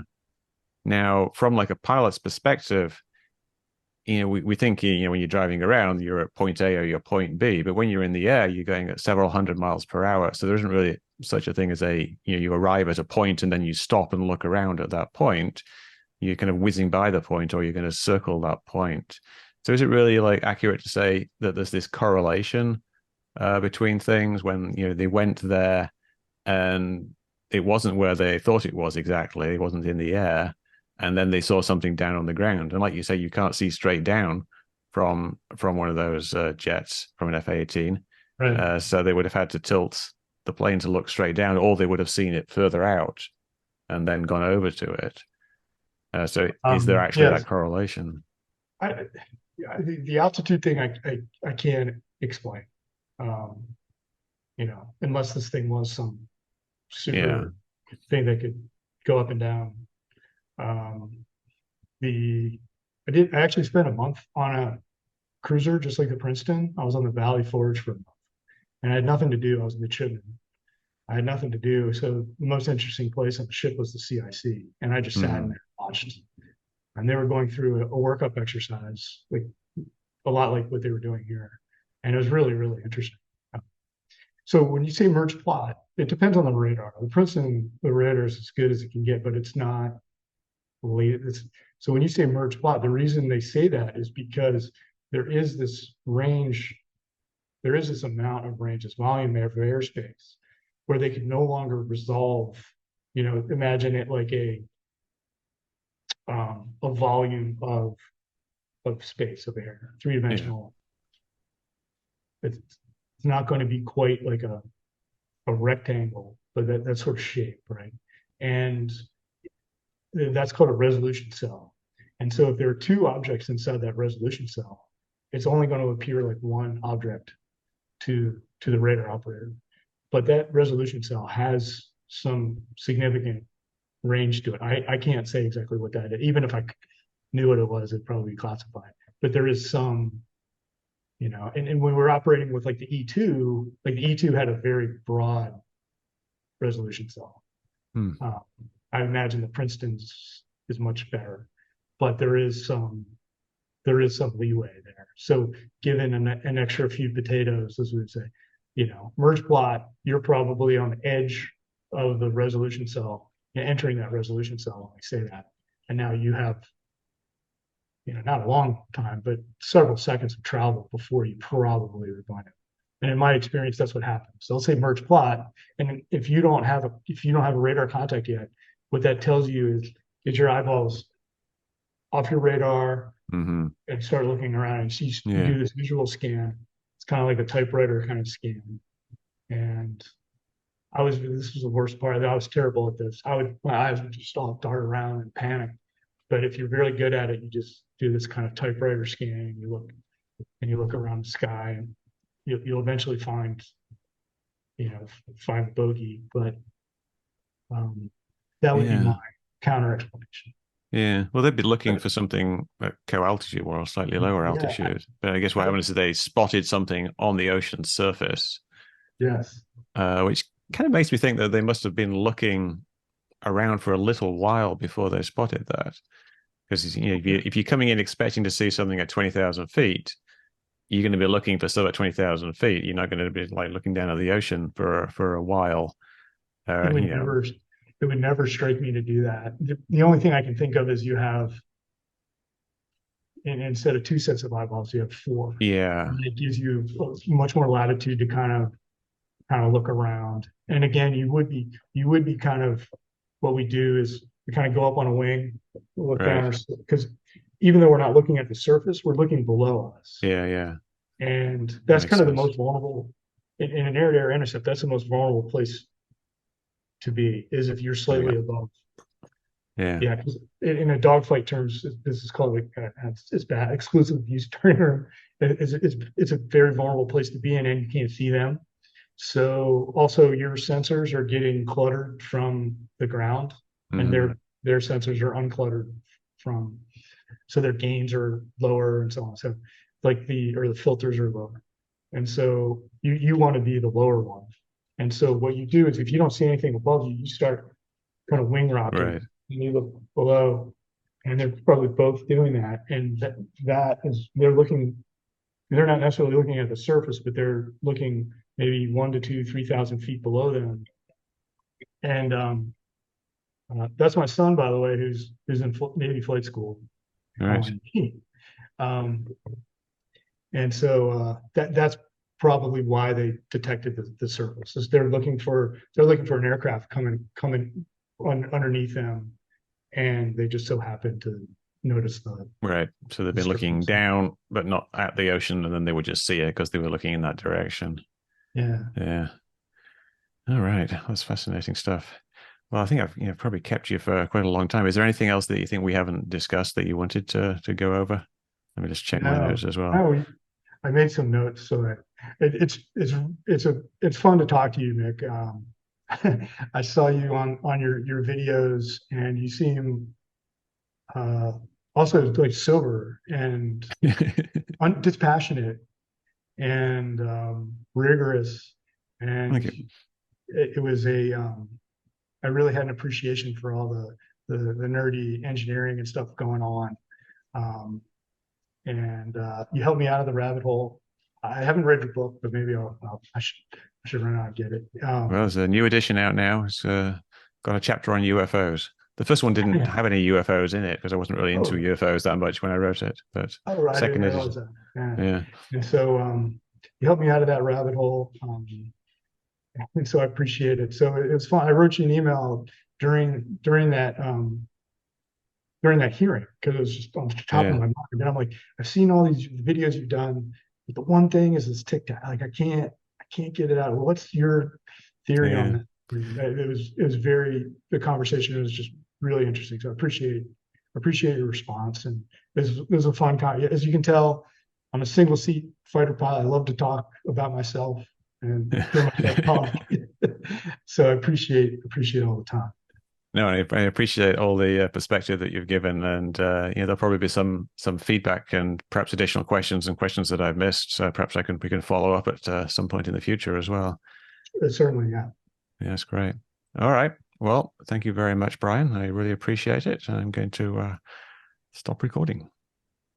Now, from like a pilot's perspective, we think, when you're driving around, you're at point A or you're point B, but when you're in the air, you're going at several hundred miles per hour. So there isn't really such a thing as you arrive at a point and then you stop and look around at that point. You're kind of whizzing by the point, or you're going to circle that point. So is it really like accurate to say that there's this correlation between things when, they went there and it wasn't where they thought it was exactly. It wasn't in the air, and then they saw something down on the ground. And like you say, you can't see straight down from one of those jets from an F-18. Right. So they would have had to tilt the plane to look straight down, or they would have seen it further out and then gone over to it. So is there actually Yes, that correlation? I, the altitude thing I can't explain. Um, unless this thing was some Yeah. super thing that could go up and down. Um, the I actually spent a month on a cruiser just like the Princeton. I was on the Valley Forge for a month, and I had nothing to do. I was a midshipman. I had nothing to do. So the most interesting place on the ship was the CIC, and I just sat in Hmm. there and watched. And they were going through a workup exercise, like a lot like what they were doing here, and it was really really interesting. So when you say merge plot, it depends on the radar. The Princeton, the radar is as good as it can get, but it's not so when you say merge plot, the reason they say that is because there is this range, there is this amount of range, this volume of airspace where they can no longer resolve, imagine it like a volume of space of air, Yeah. three-dimensional. It's not going to be quite like a rectangle, but that sort of shape, right? And that's called a resolution cell. And so if there are two objects inside that resolution cell, it's only going to appear like one object to the radar operator. But that resolution cell has some significant range to it. I can't say exactly what that is. Even if I knew what it was, it'd probably be classified. But there is some, and when we're operating with like the E2, like the E2 had a very broad resolution cell. Hmm. Uh, I imagine the Princeton's is much better, but there is some leeway there. So given an extra few potatoes, as we would say, merge plot, you're probably on the edge of the resolution cell, entering that resolution cell when we say that. And now you have, not a long time, but several seconds of travel before you probably are going to. And in my experience, that's what happens. So let's say merge plot, and if you don't have a radar contact yet, what that tells you is your eyeballs off your radar Hmm. and start looking around and you Yeah. do this visual scan. It's kind of like a typewriter kind of scan. And this was the worst part. I was terrible at this. My eyes would just all dart around and panic. But if you're really good at it, you just do this kind of typewriter scanning. You look around the sky, and you'll eventually find, find the bogey. But that would be my Yeah. counter explanation. Yeah. Well, they'd be looking But for something at co-altitude or slightly lower yeah, altitude. But I guess what I don't, happened is they spotted something on the ocean's surface, yes, which kind of makes me think that they must have been looking around for a little while before they spotted that. Because if you're coming in expecting to see something at 20,000 feet, you're going to be looking for stuff at 20,000 feet. You're not going to be like looking down at the ocean for a while. it would You know, never it would never strike me to do that. The only thing I can think of is you have, instead of two sets of eyeballs, you have four. yeah, And it gives you much more latitude to kind of look around. And again, you would be kind of, what we do is we kind of go up on a wing, look right, down, because even though we're not looking at the surface, we're looking below us. yeah, yeah, And that that's makes kind of the sense. most vulnerable in an air-to-air intercept. That's the most vulnerable place to be, is if you're Coming slightly up, above. yeah, Yeah, because in a dogfight terms, this is called like it's bad exclusive use term. It's a very vulnerable place to be in, and you can't see them. So also your sensors are getting cluttered from the ground, and mm, their sensors are uncluttered from, so their gains are lower and so on. So like the filters are lower, and so you want to be the lower one. And so what you do is, if you don't see anything above you, you start kind of wing rocking, right, and you look below, and they're probably both doing that. And that is, they're not necessarily looking at the surface, but they're looking maybe 1 to 2, 3,000 feet below them. And that's my son, by the way, who's in Navy flight school. right, Um, um, and so that's probably why they detected the surface. Is they're looking for an aircraft coming underneath them, and they just so happened to notice right. So they've the been looking surface. down, but not at the ocean, and then they would just see it because they were looking in that direction. Yeah. Yeah. All right, that's fascinating stuff. Well, I think I've probably kept you for quite a long time. Is there anything else that you think we haven't discussed that you wanted to go over? Let me just check my No, notes as well. no, I made some notes so that it's fun to talk to you, Mick. I saw you on your videos, and you seem uh, also like sober and dispassionate and rigorous, Thank and you. it was I really had an appreciation for all the nerdy engineering and stuff going on. Um, and you helped me out of the rabbit hole. I haven't read your book, but maybe I should run out and get it. Well, there's a new edition out now. It's got a chapter on UFOs. The first one didn't have any UFOs in it because I wasn't really into Oh, UFOs that much when I wrote it. But I didn't second realize edition, that. Yeah. yeah, And so you helped me out of that rabbit hole. And so I appreciate it. So it was fun. I wrote you an email during that hearing, because it was just on the top of yeah, my mind. And I'm like, I've seen all these videos you've done, but the one thing is this Tic-Tac. Like I can't get it out. Well, what's your theory on yeah. that? It was very, the conversation was just really interesting. So I appreciate your response. And it was a fun time. As you can tell, I'm a single seat fighter pilot. I love to talk about myself and hear myself talk. So I appreciate all the time. No, I appreciate all the perspective that you've given, and there'll probably be some feedback and perhaps additional questions and questions that I've missed. So perhaps we can follow up at some point in the future as well. Certainly, yeah. Yeah, that's great. All right. Well, thank you very much, Brian. I really appreciate it. I'm going to stop recording.